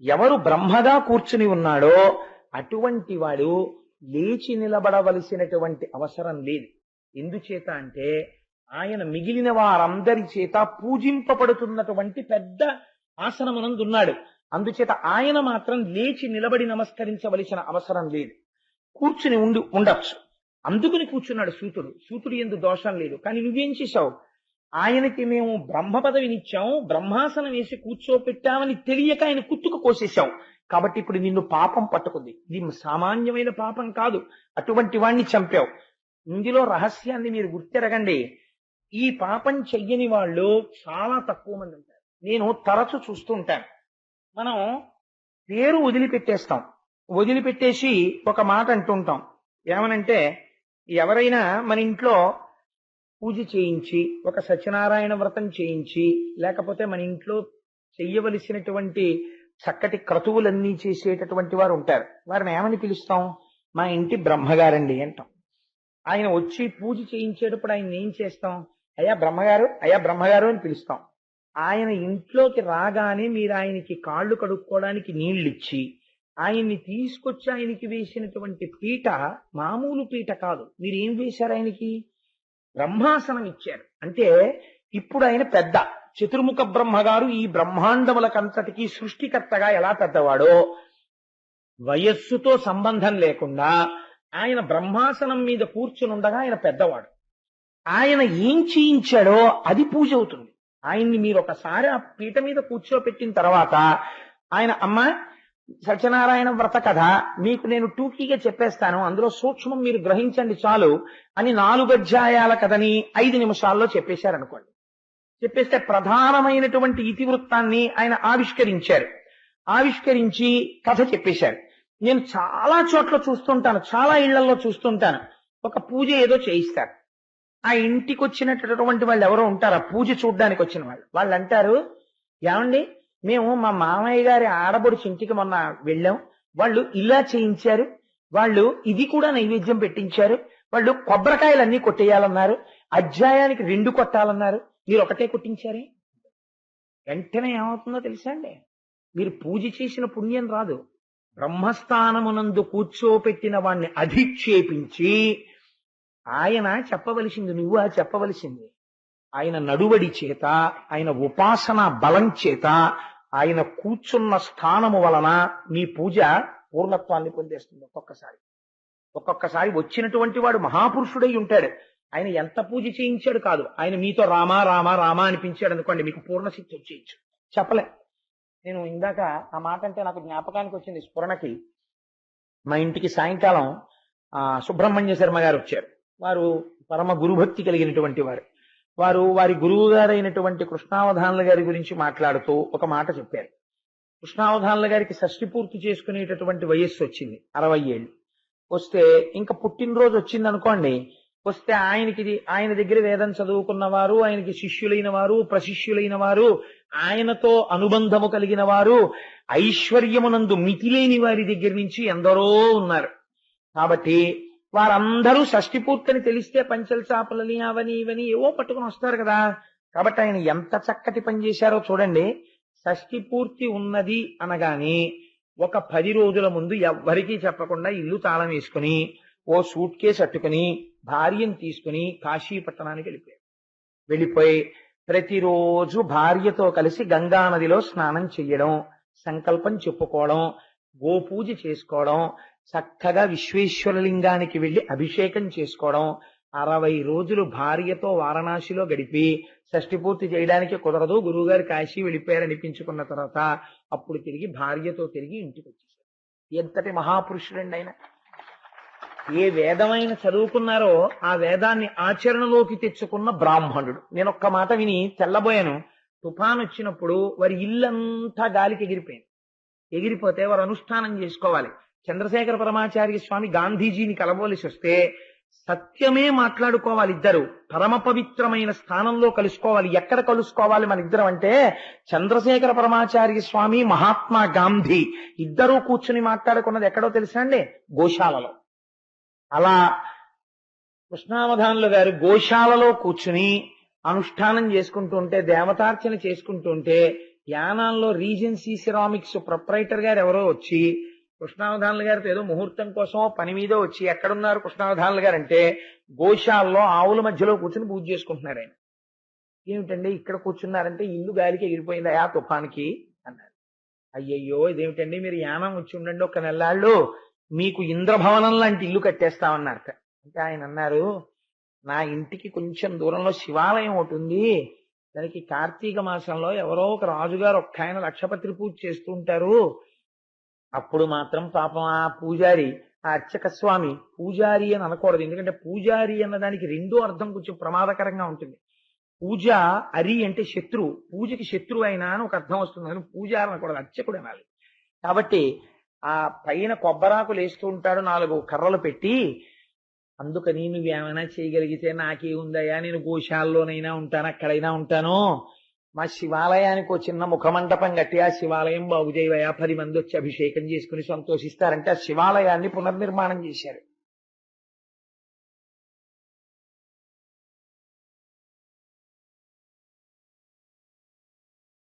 ఎవరు బ్రహ్మగా కూర్చుని ఉన్నాడో అటువంటి వాడు లేచి నిలబడవలసినటువంటి అవసరం లేదు. ఎందుచేత అంటే ఆయన మిగిలిన వారందరి చేత పూజింపబడుతున్నటువంటి పెద్ద ఆసనమునందున్నాడు. అందుచేత ఆయన మాత్రం లేచి నిలబడి నమస్కరించవలసిన అవసరం లేదు. కూర్చుని ఉండొచ్చు. అందుకుని కూర్చున్నాడు సూతుడు. సూతుడు ఎందు దోషం లేదు. కానీ నువ్వేం చేశావు? ఆయనకి మేము బ్రహ్మ పదవినిచ్చాం, బ్రహ్మాసనం వేసి కూర్చోపెట్టామని తెలియక ఆయన కుత్తుకు కోసేశావు. కాబట్టి ఇప్పుడు నిన్ను పాపం పట్టుకుంది. ఇది సామాన్యమైన పాపం కాదు. అటువంటి వాణ్ణి చంపావు. ఇందులో రహస్యాన్ని మీరు గుర్తెరగండి. ఈ పాపం చెయ్యని వాళ్ళు చాలా తక్కువ మంది ఉంటారు. నేను తరచు చూస్తూ ఉంటాను. మనం పేరు వదిలిపెట్టేస్తాం. వదిలిపెట్టేసి ఒక మాట అంటుంటాం. ఏమనంటే, ఎవరైనా మన ఇంట్లో పూజ చేయించి, ఒక సత్యనారాయణ వ్రతం చేయించి, లేకపోతే మన ఇంట్లో చెయ్యవలసినటువంటి చక్కటి క్రతువులన్నీ చేసేటటువంటి వారు ఉంటారు. వారిని ఏమని పిలుస్తాం? మా ఇంటి బ్రహ్మగారండి అంటాం. ఆయన వచ్చి పూజ చేయించేటప్పుడు ఆయన ఏం చేస్తాం? అయ్యా బ్రహ్మగారు, అయ్యా బ్రహ్మగారు అని పిలుస్తాం. ఆయన ఇంట్లోకి రాగానే మీరు ఆయనకి కాళ్ళు కడుక్కోవడానికి నీళ్ళిచ్చి, ఆయన్ని తీసుకొచ్చి ఆయనకి వేసినటువంటి పీట మామూలు పీట కాదు. మీరు ఏం వేశారు? ఆయనకి బ్రహ్మాసనం ఇచ్చారు. అంటే ఇప్పుడు ఆయన పెద్ద చతుర్ముఖ బ్రహ్మగారు ఈ బ్రహ్మాండములకంతటికీ సృష్టికర్తగా ఎలా పెద్దవాడో, వయస్సుతో సంబంధం లేకుండా ఆయన బ్రహ్మాసనం మీద కూర్చునుండగా ఆయన పెద్దవాడు. ఆయన ఏం చేయించాడో అది పూజ అవుతుంది. ఆయన్ని మీరు ఒకసారి ఆ పీట మీద కూర్చోపెట్టిన తర్వాత ఆయన, అమ్మ సత్యనారాయణ వ్రత కథ మీకు నేను టూకీగా చెప్పేస్తాను, అందులో సూక్ష్మం మీరు గ్రహించండి చాలు అని 4 అధ్యాయాల కథని 5 నిమిషాల్లో చెప్పేశారనుకోండి. చెప్పేస్తే ప్రధానమైనటువంటి ఇతివృత్తాన్ని ఆయన ఆవిష్కరించారు. ఆవిష్కరించి కథ చెప్పేశారు. నేను చాలా చోట్ల చూస్తుంటాను, చాలా ఇళ్లలో చూస్తుంటాను. ఒక పూజ ఏదో చేయిస్తారు. ఆ ఇంటికి వచ్చినటువంటి వాళ్ళు ఎవరో ఉంటారు, ఆ పూజ చూడ్డానికి వచ్చిన వాళ్ళు అంటారు, ఏమండి మేము మా మామయ్య గారి ఆడబొడిచి ఇంటికి మొన్న వెళ్ళాం, వాళ్ళు ఇలా చేయించారు, వాళ్ళు ఇది కూడా నైవేద్యం పెట్టించారు, వాళ్ళు కొబ్బరికాయలన్నీ కొట్టేయాలన్నారు, అధ్యాయానికి 2 కొట్టాలన్నారు, మీరు ఒకటే కొట్టించారే. వెంటనే ఏమవుతుందో తెలుసా అండి? మీరు పూజ చేసిన పుణ్యం రాదు. బ్రహ్మస్థానమునందు కూర్చోపెట్టిన వాణ్ణి అధిక్షేపించి ఆయన చెప్పవలసింది నువ్వు చెప్పవలసింది. ఆయన నడువడి చేత, ఆయన ఉపాసన బలం చేత, ఆయన కూర్చున్న స్థానము వలన మీ పూజ పూర్ణత్వాన్ని పొందేస్తుంది. ఒక్కొక్కసారి వచ్చినటువంటి వాడు మహాపురుషుడై ఉంటాడు. ఆయన ఎంత పూజ చేయించాడు కాదు, ఆయన మీతో రామా రామా రామా అనిపించాడు అనుకోండి, మీకు పూర్ణశక్తి వచ్చేయచ్చు. చెప్పలే. నేను ఇందాక ఆ మాట అంటే నాకు జ్ఞాపకానికి వచ్చింది స్ఫురణకి. మా ఇంటికి సాయంకాలం సుబ్రహ్మణ్య శర్మ గారు వచ్చారు. వారు పరమ గురుభక్తి కలిగినటువంటి వారు వారి గురువు గారైనటువంటి కృష్ణావధానుల గారి గురించి మాట్లాడుతూ ఒక మాట చెప్పారు. కృష్ణావధానుల గారికి షష్ఠి పూర్తి చేసుకునేటటువంటి వయస్సు వచ్చింది, 60 ఏళ్ళు. వస్తే ఇంకా పుట్టినరోజు వచ్చింది అనుకోండి, వస్తే ఆయన దగ్గర వేదం చదువుకున్న వారు, ఆయనకి శిష్యులైన వారు, ప్రశిష్యులైన వారు, ఆయనతో అనుబంధము కలిగిన వారు, ఐశ్వర్యమునందు మితిలేని వారి దగ్గర నుంచి ఎందరో ఉన్నారు. కాబట్టి వారందరూ షష్ఠి పూర్తిని తెలిస్తే పంచల చాపలని అవని ఇవని ఏవో పట్టుకుని వస్తారు కదా. కాబట్టి ఆయన ఎంత చక్కటి పని చేశారో చూడండి. షష్ఠి పూర్తి ఉన్నది అనగానే ఒక 10 రోజుల ముందు ఎవ్వరికీ చెప్పకుండా ఇల్లు తాళం వేసుకుని ఓ సూట్ కేసు అట్టుకుని భార్యను తీసుకుని కాశీ పట్టణానికి వెళ్ళిపోయి ప్రతిరోజు భార్యతో కలిసి గంగా నదిలో స్నానం చెయ్యడం, సంకల్పం చెప్పుకోవడం, గోపూజ చేసుకోవడం, చక్కగా విశ్వేశ్వరలింగానికి వెళ్లి అభిషేకం చేసుకోవడం, 60 రోజులు భార్యతో వారణాసిలో గడిపి షష్ఠి పూర్తి చేయడానికి కుదరదు, గురువుగారు కాశీ వెళ్ళిపోయారు అనిపించుకున్న తర్వాత అప్పుడు తిరిగి భార్యతో తిరిగి ఇంటికి వచ్చేసారు. ఎంతటి మహాపురుషుడండి ఆయన! ఏ వేదమైన చదువుకున్నారో ఆ వేదాన్ని ఆచరణలోకి తెచ్చుకున్న బ్రాహ్మణుడు. నేను ఒక్క మాట విని తెల్లబోయాను. తుఫాన్ వచ్చినప్పుడు వారి ఇల్లంతా గాలికి ఎగిరిపోతే వారు అనుష్ఠానం చేసుకోవాలి. చంద్రశేఖర పరమాచార్య స్వామి గాంధీజీని కలవలసి వస్తే సత్యమే మాట్లాడుకోవాలి. ఇద్దరు పరమ పవిత్రమైన స్థానంలో కలుసుకోవాలి. ఎక్కడ కలుసుకోవాలి మన ఇద్దరం అంటే, చంద్రశేఖర పరమాచార్య స్వామి, మహాత్మా గాంధీ ఇద్దరూ కూర్చుని మాట్లాడుకున్నది ఎక్కడో తెలుసా అండి? గోశాలలో. అలా కృష్ణావధానులు గారు గోశాలలో కూర్చుని అనుష్ఠానం చేసుకుంటూ ఉంటే, దేవతార్చన చేసుకుంటూ ఉంటే యానాంలో రీజెన్సీ సిరామిక్స్ ప్రొప్రైటర్ గారు ఎవరో వచ్చి కృష్ణావధానులు గారితో ఏదో ముహూర్తం కోసం పని మీద వచ్చి ఎక్కడున్నారు కృష్ణావధానులు గారు అంటే గోశాలలో ఆవుల మధ్యలో కూర్చుని పూజ చేసుకుంటున్నారు ఆయన. ఏమిటండి ఇక్కడ కూర్చున్నారంటే ఇల్లు గాలికి ఎగిరిపోయింది ఆ తుఫానికి అన్నారు. అయ్యయ్యో ఇదేమిటండి మీరు యానం వచ్చి ఉండండి ఒక నెల్లాళ్ళు మీకు ఇంద్రభవనం లాంటి ఇల్లు కట్టేస్తామన్నారట. అంటే ఆయన అన్నారు నా ఇంటికి కొంచెం దూరంలో శివాలయం ఒకటి ఉంది, దానికి కార్తీక మాసంలో ఎవరో ఒక రాజుగారు ఒక్క ఆయన లక్షపత్రి పూజ చేస్తూ ఉంటారు, అప్పుడు మాత్రం పాపం ఆ పూజారి ఆ అర్చక స్వామి పూజారి అని అనకూడదు, ఎందుకంటే పూజారి అన్న దానికి రెండో అర్థం కొంచెం ప్రమాదకరంగా ఉంటుంది. పూజ అరి అంటే శత్రువు, పూజకి శత్రువు అయినా అని ఒక అర్థం వస్తుంది, కానీ పూజారి అనకూడదు, అర్చకుడు అనాలి. కాబట్టి ఆ పైన కొబ్బరాకులు వేస్తూ ఉంటాడు 4 కర్రలు పెట్టి, అందుకని నువ్వేమైనా చేయగలిగితే నాకే ఉందయ్యా, నేను గోశాలలోనైనా ఉంటాను అక్కడైనా ఉంటాను, మా శివాలయానికి ఒక చిన్న ముఖమండపం కట్టి ఆ శివాలయం బాగు చేయవయ్యా, 10 మంది వచ్చి అభిషేకం చేసుకుని సంతోషిస్తారంటే ఆ శివాలయాన్ని పునర్నిర్మాణం చేశారు.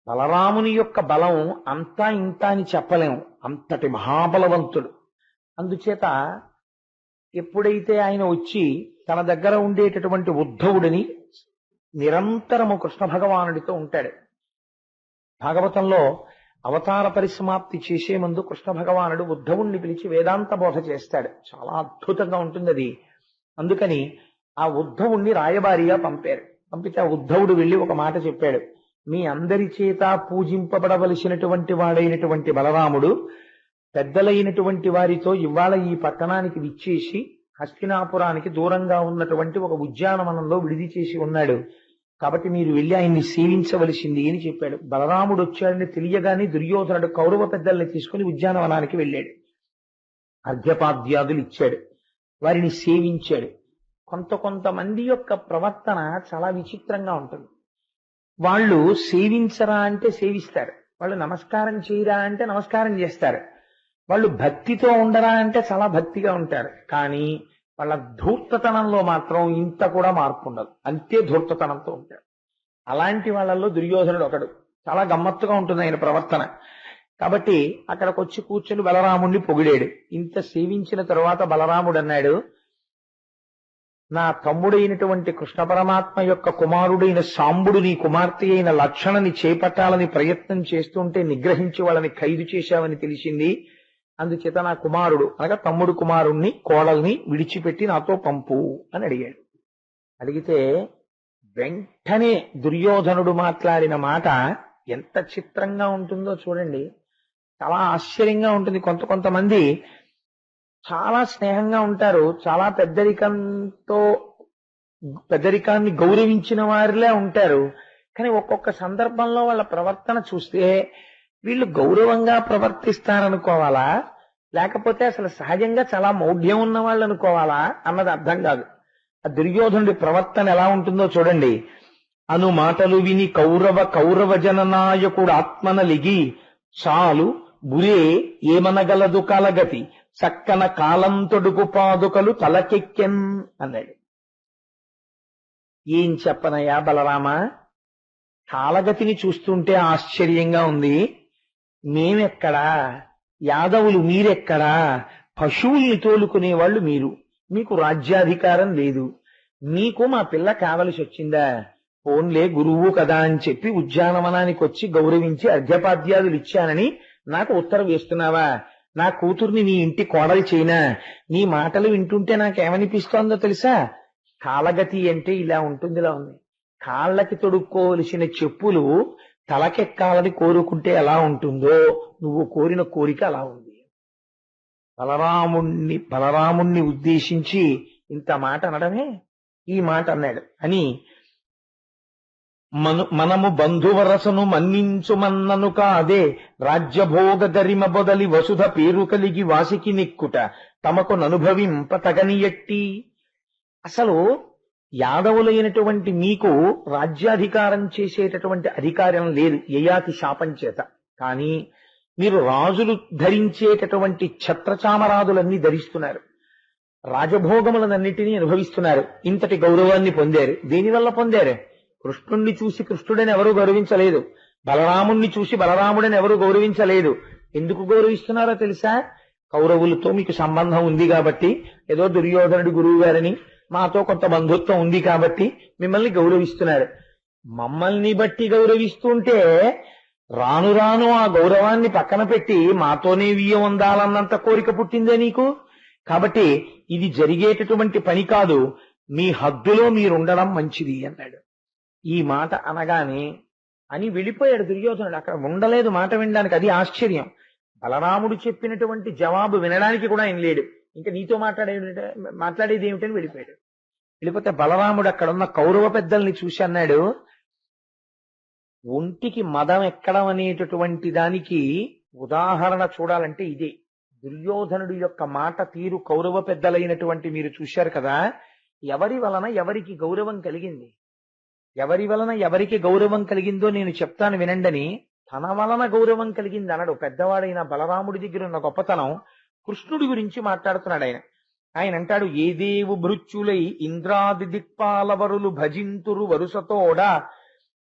బలరాముని యొక్క బలం అంతా ఇంత అని చెప్పలేము, అంతటి మహాబలవంతుడు. అందుచేత ఎప్పుడైతే ఆయన వచ్చి తన దగ్గర ఉండేటటువంటి ఉద్ధవుడిని నిరంతరము కృష్ణ భగవానుడితో ఉంటాడు. భాగవతంలో అవతార పరిసమాప్తి చేసే ముందు కృష్ణ భగవానుడు ఉద్ధవుణ్ణి పిలిచి వేదాంత బోధ చేస్తాడు, చాలా అద్భుతంగా ఉంటుంది అది. అందుకని ఆ ఉద్ధవుణ్ణి రాయబారిగా పంపారు. పంపితే ఆ ఉద్ధవుడు వెళ్లి ఒక మాట చెప్పాడు, మీ అందరి చేత పూజింపబడవలసినటువంటి వాడైనటువంటి బలరాముడు పెద్దలైనటువంటి వారితో ఇవాళ ఈ పట్టణానికి విచ్చేసి హస్తినాపురానికి దూరంగా ఉన్నటువంటి ఒక ఉద్యానవనంలో విడిది చేసి ఉన్నాడు, కాబట్టి మీరు వెళ్లి ఆయన్ని సేవించవలసింది అని చెప్పాడు. బలరాముడు వచ్చాడని తెలియగానే దుర్యోధనుడు కౌరవ పెద్దల్ని తీసుకుని ఉద్యానవనానికి వెళ్ళాడు. అర్ఘ్యపాద్యాదులు ఇచ్చాడు, వారిని సేవించాడు. కొంతమంది యొక్క ప్రవర్తన చాలా విచిత్రంగా ఉంటుంది. వాళ్ళు సేవించరా అంటే సేవిస్తారు, వాళ్ళు నమస్కారం చేయరా అంటే నమస్కారం చేస్తారు, వాళ్ళు భక్తితో ఉండరా అంటే చాలా భక్తిగా ఉంటారు, కానీ వాళ్ళ ధూర్తతనంలో మాత్రం ఇంత కూడా మార్పు ఉండదు, అంతే ధూర్తతనంతో ఉంటారు. అలాంటి వాళ్ళల్లో దుర్యోధనుడు ఒకడు. చాలా గమ్మత్తుగా ఉంటుంది ఆయన ప్రవర్తన. కాబట్టి అక్కడికి వచ్చి కూర్చొని బలరాముడిని పొగిడాడు. ఇంత సేవించిన తరువాత బలరాముడు అన్నాడు, నా తమ్ముడైనటువంటి కృష్ణ పరమాత్మ యొక్క కుమారుడైన సాంబుడు నీ కుమార్తె అయిన లక్షణని చేపట్టాలని ప్రయత్నం చేస్తుంటే నిగ్రహించి వాళ్ళని ఖైదు చేశావని తెలిసింది, అందుచేత నా కుమారుడు అనగా తమ్ముడు కుమారుణ్ణి కోడల్ని విడిచిపెట్టి నాతో పంపు అని అడిగాడు. అడిగితే వెంటనే దుర్యోధనుడు మాట్లాడిన మాట ఎంత చిత్రంగా ఉంటుందో చూడండి, చాలా ఆశ్చర్యంగా ఉంటుంది. కొంతమంది చాలా స్నేహంగా ఉంటారు, చాలా పెద్దరికాన్ని గౌరవించిన వారిలే ఉంటారు, కానీ ఒక్కొక్క సందర్భంలో వాళ్ళ ప్రవర్తన చూస్తే వీళ్ళు గౌరవంగా ప్రవర్తిస్తారనుకోవాలా, లేకపోతే అసలు సహజంగా చాలా మౌఢ్యం ఉన్న వాళ్ళు అనుకోవాలా అన్నది అర్థం కాదు. ఆ దుర్యోధనుడి ప్రవర్తన ఎలా ఉంటుందో చూడండి. అను మాటలు విని కౌరవ జననాయకుడు ఆత్మనలిగి చాలు బురే ఏమనగలదు కాలగతి చక్కన కాలం తొడుగు పాదుకలు తలకెక్కెన్ అన్నాడు. ఏం చెప్పనయ్యా బలరామ, కాలగతిని చూస్తుంటే ఆశ్చర్యంగా ఉంది, మేమెక్కడా, యాదవులు మీరెక్కడా, పశువుల్ని తోలుకునే వాళ్ళు మీరు, మీకు రాజ్యాధికారం లేదు, మీకు మా పిల్ల కావలసి వచ్చిందా, పోన్లే గురువు కదా అని చెప్పి ఉద్యానవనానికి వచ్చి గౌరవించి అర్ఘ్యపాద్యాదులు ఇచ్చానని నాకు ఉత్తరం వేస్తున్నావా, నా కూతుర్ని నీ ఇంటి కోడలు చేయనా, నీ మాటలు వింటుంటే నాకేమనిపిస్తోందో తెలుసా, కాలగతి అంటే ఇలా ఉంటుంది, ఇలా ఉంది, కాళ్ళకి తొడుక్కోవలసిన చెప్పులు తలకెక్కాలని కోరుకుంటే ఎలా ఉంటుందో నువ్వు కోరిన కోరిక అలా ఉంది. బలరాముణ్ణి ఉద్దేశించి ఇంత మాట అనడమే ఈ మాట అన్నాడు అని, మనము బంధువరసను మన్నించుమన్నను కాదే రాజ్యభోగ గరిమ బొదలి వసుధ పేరు కలిగి వాసికి నిక్కుట తమకు ననుభవింప తగనియట్టి. అసలు యాదవులైనటువంటి మీకు రాజ్యాధికారం చేసేటటువంటి అధికారం లేదు యయాతి శాపం చేత, కానీ మీరు రాజులు ధరించేటటువంటి ఛత్రచామరాదులన్నీ ధరిస్తున్నారు, రాజభోగములనన్నిటినీ అనుభవిస్తున్నారు, ఇంతటి గౌరవాన్ని పొందారు. దేనివల్ల పొందారు? కృష్ణుణ్ణి చూసి కృష్ణుడని ఎవరూ గౌరవించలేదు, బలరాముణ్ణి చూసి బలరాముడిని ఎవరు గౌరవించలేదు. ఎందుకు గౌరవిస్తున్నారో తెలుసా? కౌరవులతో మీకు సంబంధం ఉంది కాబట్టి, ఏదో దుర్యోధనుడి గురువు గారని మాతో కొంత బంధుత్వం ఉంది కాబట్టి మిమ్మల్ని గౌరవిస్తున్నారు. మమ్మల్ని బట్టి గౌరవిస్తుంటే రాను రాను ఆ గౌరవాన్ని పక్కన పెట్టి మాతోనే వియ్యం ఉందాలన్నంత కోరిక పుట్టిందే నీకు. కాబట్టి ఇది జరిగేటటువంటి పని కాదు, మీ హద్దులో మీరుండడం మంచిది అన్నాడు. ఈ మాట అనగానే అని వెళ్ళిపోయాడు దుర్యోధనుడు. అక్కడ ఉండలేదు మాట వినడానికి. అది ఆశ్చర్యం. బలరాముడు చెప్పినటువంటి జవాబు వినడానికి కూడా ఆయన లేడు. ఇంకా నీతో మాట్లాడేది ఏమిటని వెళ్ళిపోయాడు. వెళ్ళిపోతే బలరాముడు అక్కడున్న కౌరవ పెద్దల్ని చూసి అన్నాడు, ఒంటికి మదం ఎక్కడం అనేటటువంటి దానికి ఉదాహరణ చూడాలంటే ఇదే. దుర్యోధనుడి యొక్క మాట తీరు కౌరవ పెద్దలైనటువంటి మీరు చూశారు కదా, ఎవరి వలన ఎవరికి గౌరవం కలిగింది, ఎవరి వలన ఎవరికి గౌరవం కలిగిందో నేను చెప్తాను వినండని. తన వలన గౌరవం కలిగింది అనడు. పెద్దవాడైన బలరాముడి దగ్గర ఉన్న గొప్పతనం కృష్ణుడి గురించి మాట్లాడుతున్నాడు ఆయన. ఆయన అంటాడు, ఏ దేవు భృత్యులై ఇంద్రాది దిక్పాలవరులు భజింతురు వరుసతోడ,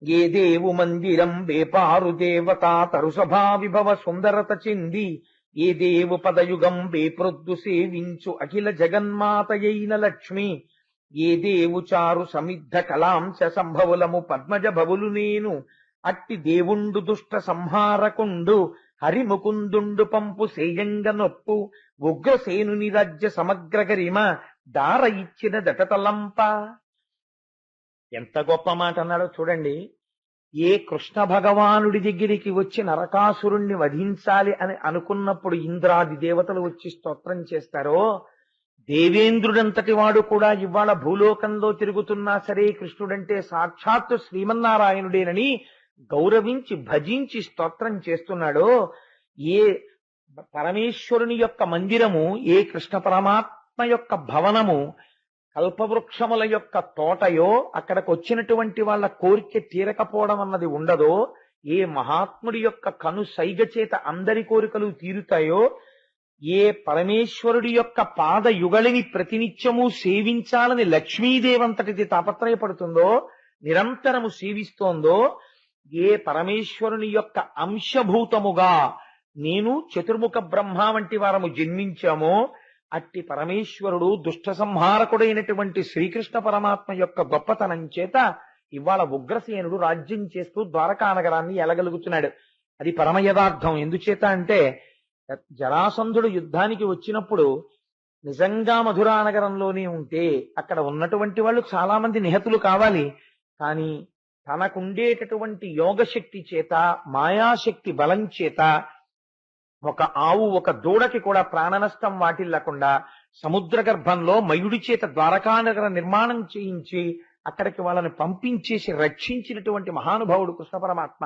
ఏ దేవు మందిరం వేపారు దేవతా తరుసభా విభవ సుందరత చెంది, ఏ దేవు పదయుగం వేప్రొద్దు సేవించు అఖిల జగన్మాతయైన లక్ష్మి, ఏ దేవు చారు సమిద్ధ కళాంశ సంభవులము పద్మజ భవులు నేను, అట్టి దేవుండు దుష్ట సంహారకుండు హరిముకుందుండు పంపు సేయంగ నొప్పు, ఉగ్రసేనుని రాజ్య సమగ్ర గరిమ దార ఇచ్చిన దటతలంప. ఎంత గొప్ప మాట అన్నాడో చూడండి. ఏ కృష్ణ భగవానుడి దగ్గరికి వచ్చి నరకాసురుణ్ణి వధించాలి అని అనుకున్నప్పుడు ఇంద్రాది దేవతలు వచ్చి స్తోత్రం చేస్తారో, దేవేంద్రుడంతటి వాడు కూడా ఇవాళ భూలోకంలో తిరుగుతున్నా సరే కృష్ణుడంటే సాక్షాత్తు శ్రీమన్నారాయణుడేనని గౌరవించి భజించి స్తోత్రం చేస్తున్నాడో, ఏ పరమేశ్వరుని యొక్క మందిరము, ఏ కృష్ణ పరమాత్మ యొక్క భవనము కల్పవృక్షముల యొక్క తోటయో, అక్కడికి వచ్చినటువంటి వాళ్ళ కోరిక తీరకపోవడం అన్నది ఉండదో, ఏ మహాత్ముడి యొక్క కను సైగ చేత అందరి కోరికలు తీరుతాయో, ఏ పరమేశ్వరుడి యొక్క పాద యుగళిని ప్రతినిత్యము సేవించాలని లక్ష్మీదేవంతటిది తాపత్రయపడుతుందో, నిరంతరము సేవిస్తోందో, ఏ పరమేశ్వరుని యొక్క అంశభూతముగా నేను చతుర్ముఖ బ్రహ్మ వంటి వారము జన్మించామో, అట్టి పరమేశ్వరుడు దుష్ట సంహారకుడైనటువంటి శ్రీకృష్ణ పరమాత్మ యొక్క గొప్పతనం చేత ఇవాళ ఉగ్రసేనుడు రాజ్యం చేస్తూ ద్వారకా నగరాన్ని ఎలగలుగుతున్నాడు. అది పరమ యథార్థం. ఎందుచేత అంటే జరాసంధుడు యుద్ధానికి వచ్చినప్పుడు నిజంగా మధురా నగరంలోనే ఉంటే అక్కడ ఉన్నటువంటి వాళ్ళు చాలా మంది నిహతులు కావాలి. కానీ తనకుండేటటువంటి యోగశక్తి చేత, మాయాశక్తి బలం చేత ఒక ఆవు ఒక దూడకి కూడా ప్రాణ నష్టం వాటిల్లకుండా సముద్ర గర్భంలో మయుడి చేత ద్వారకానగర నిర్మాణం చేయించి అక్కడికి వాళ్ళని పంపించేసి రక్షించినటువంటి మహానుభావుడు కృష్ణ పరమాత్మ.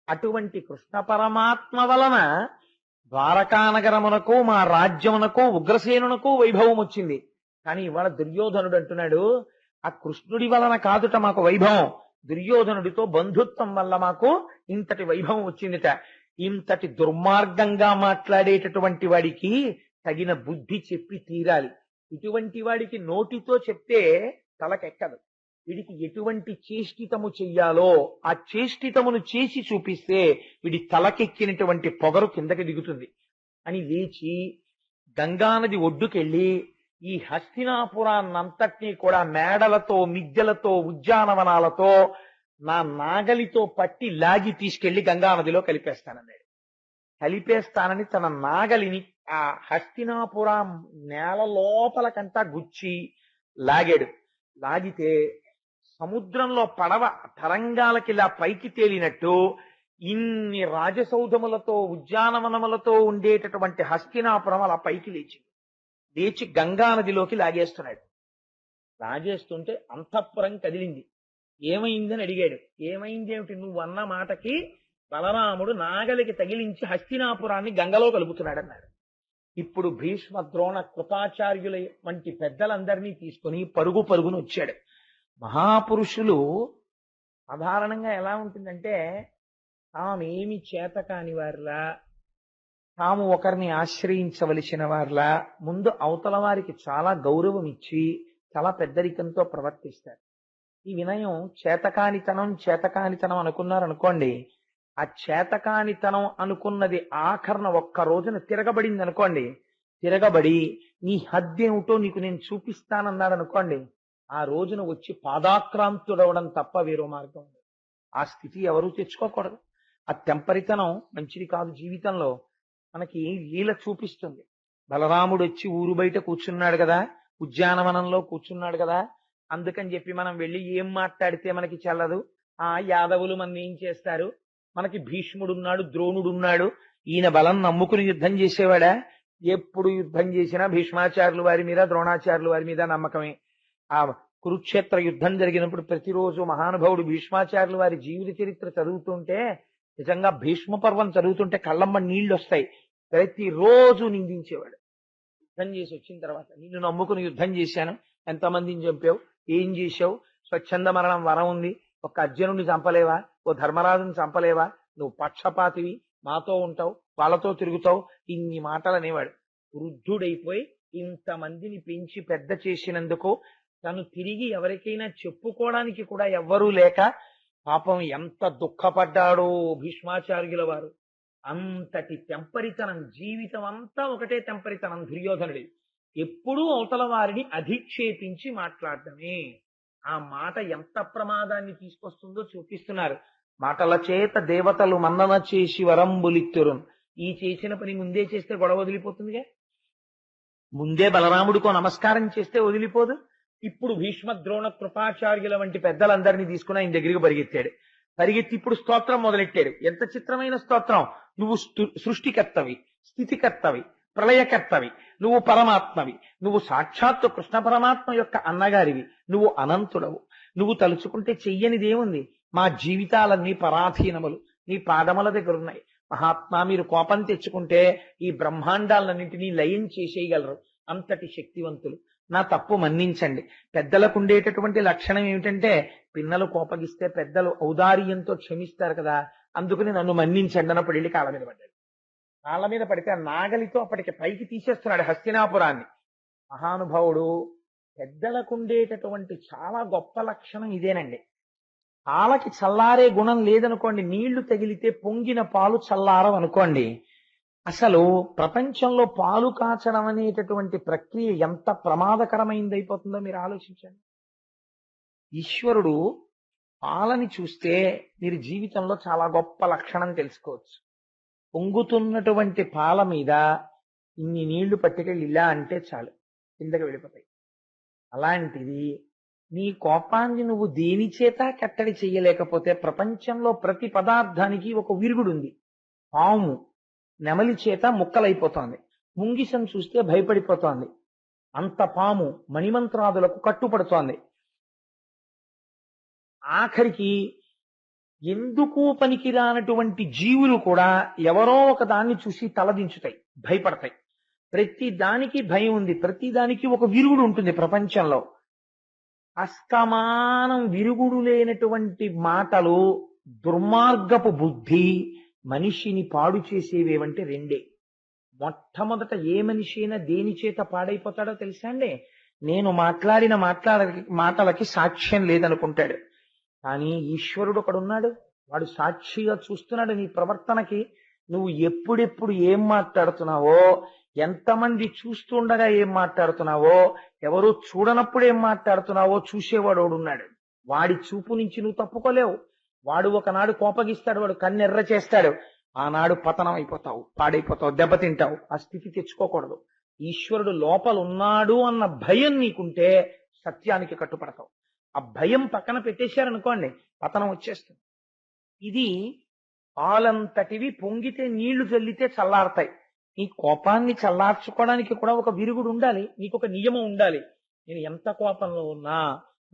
అటువంటి కృష్ణ పరమాత్మ వలన ద్వారకానగరమునకు, మా రాజ్యమునకు, ఉగ్రసేనునకు వైభవం వచ్చింది. కానీ ఇవాళ దుర్యోధనుడు అంటున్నాడు, ఆ కృష్ణుడి వలన కాదుట మాకు వైభవం, దుర్యోధనుడితో బంధుత్వం వల్ల మాకు ఇంతటి వైభవం వచ్చిందిట. ఇంతటి దుర్మార్గంగా మాట్లాడేటటువంటి వాడికి తగిన బుద్ధి చెప్పి తీరాలి. ఇటువంటి వాడికి నోటితో చెప్తే తలకెక్కదు. వీడికి ఎటువంటి చేష్టితము చెయ్యాలో ఆ చేష్టితమును చేసి చూపిస్తే వీడి తలకెక్కినటువంటి పొగరు కిందకి దిగుతుంది అని లేచి గంగానది ఒడ్డుకెళ్ళి ఈ హస్తినాపురాన్నంతటినీ కూడా మేడలతో, మిద్దెలతో, ఉద్యానవనాలతో నా నాగలితో పట్టి లాగి తీసుకెళ్లి గంగానదిలో కలిపేస్తానన్నాడు. కలిపేస్తానని తన నాగలిని ఆ హస్తినాపురం నేల లోపలకంతా గుచ్చి లాగాడు. లాగితే సముద్రంలో పడవ తరంగాలకి ఇలా పైకి తేలినట్టు ఇన్ని రాజసౌధములతో, ఉద్యానవనములతో ఉండేటటువంటి హస్తినాపురం అలా పైకి లేచింది. లేచి గంగానదిలోకి లాగేస్తున్నాడు. లాగేస్తుంటే అంతఃపురం కదిలింది. ఏమైందని అడిగాడు. ఏమైంది ఏమిటి, నువ్వు అన్న మాటకి బలరాముడు నాగలికి తగిలించి హస్తినాపురాన్ని గంగలో కలుపుతున్నాడు అన్నాడు. ఇప్పుడు భీష్మ, ద్రోణ, కృపాచార్యుల వంటి పెద్దలందరినీ తీసుకుని పరుగు పరుగును వచ్చాడు. మహాపురుషులు సాధారణంగా ఎలా ఉంటుందంటే తామేమి చేత కాని వారిలా, తాము ఒకరిని ఆశ్రయించవలసిన వారిలా ముందు అవతల వారికి చాలా గౌరవం ఇచ్చి చాలా పెద్దరికంతో ప్రవర్తిస్తారు. ఈ వినయం చేతకానితనం అనుకున్నారనుకోండి, ఆ చేతకానితనం అనుకున్నది ఆఖరణ ఒక్క రోజున తిరగబడింది అనుకోండి, తిరగబడి నీ హద్దేమిటో నీకు నేను చూపిస్తానన్నాడు అనుకోండి, ఆ రోజున వచ్చి పాదాక్రాంతుడవడం తప్ప వేరో మార్గం ఉండదు. ఆ స్థితి ఎవరూ తెచ్చుకోకూడదు. ఆ తెంపరితనం మంచిది కాదు. జీవితంలో మనకి లీల చూపిస్తుంది. బలరాముడు వచ్చి ఊరు బయట కూర్చున్నాడు కదా, ఉద్యానవనంలో కూర్చున్నాడు కదా, అందుకని చెప్పి మనం వెళ్ళి ఏం మాట్లాడితే మనకి చెల్లదు, ఆ యాదవులు మన ఏం చేస్తారు, మనకి భీష్ముడున్నాడు, ద్రోణుడున్నాడు, ఈయన బలం నమ్ముకుని యుద్ధం చేసేవాడా? ఎప్పుడు యుద్ధం చేసినా భీష్మాచార్యుల వారి మీద, ద్రోణాచార్యుల వారి మీద నమ్మకమే. ఆ కురుక్షేత్ర యుద్ధం జరిగినప్పుడు ప్రతిరోజు మహానుభావుడు భీష్మాచార్యుల వారి జీవిత చరిత్ర చదువుతుంటే, నిజంగా భీష్మ పర్వం చదువుతుంటే కళ్ళమ్మ నీళ్లు వస్తాయి. ప్రతిరోజు నిందించేవాడు. యుద్ధం చేసి వచ్చిన తర్వాత, నిన్ను నమ్ముకుని యుద్ధం చేశాను, ఎంతమందిని చంపావు, ఏం చేశావు, స్వచ్ఛంద మరణం వరం ఉంది, ఒక అర్జునుడిని చంపలేవా, ఓ ధర్మరాజుని చంపలేవా, నువ్వు పక్షపాతివి, మాతో ఉంటావు, వాళ్ళతో తిరుగుతావు, ఇన్ని మాటలు అనేవాడు. వృద్ధుడైపోయి ఇంతమందిని పెంచి పెద్ద చేసినందుకు తను తిరిగి ఎవరికైనా చెప్పుకోవడానికి కూడా ఎవ్వరూ లేక పాపం ఎంత దుఃఖపడ్డాడో భీష్మాచార్యుల వారు. అంతటి తెంపరితనం, జీవితం అంతా ఒకటే తెంపరితనం దుర్యోధనుడి. ఎప్పుడూ అవతల వారిని అధిక్షేపించి మాట్లాడటమే. ఆ మాట ఎంత ప్రమాదాన్ని తీసుకొస్తుందో చూపిస్తున్నారు. మాటల చేత దేవతలు మన్నన చేసి వరంబులిత్తురున్. ఈ చేసిన పని ముందే చేస్తే గొడవ వదిలిపోతుందిగా. ముందే బలరాముడికో నమస్కారం చేస్తే వదిలిపోదు. ఇప్పుడు భీష్మ, ద్రోణ, కృపాచార్యుల వంటి పెద్దలందరినీ తీసుకుని ఆయన దగ్గరికి పరిగెత్తి ఇప్పుడు స్తోత్రం మొదలెట్టాడు. ఎంత చిత్రమైన స్తోత్రం! నువ్వు సృష్టికర్తవి, స్థితికర్తవి, ప్రళయకర్తవి, నువ్వు పరమాత్మవి, నువ్వు సాక్షాత్తు కృష్ణ పరమాత్మ యొక్క అన్నగారివి, నువ్వు అనంతుడవు, నువ్వు తలుచుకుంటే చెయ్యనిదేముంది, మా జీవితాలన్నీ పరాధీనములు నీ పాదముల దగ్గర ఉన్నాయి. మహాత్మా, మీరు కోపం తెచ్చుకుంటే ఈ బ్రహ్మాండాలన్నింటినీ లయం చేసేయగలరు, అంతటి శక్తివంతులు, నా తప్పు మన్నించండి. పెద్దలకు ఉండేటటువంటి లక్షణం ఏమిటంటే, పిన్నలు కోపగిస్తే పెద్దలు ఔదార్యంతో క్షమిస్తారు కదా, అందుకని నన్ను మన్నించండి అన్నప్పుడు వెళ్ళి కాళ్ళ మీద పడ్డాడు. కాళ్ళ మీద పడితే ఆ నాగలితో అప్పటికి పైకి తీసేస్తున్నాడు హస్తినాపురాన్ని. మహానుభావుడు. పెద్దలకు ఉండేటటువంటి చాలా గొప్ప లక్షణం ఇదేనండి. పాలకి చల్లారే గుణం లేదనుకోండి, నీళ్లు తగిలితే పొంగిన పాలు చల్లారం అనుకోండి. అసలు ప్రపంచంలో పాలు కాచడం అనేటటువంటి ప్రక్రియ ఎంత ప్రమాదకరమైందైపోతుందో మీరు ఆలోచించండి. ఈశ్వరుడు పాలని చూస్తే మీరు జీవితంలో చాలా గొప్ప లక్షణం తెలుసుకోవచ్చు. పొంగుతున్నటువంటి పాల మీద ఇన్ని నీళ్లు పట్టుకెళ్ళి ఇలా అంటే చాలు, కిందకి వెళ్ళిపోతాయి. అలాంటిది నీ కోపాన్ని నువ్వు దేని చేత కట్టడి చెయ్యలేకపోతే, ప్రపంచంలో ప్రతి పదార్థానికి ఒక విరుగుడుంది. పాము నెమలి చేత ముక్కలైపోతోంది, ముంగిసం చూస్తే భయపడిపోతోంది, అంత పాము మణిమంత్రాదులకు కట్టుపడుతోంది. ఆఖరికి ఎందుకు పనికిరానటువంటి జీవులు కూడా ఎవరో ఒక దాన్ని చూసి తలదించుతాయి, భయపడతాయి. ప్రతి దానికి భయం ఉంది, ప్రతి దానికి ఒక విరుగుడు ఉంటుంది ప్రపంచంలో. అస్తమానం విరుగుడు లేనటువంటి మాటలు, దుర్మార్గపు బుద్ధి మనిషిని పాడు చేసేవేవంటే రెండే. మొట్టమొదట ఏ మనిషి అయినా దేని చేత పాడైపోతాడో తెలుసా అండి? నేను మాట్లాడిన మాటలకి సాక్ష్యం లేదనుకుంటాడు. కానీ ఈశ్వరుడు ఒకడున్నాడు, వాడు సాక్షిగా చూస్తున్నాడు నీ ప్రవర్తనకి. నువ్వు ఎప్పుడెప్పుడు ఏం మాట్లాడుతున్నావో, ఎంతమంది చూస్తుండగా ఏం మాట్లాడుతున్నావో, ఎవరు చూడనప్పుడు ఏం మాట్లాడుతున్నావో చూసేవాడు ఉన్నాడు. వాడి చూపు నుంచి నువ్వు తప్పుకోలేవు. వాడు ఒకనాడు కోపగిస్తాడు, వాడు కన్నెర్ర చేస్తాడు, ఆనాడు పతనం అయిపోతావు, పాడైపోతావు, దెబ్బతింటావు. ఆ స్థితి తెచ్చుకోకూడదు. ఈశ్వరుడు లోపల ఉన్నాడు అన్న భయం నీకుంటే సత్యానికి కట్టుపడతావు. ఆ భయం పక్కన పెట్టేశారనుకోండి, పతనం వచ్చేస్తుంది. ఇది పాలంతటివి పొంగితే నీళ్లు చల్లితే చల్లారతాయి. నీ కోపాన్ని చల్లార్చుకోవడానికి కూడా ఒక విరుగుడు ఉండాలి, నీకు ఒక నియమం ఉండాలి. నేను ఎంత కోపంలో ఉన్నా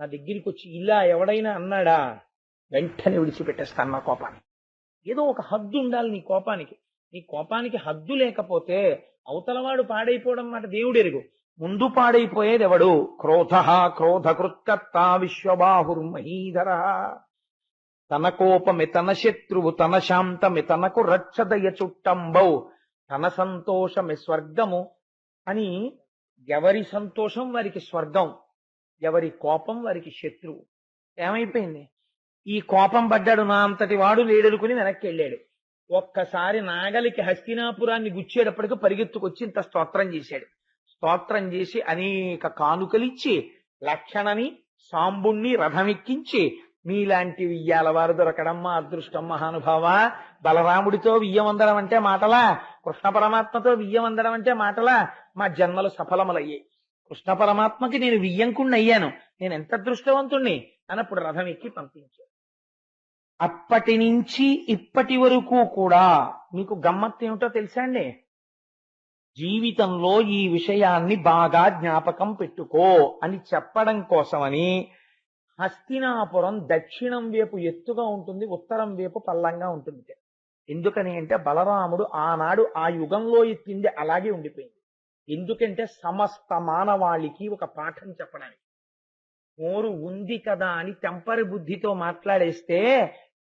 నా దగ్గరికి వచ్చి ఇలా ఎవడైనా అన్నాడా, వెంటనే విడిచిపెట్టేస్తాను నా కోపాన్ని. ఏదో ఒక హద్దు ఉండాలి నీ కోపానికి. నీ కోపానికి హద్దు లేకపోతే అవతలవాడు పాడైపోవడం మాట దేవుడెరుగు. ముందు పాడైపోయేది ఎవడు? క్రోధ క్రోధకృత్కర్త విశ్వబాహుర్మహీధర. తన కోపమే తన శత్రువు, తన శాంతమే తనకు రక్షదయ చుట్టంబౌ, తన సంతోషమే స్వర్గము అని. ఎవరి సంతోషం వారికి స్వర్గం, ఎవరి కోపం వారికి శత్రువు. ఏమైపోయింది? ఈ కోపం పడ్డాడు, నా అంతటి వాడు లేడనుకుని వెనక్కి వెళ్ళాడు. ఒక్కసారి నాగలికి హస్తినాపురాన్ని గుచ్చేటప్పటికి పరిగెత్తుకొచ్చి ఇంత స్తోత్రం చేశాడు. స్తోత్రం చేసి అనేక కానుకలిచ్చి లక్షణని సాంబుణ్ణి రథమెక్కించి, మీలాంటి వియ్యాల వారు దొరకడం మా అదృష్టం మహానుభావ. బలరాముడితో వియ్యమందడం అంటే మాటలా, కృష్ణ పరమాత్మతో వియ్యమందడం అంటే మాటలా, మా జన్మలు సఫలములయ్యాయి. కృష్ణ పరమాత్మకి నేను వియ్యంకుణ్ణి అయ్యాను, నేను ఎంత అదృష్టవంతుణ్ణి అన్నప్పుడు రథం ఎక్కి పంపించాడు. అప్పటి నుంచి ఇప్పటి వరకు కూడా మీకు గమ్మత్తు ఏమిటో తెలుసా అండి? జీవితంలో ఈ విషయాన్ని బాగా జ్ఞాపకం పెట్టుకో అని చెప్పడం కోసమని హస్తినాపురం దక్షిణం వైపు ఎత్తుగా ఉంటుంది, ఉత్తరం వైపు పల్లంగా ఉంటుంది. ఎందుకని అంటే బలరాముడు ఆనాడు ఆ యుగంలో ఎత్తింది అలాగే ఉండిపోయింది. ఎందుకంటే సమస్త మానవాళికి ఒక పాఠం చెప్పడానికి. నోరు ఉంది కదా అని తెంపరి బుద్ధితో మాట్లాడేస్తే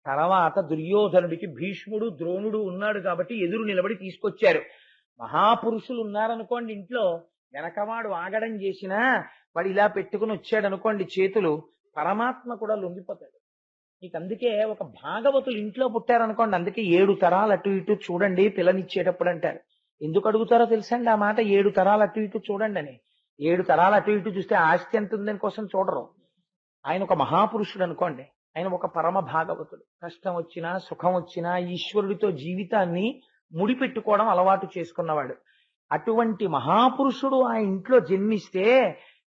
తర్వాత దుర్యోధనుడికి భీష్ముడు ద్రోణుడు ఉన్నాడు కాబట్టి ఎదురు నిలబడి తీసుకొచ్చారు. మహాపురుషులు ఉన్నారనుకోండి ఇంట్లో, వెనకవాడు ఆగడం చేసినా వాడు ఇలా పెట్టుకుని వచ్చాడు అనుకోండి చేతులు, పరమాత్మ కూడా లొంగిపోతాడు. నీకు అందుకే ఒక భాగవతులు ఇంట్లో పుట్టారనుకోండి, అందుకే 7 తరాలు అటు ఇటు చూడండి పిల్లనిచ్చేటప్పుడు అంటారు. ఎందుకు అడుగుతారో తెలుసండి ఆ మాట, 7 తరాలు అటు ఇటు చూడండి అని. 7 తరాలు అటు ఇటు చూస్తే ఆస్తి ఎంత ఉందని కోసం చూడరు. ఆయన ఒక మహాపురుషుడు అనుకోండి, ఆయన ఒక పరమ భాగవతుడు. కష్టం వచ్చినా సుఖం వచ్చినా ఈశ్వరుడితో జీవితాన్ని ముడిపెట్టుకోవడం అలవాటు చేసుకున్నవాడు. అటువంటి మహాపురుషుడు ఆ ఇంట్లో జన్మిస్తే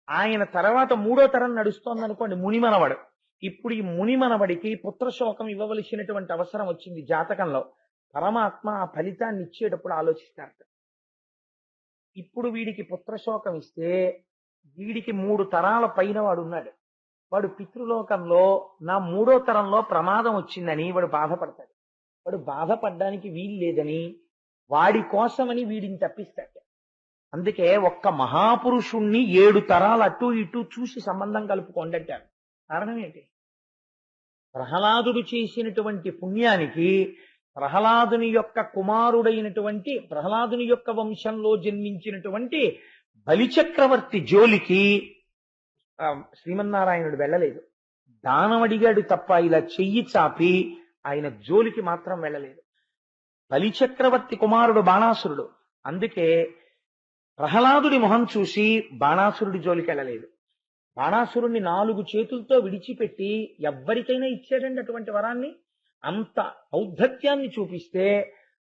ఆయన తర్వాత 3వ తరం నడుస్తోంది అనుకోండి, మునిమనవడు. ఇప్పుడు ఈ మునిమనవడికి పుత్రశోకం ఇవ్వవలసినటువంటి అవసరం వచ్చింది జాతకంలో. పరమాత్మ ఆ ఫలితాన్ని ఇచ్చేటప్పుడు ఆలోచిస్తారట. ఇప్పుడు వీడికి పుత్రశోకం ఇస్తే వీడికి 3 తరాల పైన వాడు ఉన్నాడు. వాడు పితృలోకంలో నా 3వ తరంలో ప్రమాదం వచ్చిందని వాడు బాధపడతాడు. వాడు బాధపడడానికి వీలు లేదని వాడి కోసమని వీడిని తప్పిస్తాడు. అందుకే ఒక్క మహాపురుషుణ్ణి 7 తరాలు అటు ఇటు చూసి సంబంధం కలుపుకోండి అంటారు. కారణం ఏంటి? ప్రహ్లాదుడు చేసినటువంటి పుణ్యానికి ప్రహ్లాదుని యొక్క కుమారుడైనటువంటి ప్రహ్లాదుని యొక్క వంశంలో జన్మించినటువంటి బలిచక్రవర్తి జోలికి శ్రీమన్నారాయణుడు వెళ్ళలేదు. దానం అడిగాడు తప్ప ఇలా చెయ్యి చాపి ఆయన జోలికి మాత్రం వెళ్ళలేదు. బలిచక్రవర్తి కుమారుడు బాణాసురుడు. అందుకే ప్రహ్లాదుడి మొహం చూసి బాణాసురుడి జోలికి వెళ్ళలేదు. బాణాసురుణ్ణి 4 చేతులతో విడిచిపెట్టి ఎవ్వరికైనా ఇచ్చాడండి అటువంటి వరాన్ని. అంత ఔద్ధత్యాన్ని చూపిస్తే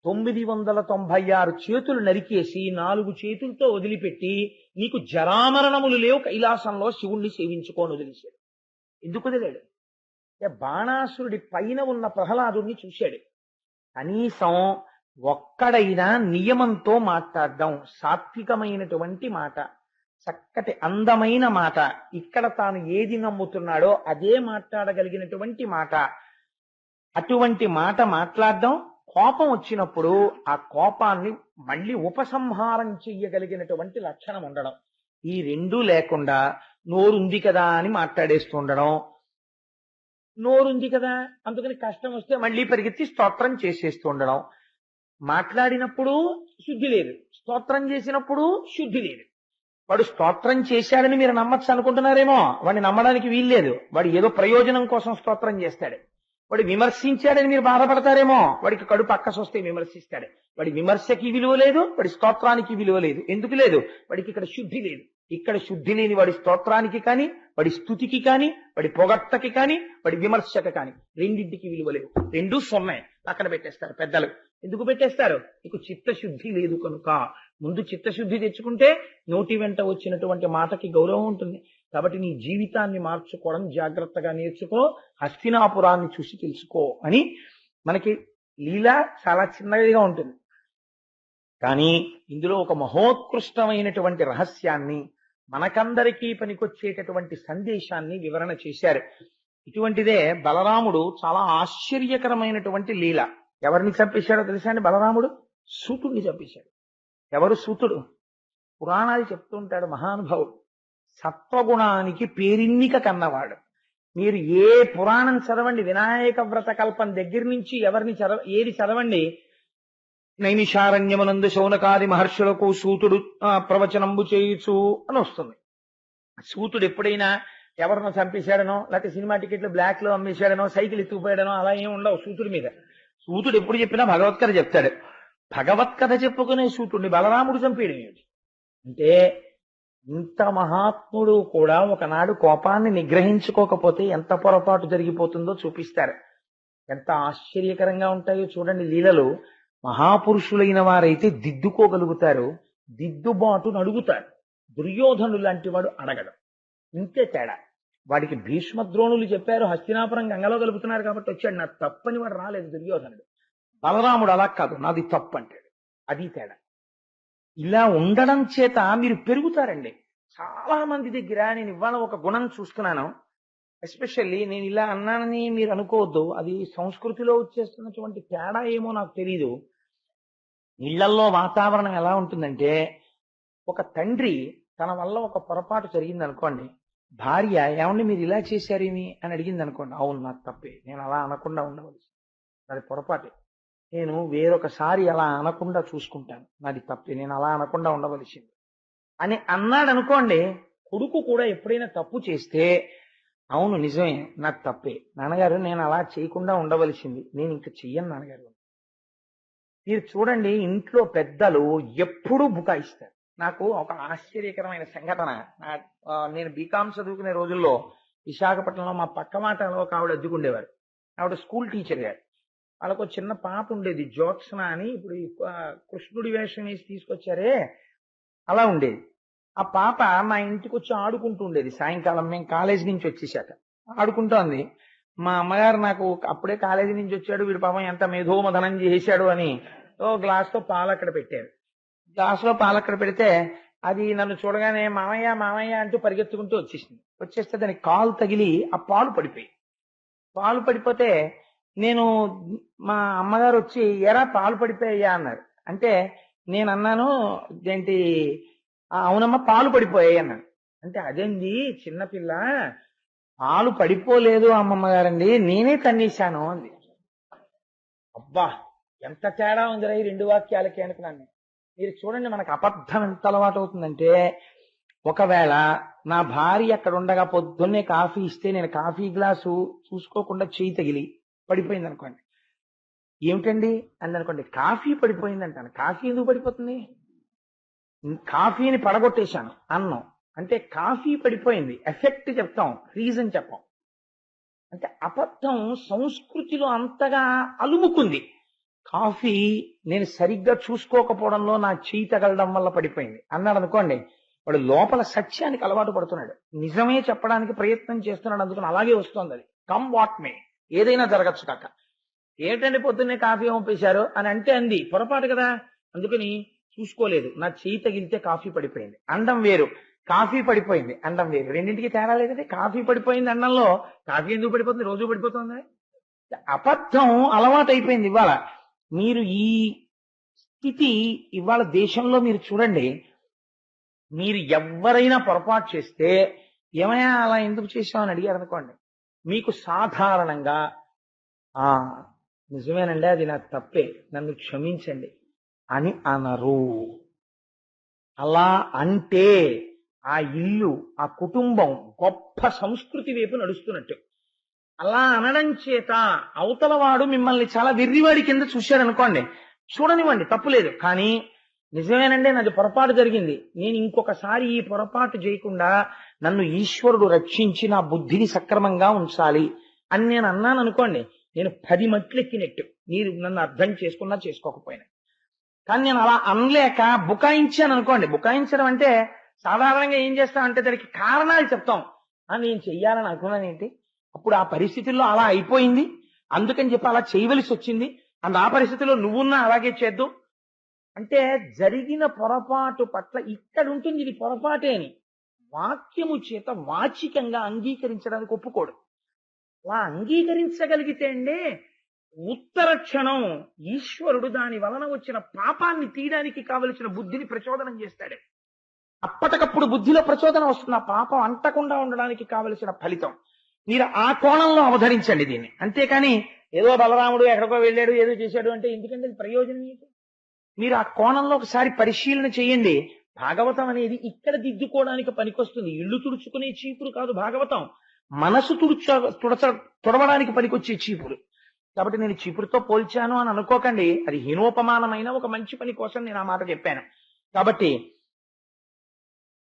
996 చేతులు నరికేసి 4 చేతులతో వదిలిపెట్టి నీకు జరామరణములు లేవు కైలాసంలో శివుణ్ణి సేవించుకోని వదిలేశాడు. ఎందుకు వదిలాడు? బాణాసురుడి పైన ఉన్న ప్రహ్లాదుడిని చూశాడు. కనీసం ఒక్కడైనా నియమంతో మాట్లాడడం, సాత్వికమైనటువంటి మాట, చక్కటి అందమైన మాట, ఇక్కడ తాను ఏది నమ్ముతున్నాడో అదే మాట్లాడగలిగినటువంటి మాట, అటువంటి మాట మాట్లాడడం, కోపం వచ్చినప్పుడు ఆ కోపాన్ని మళ్ళీ ఉపసంహారం చెయ్యగలిగినటువంటి లక్షణం ఉండడం. ఈ 2 లేకుండా నోరుంది కదా అని మాట్లాడేస్తూ ఉండడం, నోరుంది కదా అందుకని కష్టం వస్తే మళ్ళీ పరిగెత్తి స్తోత్రం చేసేస్తూ ఉండడం. మాట్లాడినప్పుడు శుద్ధి లేదు, స్తోత్రం చేసినప్పుడు శుద్ధి లేదు. వాడు స్తోత్రం చేశాడని మీరు నమ్మచ్చు అనుకుంటున్నారేమో, వాడిని నమ్మడానికి వీల్లేదు. వాడు ఏదో ప్రయోజనం కోసం స్తోత్రం చేస్తాడు. వాడు విమర్శించాడని మీరు బాధపడతారేమో, వాడికి కడుపు అక్కసొస్తే విమర్శిస్తాడు. వాడి విమర్శకి విలువ లేదు, వాడి స్తోత్రానికి విలువ లేదు. ఎందుకు లేదు? వాడికి ఇక్కడ శుద్ధి లేదు. ఇక్కడ శుద్ధి లేని వాడి స్తోత్రానికి కానీ, వాడి స్తుతికి కానీ, వాడి పొగట్టకి కానీ, వాడి విమర్శకి కానీ రెండింటికి విలువ లేవు. 2 0 పక్కన పెట్టేస్తారు పెద్దలు. ఎందుకు పెట్టేస్తారు? నీకు చిత్తశుద్ధి లేదు కనుక. ముందు చిత్తశుద్ధి తెచ్చుకుంటే నోటి వెంట వచ్చినటువంటి మాటకి గౌరవం ఉంటుంది. కాబట్టి నీ జీవితాన్ని మార్చుకోవడం జాగ్రత్తగా నేర్చుకో, హస్తినాపురాన్ని చూసి తెలుసుకో అని మనకి లీల చాలా చిన్నదిగా ఉంటుంది. కానీ ఇందులో ఒక మహోత్కృష్టమైనటువంటి రహస్యాన్ని, మనకందరికీ పనికొచ్చేటటువంటి సందేశాన్ని వివరణ చేశారు. ఇటువంటిదే బలరాముడు చాలా ఆశ్చర్యకరమైనటువంటి లీల. ఎవరిని చంపేశాడో తెలుసా అండి? బలరాముడు సూతుడిని చంపేశాడు. ఎవరు సూతుడు? పురాణాలు చెప్తూ ఉంటాడు మహానుభావుడు. సత్వగుణానికి పేరిన్నిక కన్నవాడు. మీరు ఏ పురాణం చదవండి, వినాయక వ్రత కల్పం దగ్గర నుంచి ఏది చదవండి, నైమిషారణ్యమునందు శౌనకాది మహర్షులకు సూతుడు ప్రవచనంబు చేయుచు అని వస్తుంది. సూతుడు ఎప్పుడైనా ఎవరినో చంపేశాడనో, లేకపోతే సినిమా టికెట్లు బ్లాక్ లో అమ్మేశాడనో, సైకిల్ ఎత్తుకుపోయాడనో అలా ఏం ఉండవు సూతుడి మీద. సూతుడు ఎప్పుడు చెప్పినా భగవత్కథ చెప్తాడు. భగవత్కథ చెప్పుకునే సూతుడిని బలరాముడు చంపేయడం ఏమిటి అంటే, ఇంత మహాత్ముడు కూడా ఒకనాడు కోపాన్ని నిగ్రహించుకోకపోతే ఎంత పొరపాటు జరిగిపోతుందో చూపిస్తారు. ఎంత ఆశ్చర్యకరంగా ఉంటాయో చూడండి లీలలు. మహాపురుషులైన వారైతే దిద్దుకోగలుగుతారు, దిద్దుబాటును అడుగుతారు. దుర్యోధనుడు లాంటి వాడు అడగడం. ఇంతే తేడా. వాడికి భీష్మద్రోణులు చెప్పారు, హస్తినాపురం గంగలో కలుపుతున్నారు కాబట్టి వచ్చాడు. నా తప్పని వాడు రాలేదు దుర్యోధనుడు. బలరాముడు అలా కాదు, నాది తప్పు అంటాడు. అది తేడా. ఇలా ఉండడం చేత మీరు పెరుగుతారండి. చాలా మంది దగ్గర నేను ఇవాళ ఒక గుణం చూస్తున్నాను. ఎస్పెషల్లీ నేను ఇలా అన్నానని మీరు అనుకోవద్దు, అది సంస్కృతిలో వచ్చేస్తున్నటువంటి తేడా ఏమో నాకు తెలీదు. ఇళ్లల్లో వాతావరణం ఎలా ఉంటుందంటే, ఒక తండ్రి తన వల్ల ఒక పొరపాటు జరిగింది అనుకోండి, భార్య ఏమండి మీరు ఇలా చేశారేమి అని అడిగింది అనుకోండి, అవును నాకు తప్పే, నేను అలా అనకుండా ఉండవలసి, అది పొరపాటే, నేను వేరొకసారి అలా అనకుండా చూసుకుంటాను, నాది తప్పే, నేను అలా అనకుండా ఉండవలసింది అని అన్నాడు అనుకోండి. కొడుకు కూడా ఎప్పుడైనా తప్పు చేస్తే, అవును నిజమే నాకు తప్పే నాన్నగారు, నేను అలా చేయకుండా ఉండవలసింది, నేను ఇంకా చెయ్యను నాన్నగారు. మీరు చూడండి ఇంట్లో పెద్దలు ఎప్పుడూ బుకాయిస్తారు. నాకు ఒక ఆశ్చర్యకరమైన సంఘటన, నేను బీకాం చదువుకునే రోజుల్లో విశాఖపట్నంలో మా పక్క మాటలో ఒక ఆవిడ అద్దుకుండేవారు. ఆవిడ స్కూల్ టీచర్ గారు. వాళ్ళకు చిన్న పాప ఉండేది జ్యోత్స్న అని, ఇప్పుడు కృష్ణుడి వేషం వేసి తీసుకొచ్చారే అలా ఉండేది. ఆ పాప మా ఇంటికి వచ్చి ఆడుకుంటూ ఉండేది. సాయంకాలం మేము కాలేజీ నుంచి వచ్చేసాక ఆడుకుంటోంది. మా అమ్మగారు నాకు అప్పుడే కాలేజీ నుంచి వచ్చాడు, వీడి పాపం ఎంత మేధోమధనం చేశాడు అని ఓ గ్లాస్తో పాలు అక్కడ పెట్టారు. గ్లాసులో పాలు అక్కడ పెడితే అది నన్ను చూడగానే మామయ్య మామయ్య అంటూ పరిగెత్తుకుంటూ వచ్చేసింది. వచ్చేస్తే దానికి కాలు తగిలి ఆ పాలు పడిపోయి, పాలు పడిపోతే నేను మా అమ్మగారు వచ్చి ఎరా పాలు పడిపోయాయా అన్నారు. అంటే నేను అన్నాను ఏంటి, అవునమ్మా పాలు పడిపోయాయి అన్నాను. అంటే అదేంది చిన్నపిల్ల, పాలు పడిపోలేదు అమ్మమ్మ గారండి, నేనే తన్నేశాను అంది. అబ్బా ఎంత తేడా ఉందిరా ఈ రెండు వాక్యాలకి అనుకున్నాను. మీరు చూడండి మనకు అబద్ధం ఎంత అలవాటు అవుతుందంటే, ఒకవేళ నా భార్య అక్కడ ఉండగా పొద్దున్నే కాఫీ ఇస్తే నేను కాఫీ గ్లాసు చూసుకోకుండా చేయి తగిలి పడిపోయింది అనుకోండి, ఏమిటండి అని అనుకోండి, కాఫీ పడిపోయింది అంటాను. కాఫీ ఎందుకు పడిపోతుంది? కాఫీని పడగొట్టేశాను అన్నం అంటే కాఫీ పడిపోయింది, ఎఫెక్ట్ చెప్తాం, రీజన్ చెప్పాం. అంటే అబద్ధం సంస్కృతిలో అంతగా అలుముకుంది. కాఫీ నేను సరిగ్గా చూసుకోకపోవడంలో నా చేయి తగలడం వల్ల పడిపోయింది అన్నాడు అనుకోండి, వాడు లోపల సత్యానికి అలవాటు పడుతున్నాడు, నిజమే చెప్పడానికి ప్రయత్నం చేస్తున్నాడు, అందుకని అలాగే వస్తుంది. అది కమ్ వాట్ మే, ఏదైనా జరగచ్చు కాక. ఏంటంటే పొద్దున్నే కాఫీ పంపేశారు అని అంటే అంది, పొరపాటు కదా, అందుకని చూసుకోలేదు, నా చేయి తగిలితే కాఫీ పడిపోయింది అండం వేరు, కాఫీ పడిపోయింది అండం వేరు, రెండింటికి తేడా లేదంటే. కాఫీ పడిపోయింది అండంలో కాఫీ ఎందుకు పడిపోతుంది, రోజు పడిపోతుంది. అబద్ధం అలవాటు అయిపోయింది ఇవాళ. మీరు ఈ స్థితి ఇవాళ దేశంలో మీరు చూడండి, మీరు ఎవరైనా పొరపాటు చేస్తే ఏమైనా అలా ఎందుకు చేశామని అడిగారు అనుకోండి, మీకు సాధారణంగా నిజమేనండి అది నాకు తప్పే, నన్ను క్షమించండి అని అనరు. అలా అంటే ఆ ఇల్లు ఆ కుటుంబం గొప్ప సంస్కృతి వైపు నడుస్తున్నట్టు. అలా అనడం చేత అవతల వాడు మిమ్మల్ని చాలా వెర్రివాడి కింద చూశాడు అనుకోండి, చూడనివ్వండి తప్పులేదు, కానీ నిజమేనండి నాది పొరపాటు జరిగింది, నేను ఇంకొకసారి ఈ పొరపాటు చేయకుండా నన్ను ఈశ్వరుడు రక్షించి నా బుద్ధిని సక్రమంగా ఉంచాలి అని నేను అన్నాను అనుకోండి, నేను 10 మట్లు ఎక్కినట్టు, మీరు నన్ను అర్థం చేసుకున్నా చేసుకోకపోయినా. కానీ నేను అలా అనలేక బుకాయించాను అనుకోండి, బుకాయించడం అంటే సాధారణంగా ఏం చేస్తామంటే దానికి కారణాలు చెప్తాం. నేను చెయ్యాలని అనుకున్నాను ఏంటి, అప్పుడు ఆ పరిస్థితుల్లో అలా అయిపోయింది, అందుకని చెప్పి అలా చేయవలసి వచ్చింది, అండ్ ఆ పరిస్థితుల్లో నువ్వున్నా అలాగే చేద్దు అంటే జరిగిన పొరపాటు పట్ల ఇక్కడ ఉంటుంది ఇది పొరపాటే అని వాక్యము చేత వాచికంగా అంగీకరించడానికి ఒప్పుకోడు. అలా అంగీకరించగలిగితే అండి ఉత్తర క్షణం ఈశ్వరుడు దాని వలన వచ్చిన పాపాన్ని తీయడానికి కావలసిన బుద్ధిని ప్రచోదనం చేస్తాడు. అప్పటికప్పుడు బుద్ధిలో ప్రచోదనం వస్తుంది, ఆ పాపం అంటకుండా ఉండడానికి కావలసిన ఫలితం. మీరు ఆ కోణంలో అవధరించండి దీన్ని, అంతేకాని ఏదో బలరాముడు ఎక్కడికో వెళ్ళాడు ఏదో చేశాడు అంటే ఎందుకంటే ప్రయోజనం ఏంటి? మీరు ఆ కోణంలో ఒకసారి పరిశీలన చేయండి, భాగవతం అనేది ఇక్కడ దిద్దుకోవడానికి పనికొస్తుంది. ఇల్లు తుడుచుకునే చీపురు కాదు భాగవతం. మనసు తుడవడానికి పనికొచ్చే చీపురు. కాబట్టి నేను చీపురుతో పోల్చాను అని అనుకోకండి. అది హీనోపమానమైన ఒక మంచి పని కోసం నేను ఆ మాట చెప్పాను. కాబట్టి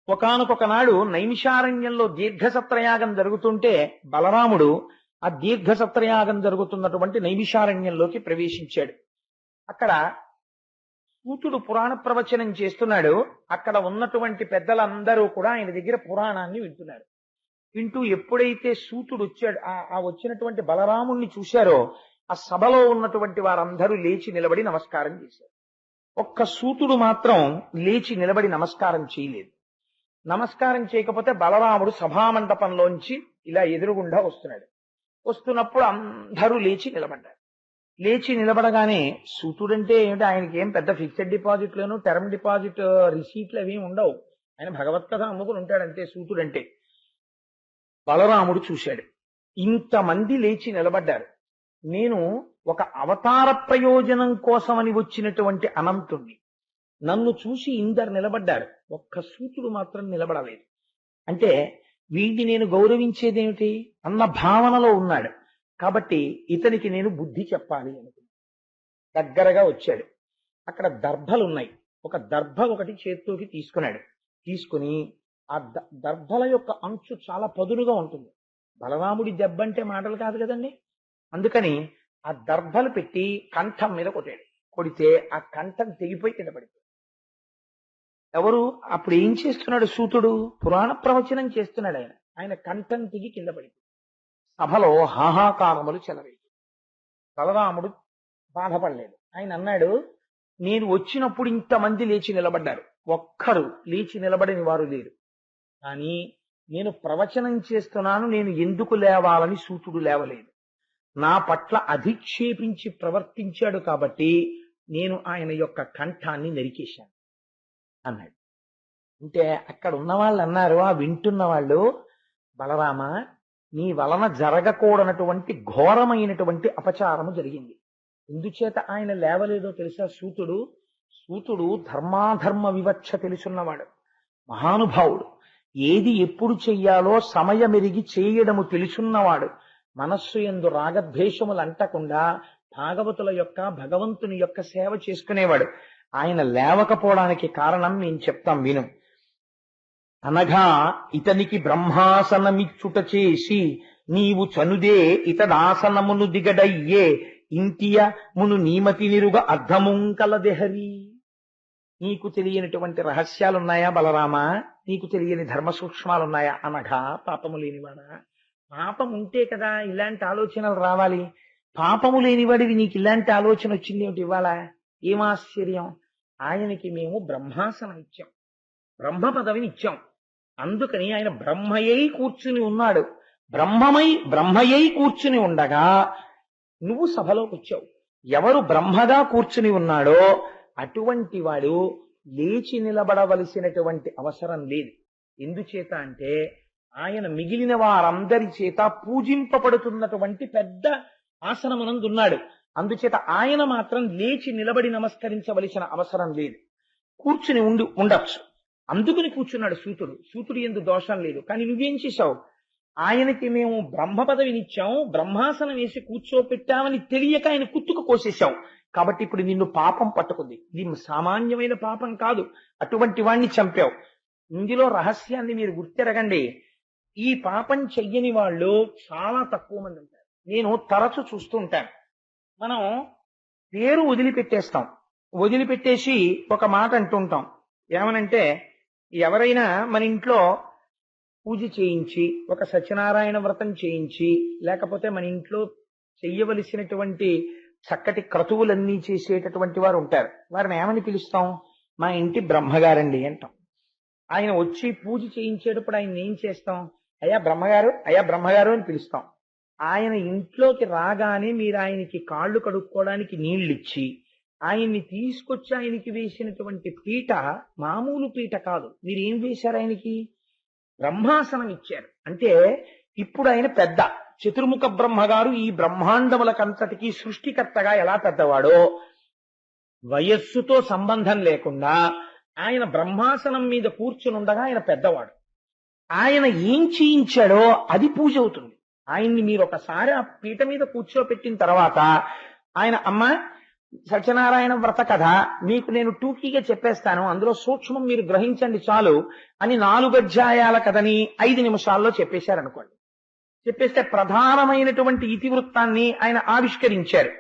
ఒకానొక నాడు నైమిషారణ్యంలో దీర్ఘసత్రయాగం జరుగుతుంటే బలరాముడు ఆ దీర్ఘసత్రయాగం జరుగుతున్నటువంటి నైమిషారణ్యంలోకి ప్రవేశించాడు. అక్కడ సూతుడు పురాణ ప్రవచనం చేస్తున్నాడు. అక్కడ ఉన్నటువంటి పెద్దలందరూ కూడా ఆయన దగ్గర పురాణాన్ని వింటున్నారు. వింటూ ఎప్పుడైతే సూతుడు వచ్చాడు, ఆ వచ్చినటువంటి బలరాముణ్ణి చూశారో ఆ సభలో ఉన్నటువంటి వారందరూ లేచి నిలబడి నమస్కారం చేశారు. ఒక్క సూతుడు మాత్రం లేచి నిలబడి నమస్కారం చేయలేదు. నమస్కారం చేయకపోతే బలరాముడు సభామండపంలోంచి ఇలా ఎదురుగుండా వస్తున్నాడు. వస్తున్నప్పుడు అందరూ లేచి నిలబడ్డారు. లేచి నిలబడగానే సూతుడంటే ఏమిటి, ఆయనకి ఏం పెద్ద ఫిక్స్డ్ డిపాజిట్లను టర్మ్ డిపాజిట్ రిసీట్లు అవి ఉండవు. ఆయన భగవత్కథ అమ్ముకుని ఉంటాడంతే సూతుడంటే. బలరాముడు చూశాడు, ఇంతమంది లేచి నిలబడ్డారు. నేను ఒక అవతార ప్రయోజనం కోసమని వచ్చినటువంటి అనంతుణ్ణి. నన్ను చూసి ఇందరు నిలబడ్డారు, ఒక్క సూతుడు మాత్రం నిలబడలేదు. అంటే వీడిని నేను గౌరవించేదేమిటి అన్న భావనలో ఉన్నాడు. కాబట్టి ఇతనికి నేను బుద్ధి చెప్పాలి అనుకున్నాను. దగ్గరగా వచ్చాడు. అక్కడ దర్భలున్నాయి. ఒక దర్భ ఒకటి చేత్తోకి తీసుకున్నాడు. తీసుకుని ఆ దర్భల యొక్క అంచు చాలా పదునుగా ఉంటుంది. బలరాముడి దెబ్బ అంటే మాటలు కాదు కదండి. అందుకని ఆ దర్భలు పెట్టి కంఠం మీద కొట్టాడు. కొడితే ఆ కంఠం తెగిపోయి కింద పడిపోయాడు. ఎవరు అప్పుడు ఏం చేస్తున్నాడు సూతుడు? పురాణ ప్రవచనం చేస్తున్నాడు. ఆయన కంఠం తెగి కింద పడిపోయాడు. సభలో హాహాకారములు చెలరేగి. బలరాముడు బాధపడలేదు. ఆయన అన్నాడు, నేను వచ్చినప్పుడు ఇంతమంది లేచి నిలబడ్డారు, ఒక్కరు లేచి నిలబడని వారు లేరు. కానీ నేను ప్రవచనం చేస్తున్నాను, నేను ఎందుకు లేవాలని సూతుడు లేవలేదు. నా పట్ల అధిక్షేపించి ప్రవర్తించాడు కాబట్టి నేను ఆయన యొక్క కంఠాన్ని నరికేశాను అన్నాడు. అంటే అక్కడ ఉన్న వాళ్ళు అన్నారు, ఆ వింటున్న వాళ్ళు, బలరామ నీ వలన జరగకూడనటువంటి ఘోరమైనటువంటి అపచారము జరిగింది. ఎందుచేత ఆయన లేవలేదో తెలుసా? సూతుడు ధర్మాధర్మ వివక్ష తెలుసున్నవాడు, మహానుభావుడు. ఏది ఎప్పుడు చెయ్యాలో సమయమెరిగి చేయడము తెలుసున్నవాడు. మనస్సు యందు రాగద్వేషములు అంటకుండా భాగవతుల యొక్క భగవంతుని యొక్క సేవ చేసుకునేవాడు. ఆయన లేవకపోవడానికి కారణం నేను చెప్తాం విను. అనగా ఇతనికి బ్రహ్మాసనమిచ్చుట చేసి నీవు చనుదే ఇతడాసనమును దిగడయ్యే ఇంతియ మును నీమతి నిరుగ అర్ధముంకలదెహరి. నీకు తెలియనటువంటి రహస్యాలున్నాయా బలరామా? నీకు తెలియని ధర్మ సూక్ష్మాలున్నాయా? అనగా పాపము లేనివాడా? పాపం ఉంటే కదా ఇలాంటి ఆలోచనలు రావాలి. పాపము లేనివాడివి నీకు ఇలాంటి ఆలోచన వచ్చింది ఏమిటి ఇవాళ? ఏం ఆశ్చర్యం! ఆయనకి మేము బ్రహ్మాసనం ఇచ్చాం, బ్రహ్మ పదవిని ఇచ్చాం. అందుకని ఆయన బ్రహ్మయ్యై కూర్చుని ఉన్నాడు. బ్రహ్మయ్యై కూర్చుని ఉండగా నువ్వు సభలోకి వచ్చావు. ఎవరు బ్రహ్మగా కూర్చుని ఉన్నాడో అటువంటి వాడు లేచి నిలబడవలసినటువంటి అవసరం లేదు. ఎందుచేత అంటే ఆయన మిగిలిన వారందరి చేత పూజింపబడుతున్నటువంటి పెద్ద ఆసనమునందున్నాడు. అందుచేత ఆయన మాత్రం లేచి నిలబడి నమస్కరించవలసిన అవసరం లేదు. కూర్చుని ఉండొచ్చు. అందుకుని కూర్చున్నాడు సూతుడు యందు దోషం లేదు. కానీ నువ్వేం చేశావు? ఆయనకి మేము బ్రహ్మ పదవినిచ్చాం, బ్రహ్మాసనం వేసి కూర్చోపెట్టామని తెలియక ఆయన కుత్తుకు కోసేశావు. కాబట్టి ఇప్పుడు నిన్ను పాపం పట్టుకుంది. ఇది సామాన్యమైన పాపం కాదు. అటువంటి వాణ్ణి చంపావు. ఇందులో రహస్యాన్ని మీరు గుర్తెరగండి. ఈ పాపం చెయ్యని వాళ్ళు చాలా తక్కువ మంది ఉంటారు. నేను తరచు చూస్తూ ఉంటాను. మనం పేరు వదిలిపెట్టేస్తాం. వదిలిపెట్టేసి ఒక మాట అంటుంటాం. ఏమనంటే, ఎవరైనా మన ఇంట్లో పూజ చేయించి, ఒక సత్యనారాయణ వ్రతం చేయించి, లేకపోతే మన ఇంట్లో చెయ్యవలసినటువంటి చక్కటి క్రతువులన్నీ చేసేటటువంటి వారు ఉంటారు. వారిని ఏమని పిలుస్తాం? మా ఇంటి బ్రహ్మగారండి అంటాం. ఆయన వచ్చి పూజ చేయించేటప్పుడు ఆయన ఏం చేస్తాం? అయ్యా బ్రహ్మగారు అని పిలుస్తాం. ఆయన ఇంట్లోకి రాగానే మీరు ఆయనకి కాళ్ళు కడుక్కోవడానికి నీళ్ళిచ్చి ఆయన్ని తీసుకొచ్చి ఆయనకి వేసినటువంటి పీట మామూలు పీట కాదు. మీరేం వేశారు? ఆయనకి బ్రహ్మాసనం ఇచ్చారు. అంటే ఇప్పుడు ఆయన పెద్ద చతుర్ముఖ బ్రహ్మగారు ఈ బ్రహ్మాండములకంతటికీ సృష్టికర్తగా ఎలా పెద్దవాడో, వయస్సుతో సంబంధం లేకుండా ఆయన బ్రహ్మాసనం మీద కూర్చుని ఉండగా ఆయన పెద్దవాడు. ఆయన ఏం చేయించాడో అది పూజ అవుతుంది. ఆయన్ని మీరు ఒకసారి ఆ పీట మీద కూర్చోపెట్టిన తర్వాత ఆయన అమ్మ సత్యనారాయణ వ్రత కథ మీకు నేను టూకీగా చెప్పేస్తాను, అందులో సూక్ష్మం మీరు గ్రహించండి చాలు అని 4 అధ్యాయాల కథని 5 నిమిషాల్లో చెప్పేశారనుకోండి. చెప్పేస్తే ప్రధానమైనటువంటి ఇతివృత్తాన్ని ఆయన ఆవిష్కరించారు.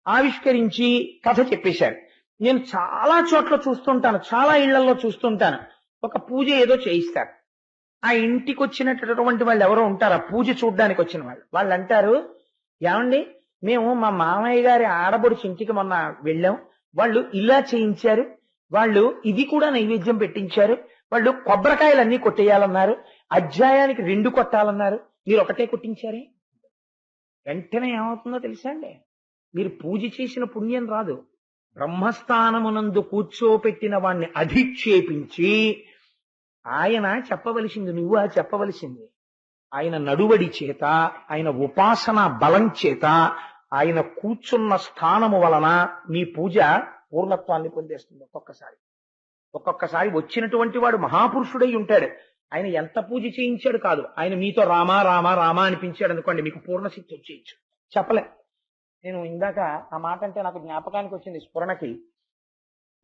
ఆవిష్కరించి కథ చెప్పేశారు. నేను చాలా చోట్ల చూస్తుంటాను, చాలా ఇళ్లలో చూస్తుంటాను, ఒక పూజ ఏదో చేయిస్తారు. ఆ ఇంటికి వచ్చినటువంటి వాళ్ళు ఎవరో ఉంటారు, ఆ పూజ చూడ్డానికి వచ్చిన వాళ్ళు అంటారు, ఏమండి మేము మా మామయ్య గారి ఆడబొడిచి ఇంటికి మొన్న వెళ్ళాం, వాళ్ళు ఇలా చేయించారు, వాళ్ళు ఇది కూడా నైవేద్యం పెట్టించారు, వాళ్ళు కొబ్బరికాయలన్నీ కొట్టేయాలన్నారు, అధ్యాయానికి 2 కొట్టాలన్నారు, మీరు ఒకటే కొట్టించారే. వెంటనే ఏమవుతుందో తెలుసా అండి, మీరు పూజ చేసిన పుణ్యం రాదు. బ్రహ్మస్థానమునందు కూర్చోపెట్టిన వాణ్ణి అధిక్షేపించి ఆయన చెప్పవలసింది నువ్వు చెప్పవలసింది. ఆయన నడువడి చేత, ఆయన ఉపాసన బలం చేత, ఆయన కూర్చున్న స్థానము వలన మీ పూజ పూర్ణత్వాన్ని పొందేస్తుంది. ఒక్కొక్కసారి వచ్చినటువంటి వాడు మహాపురుషుడై ఉంటాడు, ఆయన ఎంత పూజ చేయించాడు కాదు, ఆయన మీతో రామా రామా రామా అనిపించాడు అనుకోండి, మీకు పూర్ణశక్తి వచ్చేయచ్చు. చెప్పలే. నేను ఇందాక ఆ మాట అంటే నాకు జ్ఞాపకానికి వచ్చింది స్ఫురణకి.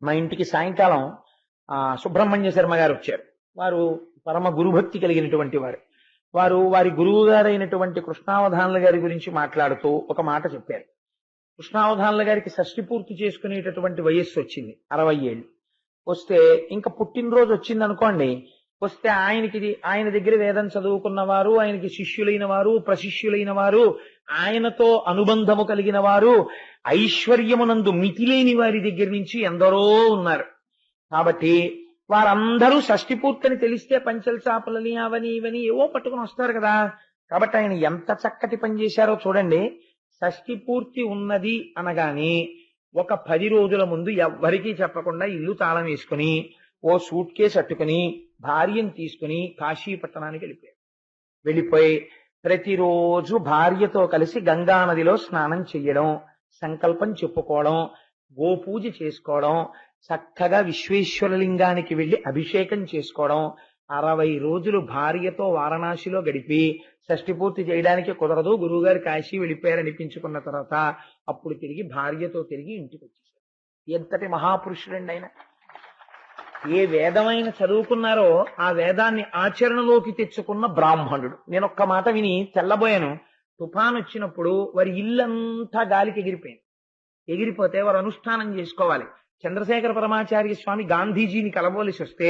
మా ఇంటికి సాయంకాలం సుబ్రహ్మణ్య శర్మ గారు వచ్చారు. వారు పరమ గురుభక్తి కలిగినటువంటి వారు వారి గురువు గారైనటువంటి కృష్ణావధానుల గారి గురించి మాట్లాడుతూ ఒక మాట చెప్పారు. కృష్ణావధానుల గారికి షష్ఠి పూర్తి చేసుకునేటటువంటి వయస్సు వచ్చింది, 60 ఏళ్ళు వస్తే, ఇంకా పుట్టినరోజు వచ్చింది అనుకోండి, వస్తే ఆయన దగ్గర వేదం చదువుకున్న వారు, ఆయనకి శిష్యులైన వారు, ప్రశిష్యులైన వారు, ఆయనతో అనుబంధము కలిగిన వారు, ఐశ్వర్యమునందు మితిలేని వారి దగ్గర నుంచి ఎందరో ఉన్నారు. కాబట్టి వారందరూ షష్ఠి పూర్తిని తెలిస్తే పంచల చాపలని అవని ఇవని ఏవో పట్టుకుని వస్తారు కదా. కాబట్టి ఆయన ఎంత చక్కటి పని చేశారో చూడండి. షష్ఠి పూర్తి ఉన్నది అనగానే ఒక 10 రోజుల ముందు ఎవ్వరికీ చెప్పకుండా ఇల్లు తాళం వేసుకుని ఓ సూట్ కేసు అట్టుకుని భార్యను తీసుకుని కాశీ పట్టణానికి వెళ్ళిపోయి ప్రతిరోజు భార్యతో కలిసి గంగా నదిలో స్నానం చెయ్యడం, సంకల్పం చెప్పుకోవడం, గోపూజ చేసుకోవడం, చక్కగా విశ్వేశ్వరలింగానికి వెళ్లి అభిషేకం చేసుకోవడం, 60 రోజులు భార్యతో వారణాసిలో గడిపి షష్ఠి పూర్తి చేయడానికి కుదరదు, గురువుగారు కాశీ వెళ్ళిపోయారు అనిపించుకున్న తర్వాత అప్పుడు తిరిగి భార్యతో తిరిగి ఇంటికి వచ్చేసారు. ఎంతటి మహాపురుషుడండి ఆయన. ఏ వేదమైన చదువుకున్నారో ఆ వేదాన్ని ఆచరణలోకి తెచ్చుకున్న బ్రాహ్మణుడు. నేను ఒక్క మాట విని తెల్లబోయాను. తుఫాన్ వచ్చినప్పుడు వారి ఇల్లంతా గాలికి ఎగిరిపోతే వారు అనుష్ఠానం చేసుకోవాలి. చంద్రశేఖర పరమాచార్య స్వామి గాంధీజీని కలవలసి వస్తే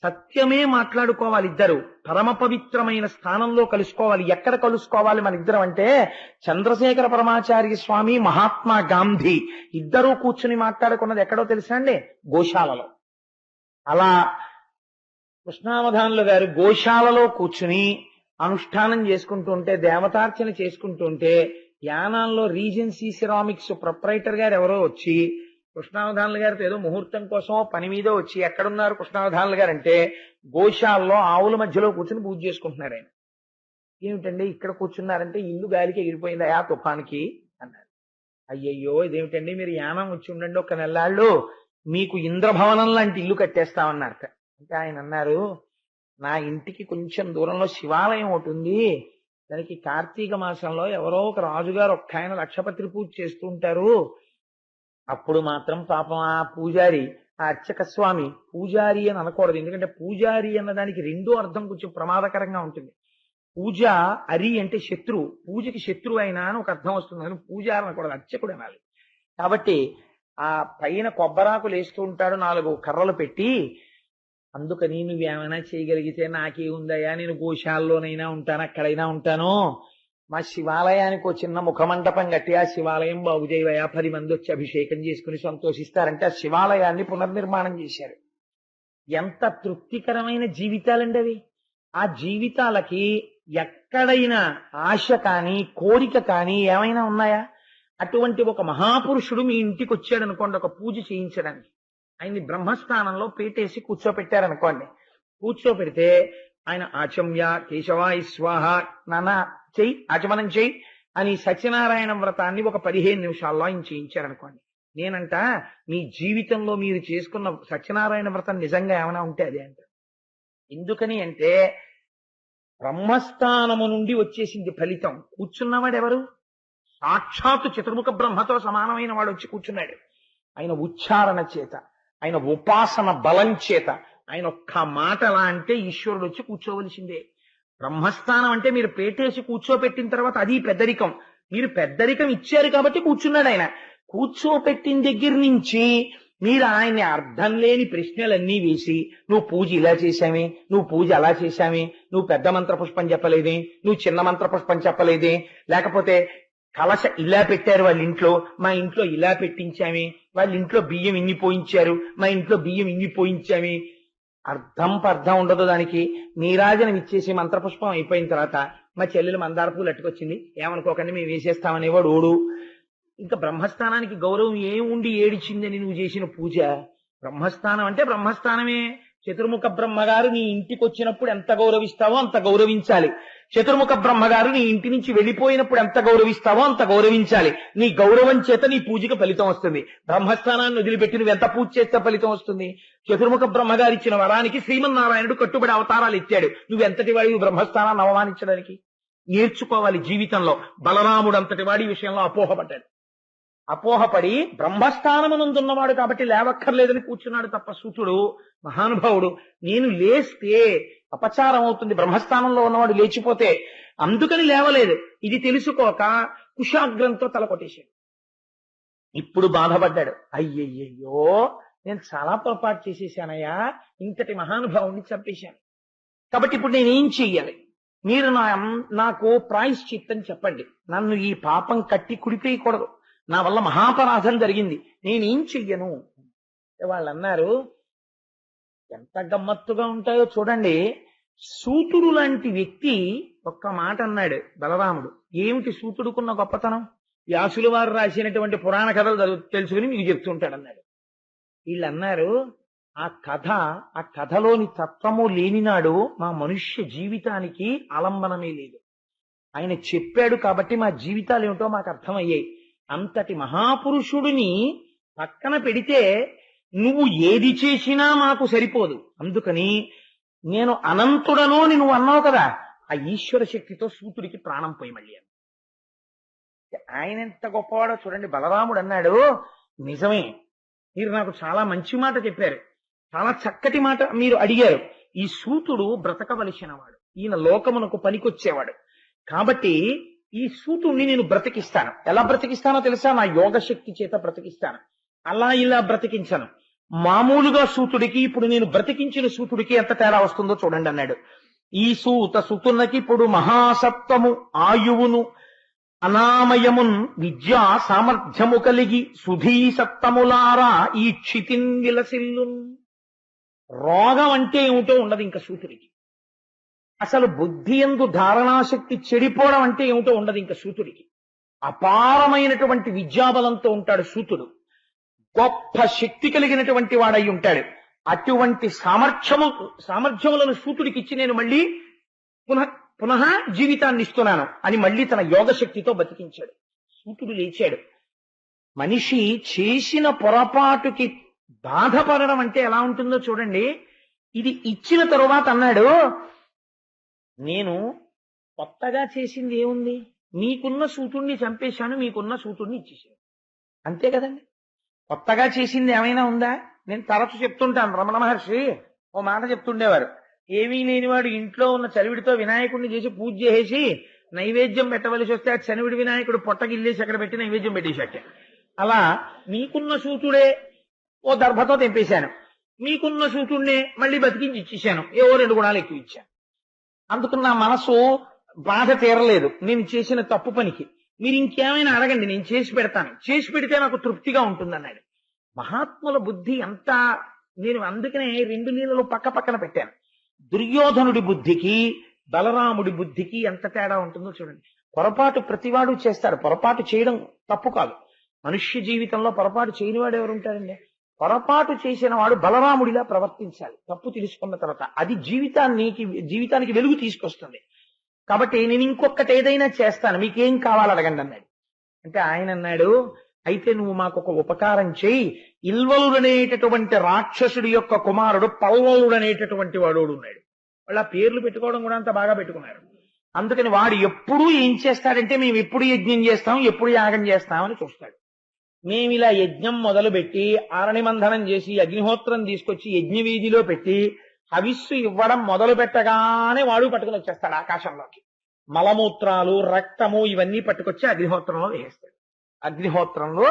సత్యమే మాట్లాడుకోవాలి, ఇద్దరు పరమ పవిత్రమైన స్థానంలో కలుసుకోవాలి. ఎక్కడ కలుసుకోవాలి మన ఇద్దరం అంటే, చంద్రశేఖర పరమాచార్య స్వామి, మహాత్మా గాంధీ ఇద్దరూ కూర్చుని మాట్లాడుకున్నది ఎక్కడో తెలుసా అండి, గోశాలలో. అలా కృష్ణావధానులు గారు గోశాలలో కూర్చుని అనుష్ఠానం చేసుకుంటూ ఉంటే, దేవతార్చన చేసుకుంటూ ఉంటే, యానాల్లో రీజెన్సీ సిరామిక్స్ ప్రొప్రైటర్ గారు ఎవరో వచ్చి కృష్ణావధానులు గారితో ఏదో ముహూర్తం కోసం పని మీద వచ్చి, ఎక్కడున్నారు కృష్ణావధానులు గారు అంటే, గోశాలలో ఆవుల మధ్యలో కూర్చుని పూజ చేసుకుంటున్నారు. ఆయన ఏమిటండి ఇక్కడ కూర్చున్నారంటే, ఇల్లు గాలికి ఎగిరిపోయింది ఆ తుఫానికి అన్నారు. అయ్యయ్యో ఇదేమిటండి, మీరు యానం వచ్చి ఉండండి ఒక నెల్లాళ్ళు, మీకు ఇంద్రభవనం లాంటి ఇల్లు కట్టేస్తామన్నారట. అంటే ఆయన అన్నారు, నా ఇంటికి కొంచెం దూరంలో శివాలయం ఒకటి ఉంది, దానికి కార్తీక మాసంలో ఎవరో ఒక రాజుగారు ఒక్క ఆయన లక్షపత్రి పూజ చేస్తూ ఉంటారు, అప్పుడు మాత్రం పాపం ఆ పూజారి, ఆ అర్చక స్వామి, పూజారి అని అనకూడదు, ఎందుకంటే పూజారి అన్నదానికి 2ో అర్థం కొంచెం ప్రమాదకరంగా ఉంటుంది. పూజ అరి అంటే శత్రువు, పూజకి శత్రువు అయినా అని ఒక అర్థం వస్తుంది, కానీ పూజారి అనకూడదు, అర్చకుడు అనాలి. కాబట్టి ఆ పైన కొబ్బరాకులు వేస్తూ ఉంటాడు, 4 కర్రలు పెట్టి, అందుకని నువ్వేమైనా చేయగలిగితే నాకే ఉందయ్యా, నేను గోశాలలోనైనా ఉంటాను, అక్కడైనా ఉంటాను, మా శివాలయానికి ఒక చిన్న ముఖమండపం కట్టి ఆ శివాలయం బాగు చేయవయ్యా, 10 మంది వచ్చి అభిషేకం చేసుకుని సంతోషిస్తారంటే ఆ శివాలయాన్ని పునర్నిర్మాణం చేశారు. ఎంత తృప్తికరమైన జీవితాలండి అవి. ఆ జీవితాలకి ఎక్కడైనా ఆశ కానీ కోరిక కానీ ఏమైనా ఉన్నాయా? అటువంటి ఒక మహాపురుషుడు మీ ఇంటికి వచ్చాడు అనుకోండి, ఒక పూజ చేయించడానికి, ఆయన్ని బ్రహ్మస్థానంలో పేటేసి కూర్చోపెట్టారనుకోండి, కూర్చోపెడితే ఆయన ఆచమ్య కేశవాయ స్వాహ, నాన్న చెయ్యి, ఆచమనం చెయ్యి అని సత్యనారాయణ వ్రతాన్ని ఒక 15 నిమిషాల్లో ఆయన చేయించారనుకోండి, నేనంట మీ జీవితంలో మీరు చేసుకున్న సత్యనారాయణ వ్రతం నిజంగా ఏమైనా ఉంటే అదే అంట. ఎందుకని అంటే బ్రహ్మస్థానము నుండి వచ్చేసింది ఫలితం. కూర్చున్నవాడు ఎవరు? సాక్షాత్తు చతుర్ముఖ బ్రహ్మతో సమానమైన వాడు వచ్చి కూర్చున్నాడు. ఆయన ఉచ్చారణ చేత, ఆయన ఉపాసన బలం చేత, ఆయన ఒక్క మాట ఎలా అంటే ఈశ్వరుడు వచ్చి కూర్చోవలసిందే. బ్రహ్మస్థానం అంటే మీరు పేటేసి కూర్చోపెట్టిన తర్వాత అది పెద్దరికం. మీరు పెద్దరికం ఇచ్చారు కాబట్టి కూర్చున్నాడు ఆయన. కూర్చోపెట్టిన దగ్గర నుంచి మీరు ఆయన్ని అర్థం లేని ప్రశ్నలన్నీ వేసి, నువ్వు పూజ ఇలా చేశామే, నువ్వు పూజ అలా చేశామే, నువ్వు పెద్ద మంత్ర పుష్పం చెప్పలేదే, నువ్వు చిన్న మంత్ర పుష్పం చెప్పలేదే, లేకపోతే కలశ ఇలా పెట్టారు వాళ్ళ ఇంట్లో, మా ఇంట్లో ఇలా పెట్టించామే, వాళ్ళ ఇంట్లో బియ్యం ఇన్ని పోయించారు, మా ఇంట్లో బియ్యం ఇన్ని పోయించామే. అర్థం పర్థం ఉండదు దానికి. నీరాజనం ఇచ్చేసి మంత్రపుష్పం అయిపోయిన తర్వాత మా చెల్లెలు మందార పూలు అట్టుకొచ్చింది, ఏమనుకోకండి మేము వేసేస్తామనేవాడు ఓడు. ఇంకా బ్రహ్మస్థానానికి గౌరవం ఏముండి ఏడిచిందని నువ్వు చేసిన పూజ? బ్రహ్మస్థానం అంటే బ్రహ్మస్థానమే. చతుర్ముఖ బ్రహ్మగారు నీ ఇంటికి వచ్చినప్పుడు ఎంత గౌరవిస్తావో అంత గౌరవించాలి. చతుర్ముఖ బ్రహ్మగారు నీ ఇంటి నుంచి వెళ్ళిపోయినప్పుడు ఎంత గౌరవిస్తావో అంత గౌరవించాలి. నీ గౌరవం చేత నీ పూజకి ఫలితం వస్తుంది. బ్రహ్మస్థానాన్ని వదిలిపెట్టి నువ్వు ఎంత పూజ చేస్తే ఫలితం వస్తుంది? చతుర్ముఖ బ్రహ్మగారు ఇచ్చిన వరానికి శ్రీమన్నారాయణుడు కట్టుబడి అవతారాలు ఇచ్చాడు. నువ్వెంతటి వాడివి బ్రహ్మస్థానాన్ని అవమానించడానికి? నేర్చుకోవాలి జీవితంలో. బలరాముడు అంతటి వాడి విషయంలో అపోహపడ్డాడు. అపోహపడి బ్రహ్మస్థానమునందున్నవాడు కాబట్టి లేవక్కర్లేదని కూర్చున్నాడు తప్ప సూతుడు మహానుభావుడు నేను లేస్తే అపచారం అవుతుంది, బ్రహ్మస్థానంలో ఉన్నవాడు లేచిపోతే, అందుకని లేవలేదు. ఇది తెలుసుకోక కుశాగ్రంతో తల కొట్టేశాడు. ఇప్పుడు బాధపడ్డాడు. అయ్యయ్యో నేను చాలా పొరపాటు చేసేసానయ్యా, ఇంతటి మహానుభావుడిని చంపేశాను. కాబట్టి ఇప్పుడు నేనేం చెయ్యాలి? మీరు నాకు ప్రాయశ్చిత్తం చెప్పండి. నన్ను ఈ పాపం కట్టి కుడిపేయకూడదు. నా వల్ల మహాపరాధం జరిగింది, నేనేం చెయ్యను? వాళ్ళు అన్నారు, ఎంత గమ్మత్తుగా ఉంటాయో చూడండి. సూతుడు లాంటి వ్యక్తి ఒక్క మాట అన్నాడు బలరాముడు. ఏమిటి సూతుడుకున్న గొప్పతనం? వ్యాసుల వారు రాసినటువంటి పురాణ కథలు తెలుసుకుని మీకు చెప్తుంటాడు అన్నాడు. వీళ్ళు అన్నారు, ఆ కథలోని తత్వము లేనినాడు మా మనుష్య జీవితానికి ఆలంబనమే లేదు. ఆయన చెప్పాడు కాబట్టి మా జీవితాలు ఏమిటో మాకు అర్థమయ్యాయి. అంతటి మహాపురుషుడిని పక్కన పెడితే నువ్వు ఏది చేసినా మాకు సరిపోదు. అందుకని నేను అనంతుడను అని నువ్వు అన్నావు కదా, ఆ ఈశ్వర శక్తితో సూతుడికి ప్రాణం పోయి మళ్ళీ. ఆయన ఎంత గొప్పవాడో చూడండి. బలరాముడు అన్నాడు, నిజమే, మీరు నాకు చాలా మంచి మాట చెప్పారు, చాలా చక్కటి మాట మీరు అడిగారు. ఈ సూతుడు బ్రతకవలసిన వాడు, ఈయన లోకమునకు పనికొచ్చేవాడు. కాబట్టి ఈ సూతుడిని నేను బ్రతికిస్తాను. ఎలా బ్రతికిస్తానో తెలుసా? నా యోగ శక్తి చేత బ్రతికిస్తాను. అలా ఇలా బ్రతికించను. మామూలుగా సూతుడికి ఇప్పుడు నేను బ్రతికించిన సూతుడికి ఎంత తేడా వస్తుందో చూడండి అన్నాడు. ఈ సుతునకి ఇప్పుడు మహాసత్వము ఆయువును అనామయమున్ విద్యా సామర్థ్యము కలిగి సుధీ సత్తములారా ఈ క్షితిన్ విలసిల్లున్. రోగం అంటే ఏమిటో ఉండదు ఇంకా సూతుడికి. అసలు బుద్ధి యందు ధారణాశక్తి చెడిపోవడం అంటే ఏమిటో ఉండదు ఇంకా సూతుడికి. అపారమైనటువంటి విద్యాబలంతో ఉంటాడు సూతుడు. గొప్ప శక్తి కలిగినటువంటి వాడై ఉంటాడు. అటువంటి సామర్థ్యములను సూతుడికి ఇచ్చి నేను మళ్ళీ పునః జీవితాన్ని ఇస్తున్నాను అని మళ్ళీ తన యోగ శక్తితో బతికించాడు. సూతుడు లేచాడు. మనిషి చేసిన పొరపాటుకి బాధపడడం అంటే ఎలా ఉంటుందో చూడండి. ఇది ఇచ్చిన తరువాత అన్నాడు, నేను కొత్తగా చేసింది ఏముంది? మీకున్న సూతుడిని చంపేశాను, మీకున్న సూతుడిని ఇచ్చేసాను, అంతే కదండి. కొత్తగా చేసింది ఏమైనా ఉందా? నేను తరచు చెప్తుంటాను. రమణ మహర్షి ఓ మాట చెప్తుండేవారు, ఏమీ లేనివాడు ఇంట్లో ఉన్న చలివిడితో వినాయకుడిని చేసి పూజ చేసి నైవేద్యం పెట్టవలసి వస్తే ఆ చనివిడి వినాయకుడు పొట్టగిల్లేసి అక్కడ పెట్టి నైవేద్యం పెట్టేశాక, అలా మీకున్న సూతుడే ఓ దర్భతో తెంపేశాను, మీకున్న సూతుడినే మళ్ళీ బతికించి ఇచ్చేశాను, ఏవో 2 గుణాలు ఎక్కువ ఇచ్చాను. అందుకు నా మనసు బాధ తీరలేదు నేను చేసిన తప్పు పనికి. మీరు ఇంకేమైనా అడగండి, నేను చేసి పెడతాను, చేసి పెడితే నాకు తృప్తిగా ఉంటుంది అన్నాడు. మహాత్ముల బుద్ధి అంతా. నేను అందుకనే 2 లీలలు పక్క పక్కన పెట్టాను. దుర్యోధనుడి బుద్ధికి బలరాముడి బుద్ధికి ఎంత తేడా ఉంటుందో చూడండి. పొరపాటు ప్రతివాడు చేస్తాడు. పొరపాటు చేయడం తప్పు కాదు. మనుష్య జీవితంలో పొరపాటు చేయనివాడు ఎవరు ఉంటారండి? పొరపాటు చేసిన వాడు బలరాముడిలా ప్రవర్తించాలి తప్పు తెలుసుకున్న తర్వాత. అది జీవితానికి వెలుగు తీసుకొస్తుంది. కాబట్టి నేను ఇంకొకటి ఏదైనా చేస్తాను, మీకేం కావాలి అడగండి అన్నాడు. అంటే ఆయన అన్నాడు, అయితే నువ్వు మాకు ఒక ఉపకారం చేయి, ఇల్వలుడనేటటువంటి రాక్షసుడి యొక్క కుమారుడు పల్వలుడనేటటువంటి వాడు ఉన్నాడు. వాళ్ళ పేర్లు పెట్టుకోవడం కూడా అంత బాగా పెట్టుకున్నారు. అందుకని వాడు ఎప్పుడూ ఏం చేస్తాడంటే మేము ఎప్పుడు యజ్ఞం చేస్తాం, ఎప్పుడు యాగం చేస్తామని చూస్తాడు. మేము ఇలా యజ్ఞం మొదలుపెట్టి ఆరణిమంధనం చేసి అగ్నిహోత్రం తీసుకొచ్చి యజ్ఞవీధిలో పెట్టి హవిస్సు ఇవ్వడం మొదలు పెట్టగానే వాడు పట్టుకుని వచ్చేస్తాడు ఆకాశంలోకి. మలమూత్రాలు, రక్తము ఇవన్నీ పట్టుకొచ్చి అగ్నిహోత్రంలో వేసేస్తాడు. అగ్నిహోత్రంలో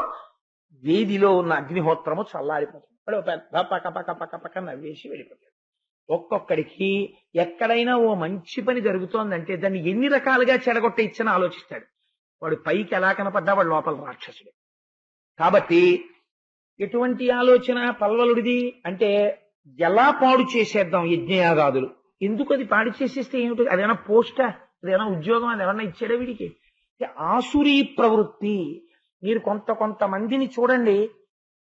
వేదిలో ఉన్న అగ్నిహోత్రము చల్లారిపోతుంది. వాడు పెద్ద పక్క పక్క పక్క పక్క నవ్వేసి వెళ్ళిపోతాడు. ఒక్కొక్కడికి ఎక్కడైనా ఓ మంచి పని జరుగుతోందంటే దాన్ని ఎన్ని రకాలుగా చెడగొట్ట ఇచ్చని ఆలోచిస్తాడు. వాడు పైకి ఎలా కనపడ్డా వాడు లోపల రాక్షసుడు. కాబట్టి ఎటువంటి ఆలోచన పల్వలుడిది అంటే ఎలా పాడు చేసేద్దాం యజ్ఞయాగాదులు. ఎందుకు అది పాడు చేసేస్తే ఏమిటి? అదేనా పోస్టా, అదేనా ఉద్యోగం, అది ఎవరన్నా ఇచ్చాడా వీడికి? ఆసురీ ప్రవృత్తి. మీరు కొంతమందిని చూడండి,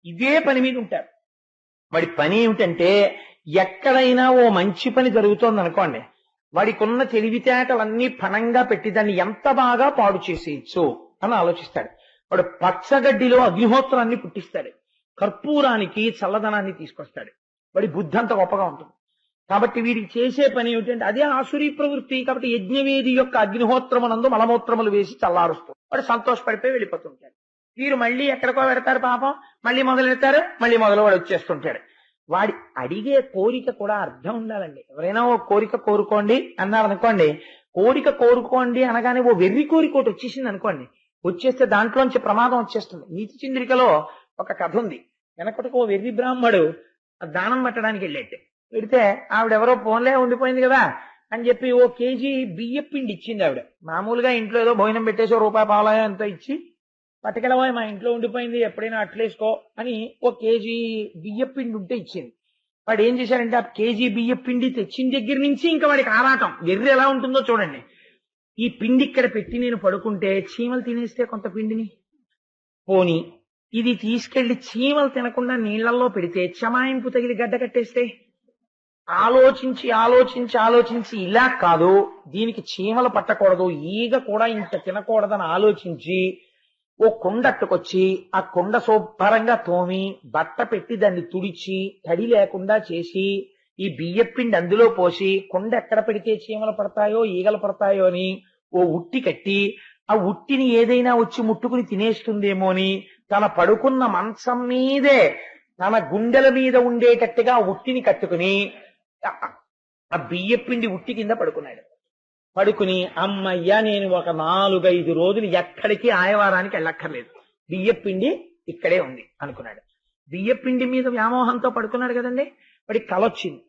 ఇదే పని మీద ఉంటారు. వాడి పని ఏమిటంటే ఎక్కడైనా ఓ మంచి పని జరుగుతోంది అనుకోండి, వాడికి ఉన్న తెలివితేటలన్నీ పణంగా పెట్టి దాన్ని ఎంత బాగా పాడు చేసేయచ్చు అని ఆలోచిస్తాడు. వాడు పచ్చగడ్డిలో అగ్నిహోత్రాన్ని పుట్టిస్తాడు, కర్పూరానికి చల్లదనాన్ని తీసుకొస్తాడు. వాడి బుద్ధి అంత గొప్పగా ఉంటుంది. కాబట్టి వీడికి చేసే పని ఏమిటంటే అదే ఆసురీ ప్రవృత్తి. కాబట్టి యజ్ఞవేది యొక్క అగ్నిహోత్రమునందు మలమూత్రములు వేసి చల్లారుస్తుంది. వాడు సంతోషపడిపోయి వెళ్ళిపోతుంటాడు. వీరు మళ్ళీ ఎక్కడికో పెడతారు పాపం, మళ్ళీ మొదలెడతారు, మళ్ళీ మొదలు వాడు వచ్చేస్తుంటాడు. వాడి అడిగే కోరిక కూడా అర్థం ఉండాలండి. ఎవరైనా ఓ కోరిక కోరుకోండి అన్నారు అనుకోండి, కోరిక కోరుకోండి అనగానే ఓ వెర్రి కోరిక ఒకటి వచ్చేసింది అనుకోండి, వచ్చేస్తే దాంట్లోంచి ప్రమాదం వచ్చేస్తుంది. నీతి చంద్రికలో ఒక కథ ఉంది. వెనకటికి ఓ వెర్రి బ్రాహ్మడు దానం పెట్టడానికి వెడితే ఆవిడెవరో ఫోన్లే ఉండిపోయింది కదా అని చెప్పి ఓ కేజీ బియ్య పిండి ఇచ్చింది ఆవిడ. మామూలుగా ఇంట్లో ఏదో భోజనం పెట్టేసి రూపాయి పావులాయో ఎంతో ఇచ్చి పట్టుకెళ్ళబోయే మా ఇంట్లో ఉండిపోయింది ఎప్పుడైనా అట్లేసుకో అని ఓ కేజీ బియ్య పిండి ఉంటే ఇచ్చింది. వాడు ఏం చేశాడంటే ఆ కేజీ బియ్య పిండి తెచ్చిన దగ్గర నుంచి ఇంకా వాడికి ఆరాటం. వెర్రి ఎలా ఉంటుందో చూడండి. ఈ పిండి ఇక్కడ పెట్టి నేను పడుకుంటే చీమలు తినేస్తే కొంత పిండిని, పోని ఇది తీసుకెళ్లి చీమలు తినకుండా నీళ్లలో పెడితే చమాయింపు తగిలి గడ్డ కట్టేస్తే, ఆలోచించి ఆలోచించి ఆలోచించి ఇలా కాదు దీనికి చీమలు పట్టకూడదు, ఈగ కూడా ఇంత తినకూడదని ఆలోచించి ఓ కుండట్టుకొచ్చి ఆ కుండ శుభ్రంగా తోమి బట్ట పెట్టి దాన్ని తుడిచి తడి లేకుండా చేసి ఈ బియ్యపిండి అందులో పోసి కుండ ఎక్కడ పెడితే చీమలు పడతాయో ఈగలు పడతాయో అని ఓ ఉట్టి కట్టి ఆ ఉట్టిని ఏదైనా వచ్చి ముట్టుకుని తినేస్తుందేమో అని తన పడుకున్న మంచం మీదే తన గుండెల మీద ఉండేటట్టుగా ఉట్టిని కట్టుకుని ఆ బియ్యపిండి ఉట్టి కింద పడుకున్నాడు. పడుకుని అమ్మయ్యా నేను ఒక 4-5 రోజులు ఎక్కడికి ఆయవారానికి వెళ్ళక్కర్లేదు, బియ్యపిండి ఇక్కడే ఉంది అనుకున్నాడు. బియ్యపిండి మీద వ్యామోహంతో పడుకున్నాడు కదండి. వాడికి కలొచ్చింది,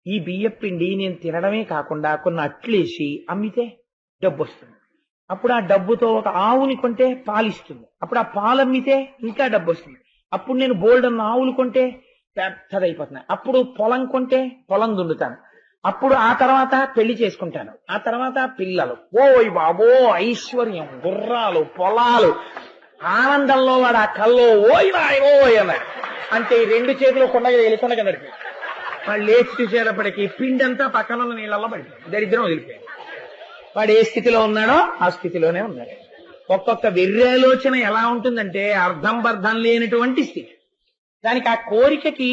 ఈ బియ్యపిండి నేను తినడమే కాకుండా కొన్ని అట్లేసి అమ్మితే డబ్బు వస్తుంది. అప్పుడు ఆ డబ్బుతో ఒక ఆవుని కొంటే పాలిస్తుంది. అప్పుడు ఆ పాలు అమ్మితే ఇంకా డబ్బు వస్తుంది. అప్పుడు నేను బోల్డన్న ఆవులు కొంటే పెద్దదైపోతున్నాయి. అప్పుడు పొలం కొంటే పొలం దున్నుతాను. అప్పుడు ఆ తర్వాత పెళ్లి చేసుకుంటాను. ఆ తర్వాత పిల్లలు, ఓయ్ బాబో ఐశ్వర్యం, గుర్రాలు, పొలాలు, ఆనందంలో వాడు ఆ కల్లో ఓయ్ రాయ్ ఓయ్ అన్నాడు. అంటే ఈ 2 చేతులు కొండగా వెళ్ళి నడిపి వాడు లేచి చూసేటప్పటికి పిండి అంతా పక్కన నీళ్ళల్లో పడిపోయింది. దరిద్రం వదిలిపోయింది. వాడు ఏ స్థితిలో ఉన్నాడో ఆ స్థితిలోనే ఉన్నాడు. ఒక్కొక్క వెర్రాలోచన ఎలా ఉంటుందంటే అర్థం బర్థం లేనటువంటి స్థితి. దానికి ఆ కోరికకి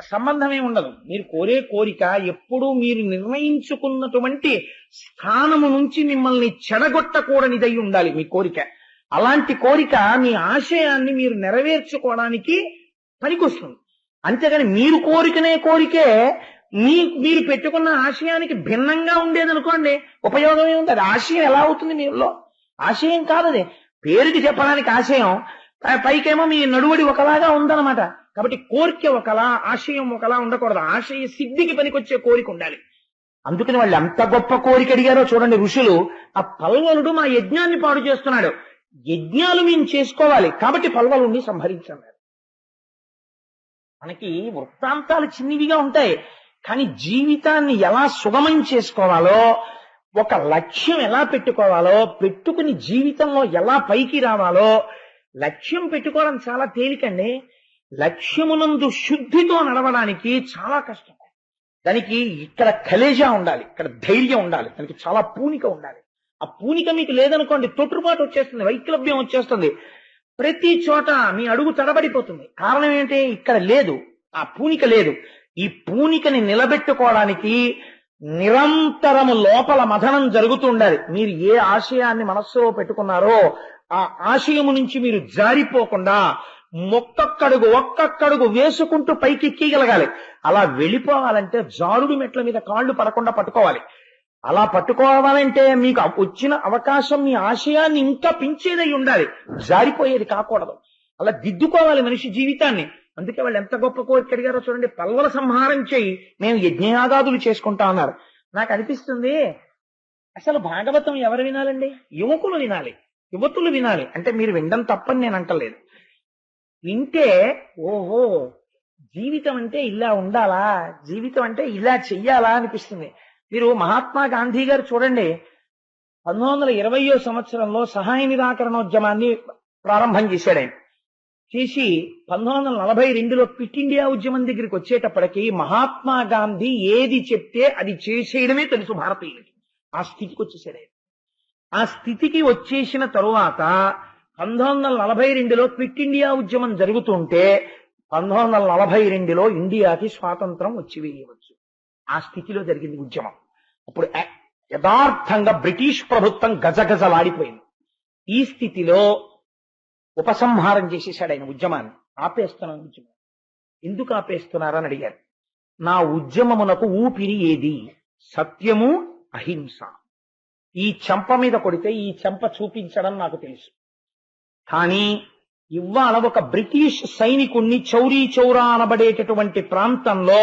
సంబంధమే ఉండదు. మీరు కోరే కోరిక ఎప్పుడూ మీరు నిర్ణయించుకున్నటువంటి స్థానము నుంచి మిమ్మల్ని చెడగొట్టకూడనిదై ఉండాలి మీ కోరిక. అలాంటి కోరిక మీ ఆశయాన్ని మీరు నెరవేర్చుకోవడానికి పనికొస్తుంది. అంతేగాని మీరు కోరికనే కోరికే మీరు పెట్టుకున్న ఆశయానికి భిన్నంగా ఉండేదనుకోండి, ఉపయోగమే ఉంది. అది ఆశయం ఎలా అవుతుంది మీలో? ఆశయం కాదు అది, పేరుకి చెప్పడానికి ఆశయం, పైకేమో మీ నడువడి ఒకలాగా ఉందన్నమాట. కాబట్టి కోరిక ఒకలా, ఆశయం ఒకలా ఉండకూడదు. ఆశయ సిద్ధికి పనికొచ్చే కోరిక ఉండాలి. అందుకని వాళ్ళు ఎంత గొప్ప కోరిక అడిగారో చూడండి ఋషులు. ఆ పల్వలుడు మా యజ్ఞాన్ని పాడు చేస్తున్నాడు, యజ్ఞాలు మేము చేసుకోవాలి కాబట్టి పల్వలుడిని సంహరించన్నారు. మనకి వృత్తాంతాలు చిన్నివిగా ఉంటాయి, కానీ జీవితాన్ని ఎలా సుగమం చేసుకోవాలో, ఒక లక్ష్యం ఎలా పెట్టుకోవాలో, పెట్టుకుని జీవితంలో ఎలా పైకి రావాలో, లక్ష్యం పెట్టుకోవడం చాలా తేలికండి. లక్ష్యమునందు శుద్ధితో నడవడానికి చాలా కష్టం. దానికి ఇక్కడ కలేజా ఉండాలి, ఇక్కడ ధైర్యం ఉండాలి, దానికి చాలా పూనిక ఉండాలి. ఆ పూనిక మీకు లేదనుకోండి తొట్టుపాటు వచ్చేస్తుంది, వైక్లభ్యం వచ్చేస్తుంది. ప్రతి చోట మీ అడుగు తడబడిపోతుంది. కారణం ఏంటి? ఇక్కడ లేదు, ఆ పూనిక లేదు. ఈ పూనికని నిలబెట్టుకోవడానికి నిరంతరము లోపల మథనం జరుగుతూ ఉండాలి. మీరు ఏ ఆశయాన్ని మనస్సులో పెట్టుకున్నారో ఆ ఆశయము నుంచి మీరు జారిపోకుండా ఒక్కొక్కడుగు వేసుకుంటూ పైకి ఎక్కగలగాలి. అలా వెళ్ళిపోవాలంటే జారుడు మెట్ల మీద కాళ్ళు పడకుండా పట్టుకోవాలి. అలా పట్టుకోవాలంటే మీకు వచ్చిన అవకాశం మీ ఆశయాన్ని ఇంకా పెంచేదై ఉండాలి, జారిపోయేది కాకూడదు. అలా దిద్దుకోవాలి మనిషి జీవితాన్ని. అందుకే వాళ్ళు ఎంత గొప్ప కోరిక అడిగారో చూడండి. పల్వల సంహారం చేయి, మేము యజ్ఞయాగాదులు చేసుకుంటా అన్నారు. నాకు అనిపిస్తుంది అసలు భాగవతం ఎవరు వినాలండి? యువకులు వినాలి, యువతులు వినాలి. అంటే మీరు వినడం తప్పని నేను అంటలేదు. వింటే ఓహో జీవితం అంటే ఇలా ఉండాలా, జీవితం అంటే ఇలా చెయ్యాలా అనిపిస్తుంది. మీరు మహాత్మా గాంధీ గారు చూడండి, 1920వ సంవత్సరంలో సహాయ నిరాకరణోద్యమాన్ని ప్రారంభం చేశాడు. ఆయన చేసి 1942లో క్విట్ ఇండియా ఉద్యమం దగ్గరికి వచ్చేటప్పటికి మహాత్మా గాంధీ ఏది చెప్తే అది చేసేయడమే తెలుసు భారతీయులకి. ఆ స్థితికి వచ్చేసాడు ఆయన. ఆ స్థితికి వచ్చేసిన తరువాత 1942లో క్విట్ ఇండియా ఉద్యమం జరుగుతుంటే 1942లో ఇండియాకి స్వాతంత్రం వచ్చి వేయవచ్చు. ఆ స్థితిలో జరిగింది ఉద్యమం. అప్పుడు యథార్థంగా బ్రిటిష్ ప్రభుత్వం గజగజలాడిపోయింది. ఈ స్థితిలో ఉపసంహారం చేసేశాడు ఆయన ఉద్యమాన్ని. ఆపేస్తున్నాను ఉద్యమం. ఎందుకు ఆపేస్తున్నారని అడిగారు. నా ఉద్యమమునకు ఊపిరి ఏది? సత్యము, అహింస. ఈ చెంప మీద కొడితే ఈ చెంప చూపించడం నాకు తెలుసు. కానీ ఇవాళ ఒక బ్రిటిష్ సైనికుణ్ణి చౌరీ చౌరా అనబడేటటువంటి ప్రాంతంలో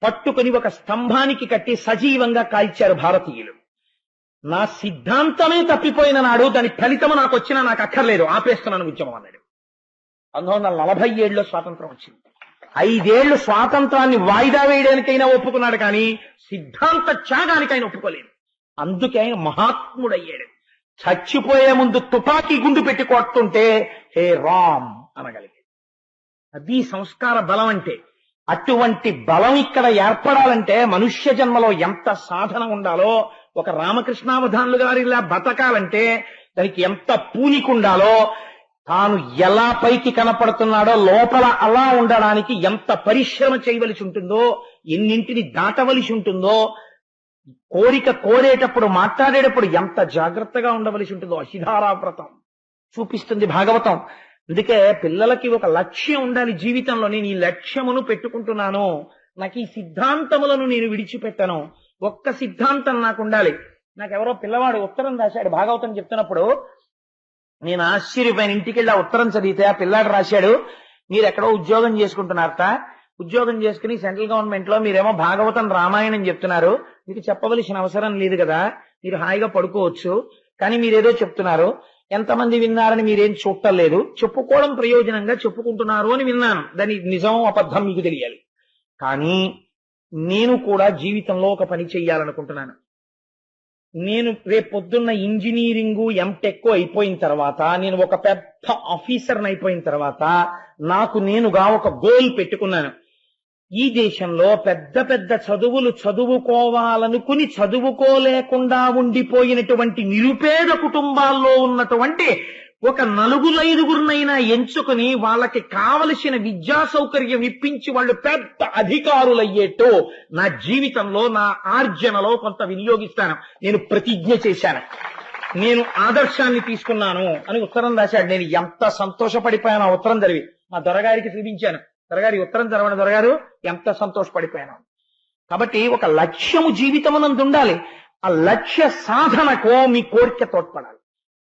పట్టుకుని ఒక స్తంభానికి కట్టి సజీవంగా కాల్చారు భారతీయులు. నా సిద్ధాంతమే తప్పిపోయిన నాడు దాని ఫలితము నాకు వచ్చినా నాకు అక్కర్లేదు, ఆపేస్తున్నాను ఉద్యమం అన్నాడు. 1947లో స్వాతంత్రం వచ్చింది. 5 ఏళ్లు స్వాతంత్రాన్ని వాయిదా వేయడానికైనా ఒప్పుకున్నాడు, కానీ సిద్ధాంత త్యాగానికైనా ఒప్పుకోలేదు. అందుకే ఆయన మహాత్ముడయ్యాడు. చచ్చిపోయే ముందు తుపాకీ గుండు పెట్టి కొడుతుంటే హే రామ్ అనగలిగాడు. అది సంస్కార బలం అంటే. అటువంటి బలం ఇక్కడ ఏర్పడాలంటే మనుష్య జన్మలో ఎంత సాధన ఉండాలో, ఒక రామకృష్ణావధానులు గారు ఇలా బతకాలంటే దానికి ఎంత పూనిక ఉండాలో, తాను ఎలా పైకి కనపడుతున్నాడో లోపల అలా ఉండడానికి ఎంత పరిశ్రమ చేయవలసి ఉంటుందో, ఎన్నింటిని దాటవలసి ఉంటుందో, కోరిక కోరేటప్పుడు మాట్లాడేటప్పుడు ఎంత జాగ్రత్తగా ఉండవలసి ఉంటుందో అశిధారా వ్రతం చూపిస్తుంది భాగవతం. అందుకే పిల్లలకి ఒక లక్ష్యం ఉండాలి జీవితంలో. నేను ఈ లక్ష్యమును పెట్టుకుంటున్నాను, నాకు ఈ సిద్ధాంతములను నేను విడిచిపెట్టను, ఒక్క సిద్ధాంతం నాకు ఉండాలి. నాకెవరో పిల్లవాడు ఉత్తరం రాశాడు భాగవతం చెప్తున్నప్పుడు. నేను ఆశ్చర్యపోయిన. ఇంటికి వెళ్ళి ఆ ఉత్తరం చదివితే ఆ పిల్లాడు రాశాడు, మీరు ఎక్కడో ఉద్యోగం చేసుకుంటున్నారట, ఉద్యోగం చేసుకుని సెంట్రల్ గవర్నమెంట్ లో మీరేమో భాగవతం రామాయణం చెప్తున్నారు, మీకు చెప్పవలసిన అవసరం లేదు కదా, మీరు హాయిగా పడుకోవచ్చు, కానీ మీరేదో చెప్తున్నారు, ఎంతమంది విన్నారని మీరేం చూడటం లేదు, చెప్పుకోవడం ప్రయోజనంగా చెప్పుకుంటున్నారు అని విన్నాను, దాని నిజం అబద్ధం మీకు తెలియాలి. కానీ నేను కూడా జీవితంలో ఒక పని చెయ్యాలనుకుంటున్నాను. నేను రేపొద్దున్న ఇంజనీరింగు ఎంటెక్ అయిపోయిన తర్వాత, నేను ఒక పెద్ద ఆఫీసర్ని అయిపోయిన తర్వాత నాకు నేనుగా ఒక గోల్ పెట్టుకున్నాను. ఈ దేశంలో పెద్ద పెద్ద చదువులు చదువుకోవాలనుకుని చదువుకోలేకుండా ఉండిపోయినటువంటి నిరుపేద కుటుంబాల్లో ఉన్నటువంటి ఒక 4-5గురినైనా ఎంచుకుని వాళ్ళకి కావలసిన విద్యా సౌకర్యం ఇప్పించి వాళ్ళు పెద్ద అధికారులయ్యేట్టు నా జీవితంలో నా ఆర్జనలో కొంత వినియోగిస్తాను. నేను ప్రతిజ్ఞ చేశాను, నేను ఆదర్శాన్ని తీసుకున్నాను అని ఉత్తరం రాశాడు. నేను ఎంత సంతోషపడిపోయాను ఆ ఉత్తరం చదివి. మా దొరగారికి చూపించాను. దొరగారి ఉత్తరం చదవని దొరగారు ఎంత సంతోషపడిపోయాను. కాబట్టి ఒక లక్ష్యము జీవితమునందు ఉండాలి. ఆ లక్ష్య సాధనకు మీ కోరిక తోడ్పడాలి.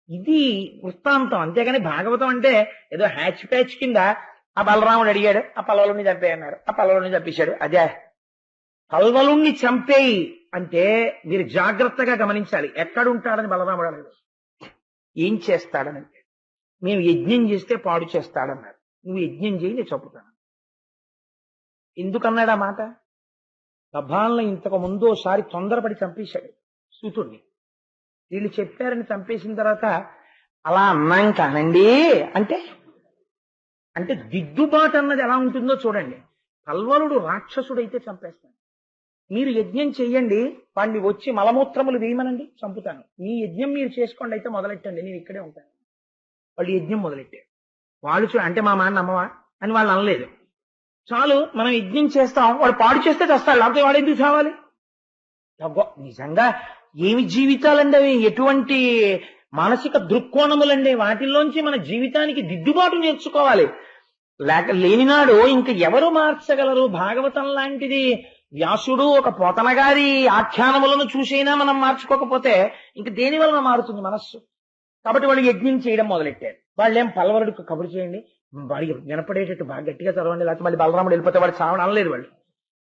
ఇది వృత్తాంతం. అంతేగాని భాగవతం అంటే ఏదో హ్యాచ్ ప్యాచ్ కింద ఆ బలరాముడు అడిగాడు, ఆ పల్లవుని చంపేయన్నారు, ఆ పల్లవుని చంపేశాడు. అదే పల్వలుణ్ణి చంపేయి అంటే మీరు జాగ్రత్తగా గమనించాలి. ఎక్కడుంటాడని బలరాముడు అన్నాడు, ఏం చేస్తాడని. మేము యజ్ఞం చేస్తే పాడు చేస్తాడన్నారు. నువ్వు యజ్ఞం చేయి, నేను చంపుతాను. ఎందుకన్నాడు ఆ మాట? గభాలను ఇంతకు ముందోసారి తొందరపడి చంపేశాడు సూతుడిని. వీళ్ళు చెప్పారని చంపేసిన తర్వాత అలా అన్నాం కానండి అంటే అంటే దిద్దుబాటు అన్నది ఎలా ఉంటుందో చూడండి. పల్వలుడు రాక్షసుడైతే చంపేస్తాను. మీరు యజ్ఞం చెయ్యండి, వాడిని వచ్చి మలమూత్రములు వేయమనండి, చంపుతాను. మీ యజ్ఞం మీరు చేసుకోండి, అయితే మొదలెట్టండి, నేను ఇక్కడే ఉంటాను. వాళ్ళు యజ్ఞం మొదలెట్టారు. వాళ్ళు అంటే మా మాట నమ్మవా అని వాళ్ళు అనలేదు. చాలు మనం యజ్ఞం చేస్తాం, వాడు పాడు చేస్తే చేస్తాడు, లేకపోతే వాడు ఎందుకు చావాలి? నిజంగా ఏమి జీవితాలండి అవి, ఎటువంటి మానసిక దృక్కోణములండి, వాటిల్లోంచి మన జీవితానికి దిద్దుబాటు నేర్చుకోవాలి. లేనినాడు ఇంక ఎవరు మార్చగలరు? భాగవతం లాంటిది వ్యాసుడు ఒక పోతన గారి ఆఖ్యానములను చూసైనా మనం మార్చుకోకపోతే ఇంక దేని వలన మారుతుంది మనస్సు? కాబట్టి వాళ్ళు యజ్ఞం చేయడం మొదలెట్టారు. వాళ్ళేం పల్లవరుడికి కబురు చేయండి, వాడికి వినపడేటట్టు బాగా గట్టిగా చదవండి, లేకపోతే మళ్ళీ బలరాముడు వెళ్ళిపోతే వాడు చావడం అనలేదు.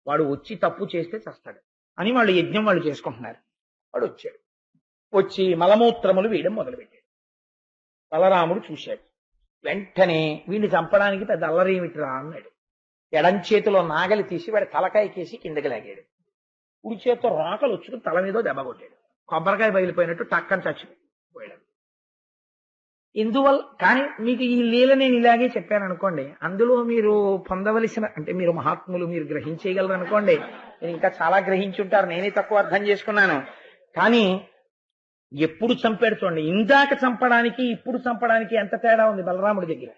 వాడు వచ్చి తప్పు చేస్తే చస్తాడు అని వాళ్ళు యజ్ఞం వాళ్ళు చేసుకుంటున్నారు. వాడు వచ్చాడు, వచ్చి మలమూత్రములు వేయడం మొదలుపెట్టాడు. బలరాముడు చూశాడు, వెంటనే వీడిని చంపడానికి పెద్ద అల్లరేమిట్రా అన్నాడు. ఎడం చేతిలో నాగలి తీసి వాడి తలకాయకేసి కిందకి లాగాడు. కుడి చేతితో రాకలు వచ్చుకుని తల మీద దెబ్బ కొట్టాడు. కొబ్బరికాయ బయలుపోయినట్టు టక్కని చచ్చిపోయాడు. ఇందువల్ల కానీ మీకు ఈ లీల నేను ఇలాగే చెప్పాను అనుకోండి, అందులో మీరు పొందవలసిన అంటే మీరు మహాత్ములు, మీరు గ్రహించేయగలరు అనుకోండి. నేను ఇంకా చాలా గ్రహించుంటారు, నేనే తక్కువ అర్థం చేసుకున్నాను. కానీ ఎప్పుడు చంపాడు చూడండి, ఇందాక చంపడానికి ఇప్పుడు చంపడానికి ఎంత తేడా ఉంది బలరాముడి దగ్గర.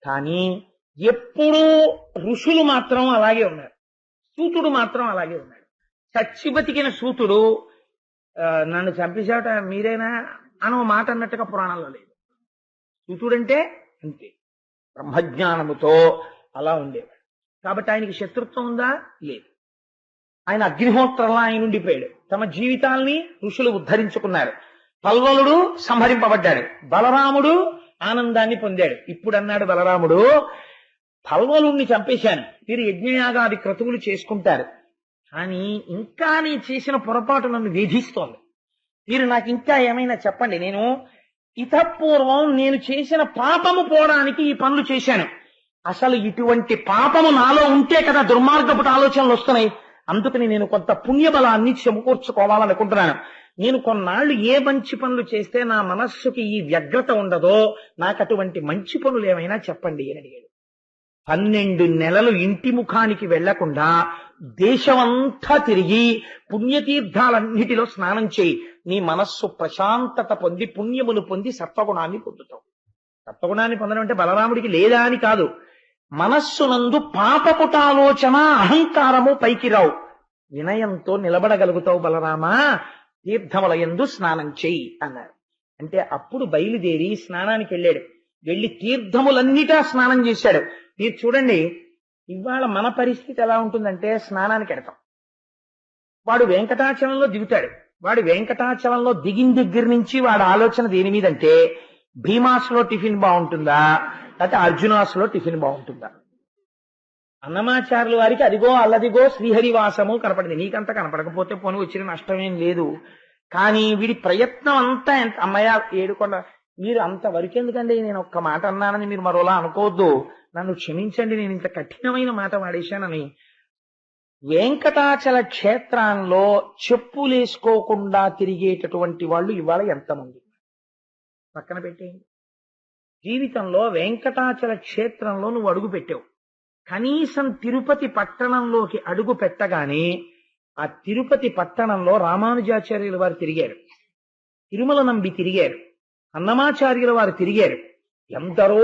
కానీ ఎప్పుడూ ఋషులు మాత్రం అలాగే ఉన్నారు, సూతుడు మాత్రం అలాగే ఉన్నాడు. చచ్చి బతికిన సూతుడు నన్ను చంపేశాట మీరేనా అనో మాట అన్నట్టుగా పురాణంలో లేదు. సూతుడంటే అంతే, బ్రహ్మజ్ఞానముతో అలా ఉండేవాడు. కాబట్టి ఆయనకి శత్రుత్వం ఉందా? లేదు. ఆయన అగ్నిహోత్రంలా ఆయన ఉండిపోయాడు. తమ జీవితాల్ని ఋషులు ఉద్ధరించుకున్నారు. పల్వలుడు సంహరింపబడ్డాడు, బలరాముడు ఆనందాన్ని పొందాడు. ఇప్పుడు అన్నాడు బలరాముడు, పల్వలుణ్ణి చంపేశాను, మీరు యజ్ఞయాగాది క్రతువులు చేసుకుంటారు, కానీ ఇంకా నేను చేసిన పొరపాటు నన్ను వేధిస్తోంది. మీరు నాకు ఇంకా ఏమైనా చెప్పండి. నేను ఇతపూర్వం నేను చేసిన పాపము పోవడానికి ఈ పనులు చేశాను. అసలు ఇటువంటి పాపము నాలో ఉంటే కదా దుర్మార్గపు ఆలోచనలు వస్తున్నాయి. అందుకని నేను కొంత పుణ్యబలాన్ని సమకూర్చుకోవాలనుకుంటున్నాను. నేను కొన్నాళ్ళు ఏ మంచి పనులు చేస్తే నా మనస్సుకి ఈ వ్యగ్రత ఉండదో నాకు అటువంటి మంచి పనులు ఏమైనా చెప్పండి అని అడిగాడు. 12 నెలలు ఇంటి ముఖానికి వెళ్లకుండా దేశమంతా తిరిగి పుణ్యతీర్థాలన్నిటిలో స్నానం చేయి, నీ మనస్సు ప్రశాంతత పొంది పుణ్యమును పొంది సత్వగుణాన్ని పొందుతావు. సత్వగుణాన్ని పొందడం అంటే బలరాముడికి లేదా అని కాదు, మనస్సునందు పాపపుటాలోచన అహంకారము పైకి రావు, వినయంతో నిలబడగలుగుతావు బలరామా, తీర్థముల యందు స్నానం చెయ్యి అన్నారు. అంటే అప్పుడు బయలుదేరి స్నానానికి వెళ్ళాడు. వెళ్లి తీర్థములన్నిటా స్నానం చేశాడు. మీరు చూడండి, ఇవాళ మన పరిస్థితి ఎలా ఉంటుందంటే, స్నానానికి వెడతాం, వాడు వెంకటాచలంలో దిగుతాడు. వాడు వెంకటాచలంలో దిగిన దగ్గర నుంచి వాడు ఆలోచన దేని మీదంటే, భీమాస్లో టిఫిన్ బాగుంటుందా లేకపోతే అర్జునాస్లో టిఫిన్ బాగుంటుందా. అన్నమాచార్యుల వారికి అదిగో అల్లదిగో శ్రీహరివాసము కనపడింది, నీకంతా కనపడకపోతే పోనీ వచ్చిన నష్టమేం లేదు. కానీ వీడి ప్రయత్నం అంతా ఎంత అమ్మయ్య ఏడుకొండ, మీరు అంతవరకు ఎందుకండి, నేను ఒక్క మాట అన్నానని మీరు మరోలా అనుకోవద్దు, నన్ను క్షమించండి, నేను ఇంత కఠినమైన మాట వాడేశానని. వెంకటాచల క్షేత్రంలో చెప్పులేసుకోకుండా తిరిగేటటువంటి వాళ్ళు ఇవాళ ఎంతమంది పక్కన పెట్టేయండి. జీవితంలో వెంకటాచల క్షేత్రంలో నువ్వు అడుగు పెట్టావు, కనీసం తిరుపతి పట్టణంలోకి అడుగు పెట్టగానే ఆ తిరుపతి పట్టణంలో రామానుజాచార్యుల వారు తిరిగారు, తిరుమల నంబి తిరిగారు, అన్నమాచార్యుల వారు తిరిగారు, ఎందరో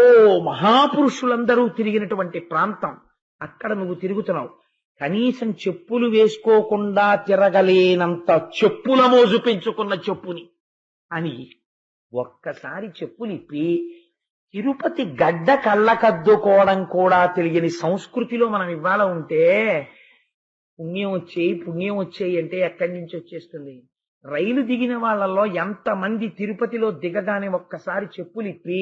మహాపురుషులందరూ తిరిగినటువంటి ప్రాంతం. అక్కడ నువ్వు తిరుగుతున్నావు, కనీసం చెప్పులు వేసుకోకుండా తిరగలేనంత చెప్పుల మోజు పెంచుకున్న చెప్పుని అని ఒక్కసారి చెప్పులిప్పి తిరుపతి గడ్డ కళ్ళకద్దుకోవడం కూడా తెలియని సంస్కృతిలో మనం ఇవాళ ఉంటే, పుణ్యం వచ్చేయి అంటే ఎక్కడి నుంచి వచ్చేస్తుంది? రైలు దిగిన వాళ్ళల్లో ఎంతమంది తిరుపతిలో దిగగానే ఒక్కసారి చెప్పులిప్పి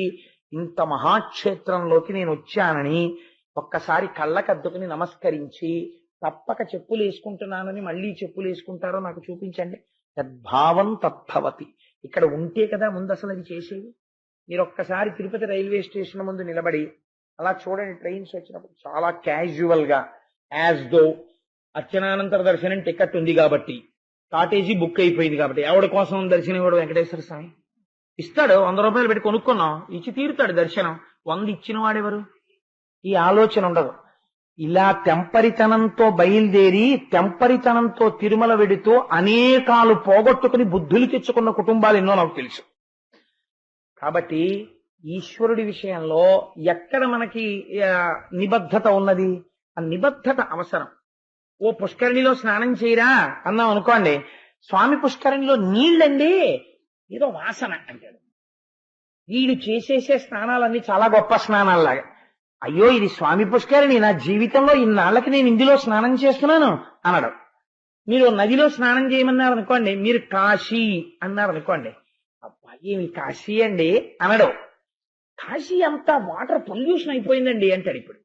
ఇంత మహాక్షేత్రంలోకి నేను వచ్చానని ఒక్కసారి కళ్ళకద్దుకుని నమస్కరించి తప్పక చెప్పులు వేసుకుంటున్నానని మళ్ళీ చెప్పులు వేసుకుంటారో నాకు చూపించండి. తద్భావం తద్భవతి. ఇక్కడ ఉంటే కదా ముందు అసలు అది చేసేది. మీరు ఒక్కసారి తిరుపతి రైల్వే స్టేషన్ ముందు నిలబడి అలా చూడండి, ట్రైన్స్ వచ్చినప్పుడు చాలా క్యాజువల్ గా, యాజ్ దో అర్చనానంతర దర్శనం టికెట్ ఉంది కాబట్టి, కాటేజీ బుక్ అయిపోయింది కాబట్టి, ఎవడి కోసం దర్శనం ఇవ్వడు వెంకటేశ్వర స్వామి ఇస్తాడు. 100 రూపాయలు పెట్టి కొనుక్కున్నాం, ఇచ్చి తీరుతాడు దర్శనం. 100 ఇచ్చిన వాడెవరు? ఈ ఆలోచన ఉండదు. ఇలా తెంపరితనంతో బయలుదేరి తెంపరితనంతో తిరుమల వెడుతూ అనేకాలు పోగొట్టుకుని బుద్ధులు తెచ్చుకున్న కుటుంబాలు ఎన్నో నాకు తెలుసు. కాబట్టి ఈశ్వరుడి విషయంలో ఎక్కడ మనకి నిబద్ధత ఉన్నది? ఆ నిబద్ధత అవసరం. ఓ పుష్కరిణిలో స్నానం చేయరా అన్నాం అనుకోండి, స్వామి పుష్కరిణిలో నీళ్ళండి ఏదో వాసన అంటాడు. వీడు చేసేసే స్నానాలన్నీ చాలా గొప్ప స్నానాల్లాగా. అయ్యో ఇది స్వామి పుష్కరిణి, నా జీవితంలో ఇన్నాళ్ళకి నేను ఇందులో స్నానం చేస్తున్నాను అనడం. మీరు నదిలో స్నానం చేయమన్నారు అనుకోండి, మీరు కాశీ అన్నారు అనుకోండి, అబ్బాయి ఏమి కాశీ అండి అనడం. కాశీ అంతా వాటర్ పొల్యూషన్ అయిపోయిందండి అంటాడు. ఇప్పుడు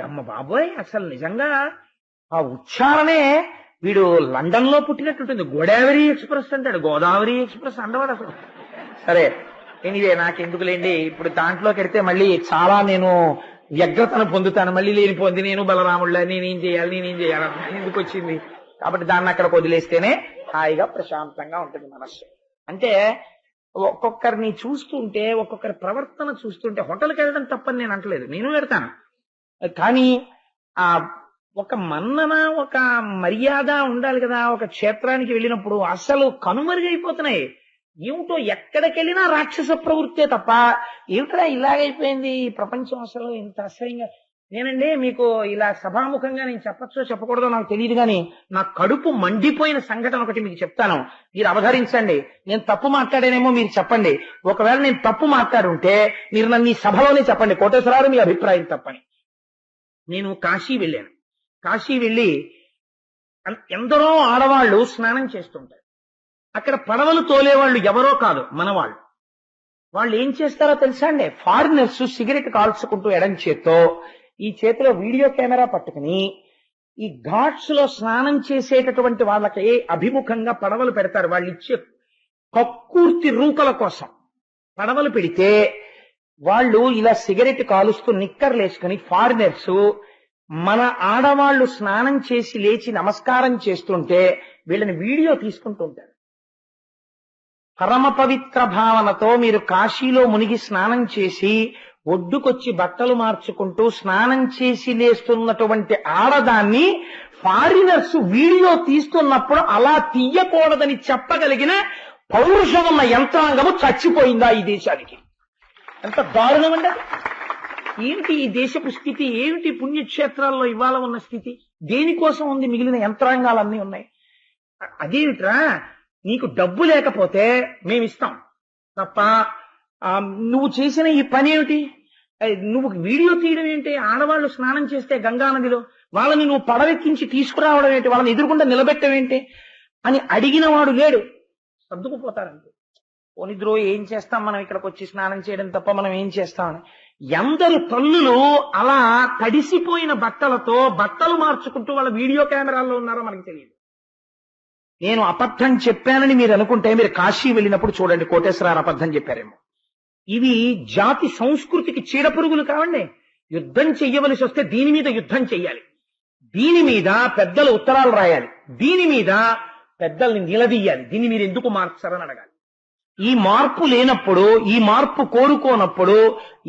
అమ్మ బాబోయ్, అసలు నిజంగా ఆ ఉచ్చారణే వీడు లండన్ లో పుట్టినట్టుంటుంది. గోదావరి ఎక్స్ప్రెస్ అంటాడు, గోదావరి ఎక్స్ప్రెస్ అండవాడు అసలు. సరే ఎనివే నాకెందుకులేండి, ఇప్పుడు దాంట్లోకి వెడితే మళ్ళీ చాలా నేను వ్యగ్రతను పొందుతాను. మళ్ళీ లేనిపోంది నేను బలరాముళ్ళ నేనేం చేయాలి ఎందుకు వచ్చింది. కాబట్టి దాన్ని అక్కడ వదిలేస్తేనే హాయిగా ప్రశాంతంగా ఉంటుంది మనస్సు. అంటే ఒక్కొక్కరిని చూస్తుంటే, ఒక్కొక్కరి ప్రవర్తన చూస్తుంటే, హోటల్కి వెళ్ళడం తప్పని నేను అంటలేదు, నేను వెళ్తాను. కానీ ఆ ఒక మన్నన, ఒక మర్యాద ఉండాలి కదా. ఒక క్షేత్రానికి వెళ్ళినప్పుడు అసలు కనుమరుగైపోతున్నాయి. ఏమిటో ఎక్కడికెళ్ళినా రాక్షస ప్రవృత్తే తప్ప ఏమిట్రా ఇలాగైపోయింది ఈ ప్రపంచం, అసలు ఇంత అసహ్యంగా. నేనండి మీకు ఇలా సభాముఖంగా నేను చెప్పచ్చో చెప్పకూడదో నాకు తెలియదు, కానీ నా కడుపు మండిపోయిన సంఘటన ఒకటి మీకు చెప్తాను. మీరు అవధరించండి. నేను తప్పు మాట్లాడానేమో మీరు చెప్పండి. ఒకవేళ నేను తప్పు మాట్లాడుంటే మీరు నన్ను ఈ సభలోనే చెప్పండి, కోటేశ్వరరావు మీ అభిప్రాయం తప్పని. నేను కాశీ వెళ్ళాను. కాశీ వెళ్ళి ఎందరో ఆడవాళ్లు స్నానం చేస్తుంటారు. అక్కడ పడవలు తోలేవాళ్ళు ఎవరో కాదు, మనవాళ్ళు. వాళ్ళు ఏం చేస్తారో తెలుసా అండి? ఫారినర్స్ సిగరెట్ కాల్చుకుంటూ ఎడం చేత్తో, ఈ చేతిలో వీడియో కెమెరా పట్టుకుని ఈ ఘాట్స్ లో స్నానం చేసేటటువంటి వాళ్ళకి అభిముఖంగా పడవలు పెడతారు. వాళ్ళు ఇచ్చే కక్కుర్తి రూకల కోసం పడవలు పెడితే వాళ్ళు ఇలా సిగరెట్ కాలుస్తూ నిక్కర్లేసుకుని ఫారినర్స్ మన ఆడవాళ్లు స్నానం చేసి లేచి నమస్కారం చేస్తుంటే వీళ్ళని వీడియో తీసుకుంటూ ఉంటారు. పరమ పవిత్ర భావనతో మీరు కాశీలో మునిగి స్నానం చేసి ఒడ్డుకొచ్చి బట్టలు మార్చుకుంటూ స్నానం చేసి లేస్తున్నటువంటి ఆడదాన్ని ఫారినర్స్ వీడియో తీస్తున్నప్పుడు అలా తీయకూడదని చెప్పగలిగిన పౌరుషం ఉన్న యంత్రాంగము చచ్చిపోయిందా ఈ దేశానికి? ఎంత దారుణం అండి! ఏమిటి ఈ దేశపు స్థితి? ఏమిటి పుణ్యక్షేత్రాల్లో ఇవాళ ఉన్న స్థితి? దేనికోసం ఉంది? మిగిలిన యంత్రాంగాలన్నీ ఉన్నాయి. అదేమిట్రా, నీకు డబ్బు లేకపోతే మేమిస్తాం తప్ప నువ్వు చేసిన ఈ పని ఏమిటి? నువ్వు వీడియో తీయడం ఏంటి? ఆడవాళ్లు స్నానం చేస్తే గంగా నదిలో వాళ్ళని నువ్వు పడవెక్కించి తీసుకురావడం ఏంటి? వాళ్ళని ఎదురుకుండా నిలబెట్టడం ఏంటి అని అడిగిన వాడు లేడు. సర్దుకుపోతారంటే పోనిద్రో ఏం చేస్తాం, మనం ఇక్కడికి వచ్చి స్నానం చేయడం తప్ప మనం ఏం చేస్తామని. ఎందరు తల్లులు అలా తడిసిపోయిన బట్టలతో బట్టలు మార్చుకుంటూ వాళ్ళ వీడియో కెమెరాల్లో ఉన్నారో మనకి తెలియదు. నేను అబద్ధం చెప్పానని మీరు అనుకుంటే మీరు కాశీ వెళ్ళినప్పుడు చూడండి, కోటేశ్వరరావు అబద్ధం చెప్పారేమో. ఇవి జాతి సంస్కృతికి చీడపురుగులు కావండి. యుద్ధం చెయ్యవలసి వస్తే దీని మీద యుద్ధం చెయ్యాలి, దీని మీద పెద్దలు ఉత్తరాలు రాయాలి, దీని మీద పెద్దల్ని నిలదీయాలి. దీన్ని మీరు ఎందుకు మార్చారని అడగాలి. ఈ మార్పు లేనప్పుడు, ఈ మార్పు కోరుకోనప్పుడు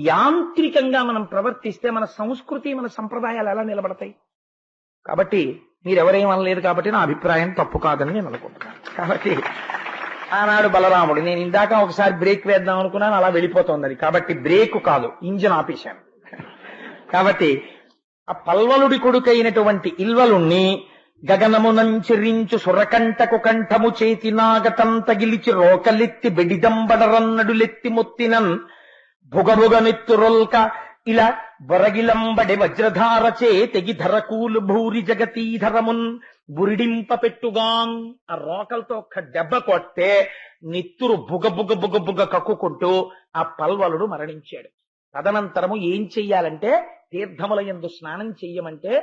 యాంత్రికంగా మనం ప్రవర్తిస్తే మన సంస్కృతి, మన సంప్రదాయాలు ఎలా నిలబడతాయి? కాబట్టి మీరెవరేం అనలేదు కాబట్టి నా అభిప్రాయం తప్పు కాదని నేను అనుకుంటున్నాను. కాబట్టి ఆనాడు బలరాముడు, నేను ఇందాక ఒకసారి బ్రేక్ వేద్దాం అనుకున్నాను, అలా వెళ్ళిపోతుంది అది. కాబట్టి బ్రేక్ కాదు, ఇంజన్ ఆపేశాను. కాబట్టి ఆ పల్వలుడి కొడుకైనటువంటి ఇల్వలుణ్ణి గగనమునంచెరించు సురకంఠకు కంఠము చేతి నాగతం తగిలిచి రోకలెత్తి బెడిదంబడరన్నడులెత్తి మొత్తినన్ భుగభుగనెత్తురొల్క ఇలా బొరగిలంబడి వజ్రధారచే తెగి ధరకూలు భూరి జగతీధరమున్ బురిడింప పెట్టుగాన్. ఆ రోకలతో ఒక్క దెబ్బ కొట్టే నెత్తురు బుగ బుగ బుగ బుగ కక్కుకుంటూ ఆ పల్వలుడు మరణించాడు. తదనంతరము ఏం చెయ్యాలంటే, తీర్థముల యందు స్నానం చెయ్యమంటే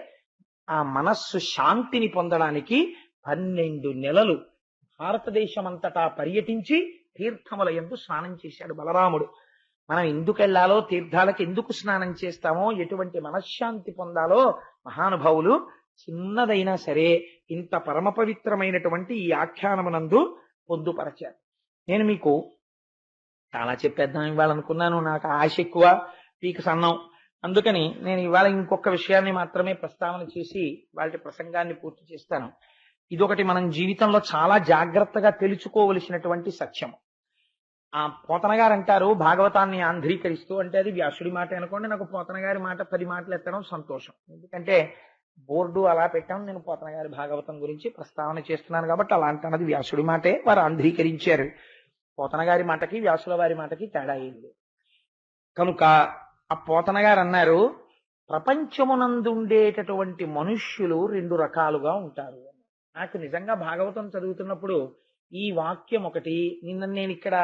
ఆ మనస్సు శాంతిని పొందడానికి 12 నెలలు భారతదేశమంతటా పర్యటించి తీర్థముల యందు స్నానం చేశాడు బలరాముడు. మనం ఎందుకు వెళ్లాలో, తీర్థాలకు ఎందుకు స్నానం చేస్తామో, ఎటువంటి మనశ్శాంతి పొందాలో మహానుభావులు చిన్నదైనా సరే ఇంత పరమ పవిత్రమైనటువంటి ఈ ఆఖ్యానమునందు పొందుపరచారు. నేను మీకు చాలా చెప్పేద్దాం ఇవ్వాలనుకున్నాను, నాకు ఆశ ఎక్కువ, పీక సన్నం. అందుకని నేను ఇవాళ ఇంకొక విషయాన్ని మాత్రమే ప్రస్తావన చేసి వాటి ప్రసంగాన్ని పూర్తి చేస్తాను. ఇదొకటి మనం జీవితంలో చాలా జాగ్రత్తగా తెలుసుకోవలసినటువంటి సత్యం. ఆ పోతన గారు అంటారు భాగవతాన్ని ఆంధ్రీకరిస్తూ, అంటే అది వ్యాసుడి మాట అనుకోండి, నాకు పోతన గారి మాట 10 మాటలు ఎత్తడం సంతోషం. ఎందుకంటే బోర్డు అలా పెట్టాం, నేను పోతన గారి భాగవతం గురించి ప్రస్తావన చేస్తున్నాను కాబట్టి అలా అంటున్నది వ్యాసుడి మాటే, వారు ఆంధ్రీకరించారు. పోతన గారి మాటకి వ్యాసుల వారి మాటకి తేడా ఏంది కనుక ఆ పోతన గారు అన్నారు, ప్రపంచమునందుండేటటువంటి మనుష్యులు 2 రకాలుగా ఉంటారు. నాకు నిజంగా భాగవతం చదువుతున్నప్పుడు ఈ వాక్యం ఒకటి, నేను ఇక్కడ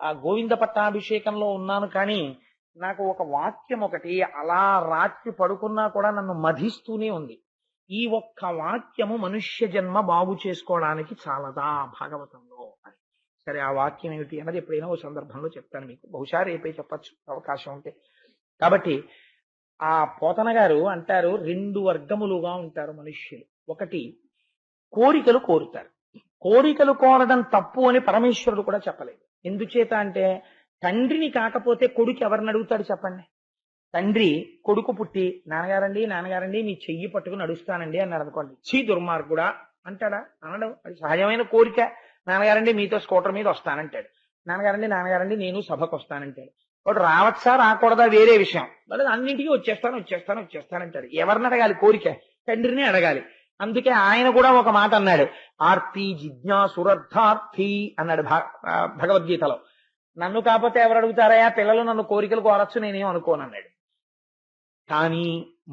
ఆ గోవింద పట్టాభిషేకంలో ఉన్నాను కానీ నాకు ఒక వాక్యం ఒకటి అలా రాత్రి పడుకున్నా కూడా నన్ను మధిస్తూనే ఉంది. ఈ ఒక్క వాక్యము మనుష్య జన్మ బాగు చేసుకోవడానికి చాలదా భాగవతంలో అని. సరే, ఆ వాక్యం ఏమిటి అన్నది ఎప్పుడైనా ఓ సందర్భంలో చెప్తాను మీకు, బహుశా రేపే చెప్పచ్చు అవకాశం ఉంటే. కాబట్టి ఆ పోతన గారు అంటారు, 2 వర్గములుగా ఉంటారు మనుష్యులు. ఒకటి, కోరికలు కోరుతారు. కోరికలు కోరడం తప్పు అని పరమేశ్వరుడు కూడా చెప్పలేదు. ఎందుచేత అంటే తండ్రిని కాకపోతే కొడుకు ఎవరిని అడుగుతాడు చెప్పండి? తండ్రి కొడుకు పుట్టి నాన్నగారండి నాన్నగారండి మీ చెయ్యి పట్టుకుని నడుస్తానండి అన్నాడు అనుకోండి, చీ దుర్మార్గుడా అంటాడా? అనడం. అది సహజమైన కోరిక. నాన్నగారండి మీతో స్కూటర్ మీద వస్తానంటాడు. నాన్నగారండి నాన్నగారండి నేను సభకు వస్తానంటాడు. వాడు రావచ్చా రాకూడదా వేరే విషయం, వాడు అన్నింటికి వచ్చేస్తానంటాడు. ఎవరిని అడగాలి? కోరిక తండ్రిని అడగాలి. అందుకే ఆయన కూడా ఒక మాట అన్నాడు, ఆర్తి జిజ్ఞాసురర్థార్థి అన్నాడు భగవద్గీతలో. నన్ను కాకపోతే ఎవరు అడుగుతారయా, పిల్లలు నన్ను కోరికలు కోరచ్చు, నేనేం అనుకోను అన్నాడు. కానీ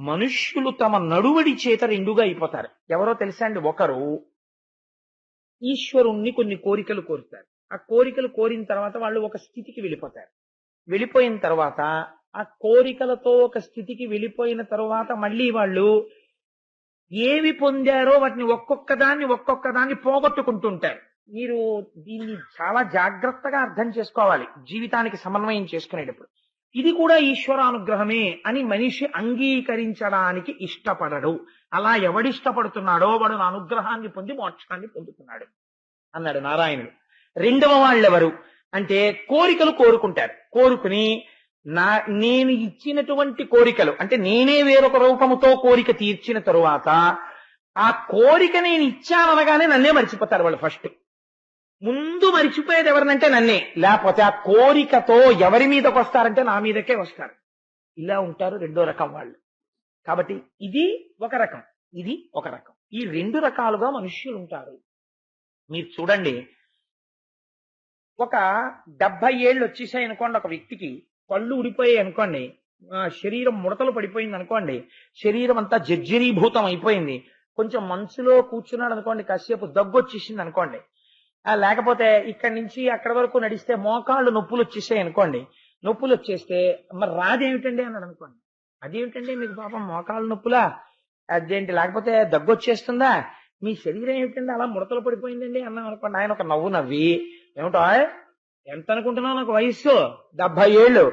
మనుష్యులు తమ నడువడి చేత 2గా అయిపోతారు. ఎవరో తెలుసా అండి? ఒకరు ఈశ్వరుణ్ణి కొన్ని కోరికలు కోరుతారు. ఆ కోరికలు కోరిన తర్వాత వాళ్ళు ఒక స్థితికి వెళ్ళిపోతారు. వెళ్ళిపోయిన తర్వాత ఆ కోరికలతో ఒక స్థితికి వెళ్ళిపోయిన తర్వాత మళ్ళీ వాళ్ళు ఏవి పొందారో వాటిని ఒక్కొక్క దాన్ని పోగొట్టుకుంటుంటారు. మీరు దీన్ని చాలా జాగ్రత్తగా అర్థం చేసుకోవాలి జీవితానికి సమన్వయం చేసుకునేటప్పుడు. ఇది కూడా ఈశ్వరానుగ్రహమే అని మనిషి అంగీకరించడానికి ఇష్టపడడు. అలా ఎవడిష్టపడుతున్నాడో వాడు నా అనుగ్రహాన్ని పొంది మోక్షాన్ని పొందుతున్నాడు అన్నాడు నారాయణుడు. రెండవ వాళ్ళెవరు అంటే కోరికలు కోరుకుంటారు. కోరుకుని నేను ఇచ్చినటువంటి కోరికలు అంటే నేనే వేరొక రూపముతో కోరిక తీర్చిన తరువాత ఆ కోరిక నేను ఇచ్చాననగానే నన్నే మర్చిపోతారు వాళ్ళు. ఫస్ట్ ముందు మరిచిపోయేది ఎవరినంటే నన్నే. లేకపోతే ఆ కోరికతో ఎవరి మీదకి వస్తారంటే నా మీదకే వస్తారు. ఇలా ఉంటారు 2వ రకం వాళ్ళు. కాబట్టి ఇది ఒక రకం, ఇది ఒక రకం. ఈ 2 రకాలుగా మనుష్యులు ఉంటారు. మీరు చూడండి, ఒక 70 ఏళ్ళు వచ్చేసాయి అనుకోండి, ఒక వ్యక్తికి కళ్ళు ఊడిపోయాయి అనుకోండి, శరీరం ముడతలు పడిపోయింది అనుకోండి, శరీరం అంతా జర్జరీభూతం అయిపోయింది, కొంచెం మనసులో కూర్చున్నాడు అనుకోండి, కాసేపు దగ్గు వచ్చేసింది అనుకోండి, లేకపోతే ఇక్కడి నుంచి అక్కడి వరకు నడిస్తే మోకాళ్ళు నొప్పులు వచ్చేసాయి అనుకోండి, నొప్పులు వచ్చేస్తే మరి రాదేమిటండి అన్నాడు అనుకోండి, అదేమిటండి మీకు పాపం మోకాళ్ళు నొప్పులా, అదేంటి లేకపోతే దగ్గు వచ్చేస్తుందా, మీ శరీరం ఏమిటండి అలా ముడతలు పడిపోయిందండి అన్నాం అనుకోండి, ఆయన ఒక నవ్వు నవ్వి, ఏమిటో ఎంత అనుకుంటున్నావు, నాకు వయస్సు 70 ఏళ్ళు,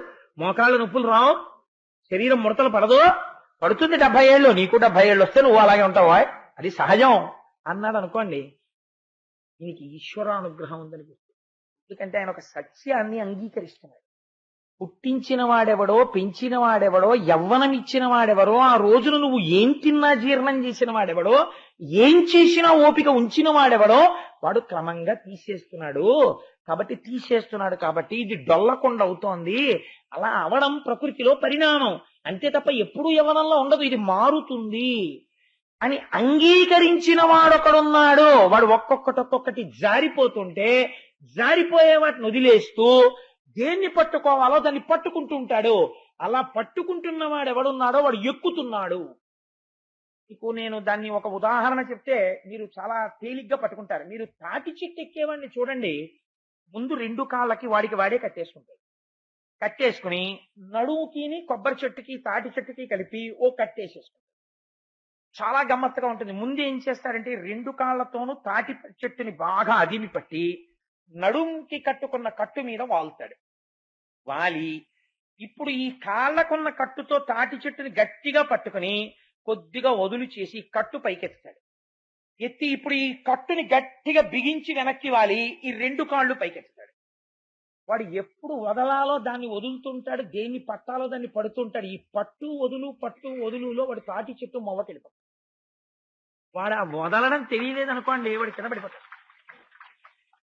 మోకాళ్ళ నొప్పులు రావు, శరీరం ముడతలు పడదు, పడుతుంది 70 ఏళ్ళు, నీకు 70 ఏళ్ళు వస్తే నువ్వు అలాగే ఉంటావా, అది సహజం అన్నాడు అనుకోండి, దీనికి ఈశ్వరానుగ్రహం ఉందని గుర్తు. ఎందుకంటే ఆయన ఒక సత్యాన్ని అంగీకరిస్తున్నాడు. పుట్టించిన వాడెవడో, పెంచిన వాడెవడో, యవ్వనం ఇచ్చిన వాడెవడో, ఆ రోజున నువ్వు ఏం తిన్నా జీర్ణం చేసిన వాడెవడో, ఏం చేసినా ఓపిక ఉంచిన వాడెవడో వాడు క్రమంగా తీసేస్తున్నాడు. కాబట్టి ఇది డొల్లకుండా అవుతోంది. అలా అవడం ప్రకృతిలో పరిణామం అంతే తప్ప ఎప్పుడూ యవ్వనంలో ఉండదు, ఇది మారుతుంది అని అంగీకరించిన వాడొకడున్నాడు. వాడు ఒక్కొక్కటి జారిపోతుంటే జారిపోయే వాటిని వదిలేస్తూ దేన్ని పట్టుకోవాలో దాన్ని పట్టుకుంటూ ఉంటాడు. అలా పట్టుకుంటున్న వాడు ఎవడున్నాడో వాడు ఎక్కుతున్నాడు. మీకు నేను దాన్ని ఒక ఉదాహరణ చెప్తే మీరు చాలా తేలిగ్గా పట్టుకుంటారు. మీరు తాటి చెట్టు ఎక్కేవాడిని చూడండి, ముందు 2 కాళ్ళకి వాడే కట్టేసుకుంటాడు. కట్టేసుకుని నడుముకిని కొబ్బరి చెట్టుకి తాటి చెట్టుకి కలిపి ఓ కట్టేసేసుకుంటాడు. చాలా గమ్మత్తుగా ఉంటుంది. ముందు ఏం చేస్తారంటే 2 కాళ్ళతోనూ తాటి చెట్టుని బాగా అదిమి పట్టి నడుంకి కట్టుకున్న కట్టు మీద వాలుతాడు. వాలి ఇప్పుడు ఈ కాళ్ళకున్న కట్టుతో తాటి చెట్టుని గట్టిగా పట్టుకుని కొద్దిగా వదులు చేసి కట్టు పైకెత్తాడు. ఎత్తి ఇప్పుడు ఈ కట్టుని గట్టిగా బిగించి వెనక్కి వాలి ఈ 2 కాళ్ళు పైకెత్తాడు. వాడు ఎప్పుడు వదలాలో దాన్ని వదులుతుంటాడు, దేన్ని పట్టాలో దాన్ని పడుతుంటాడు. ఈ పట్టు వదులులో వాడు తాటి చెట్టు మొవ్వకెళ్ళిపోతాడు. వాడు ఆ వదలడం తెలియలేదు అనుకోండి, వాడు కింద పడిపోతాడు.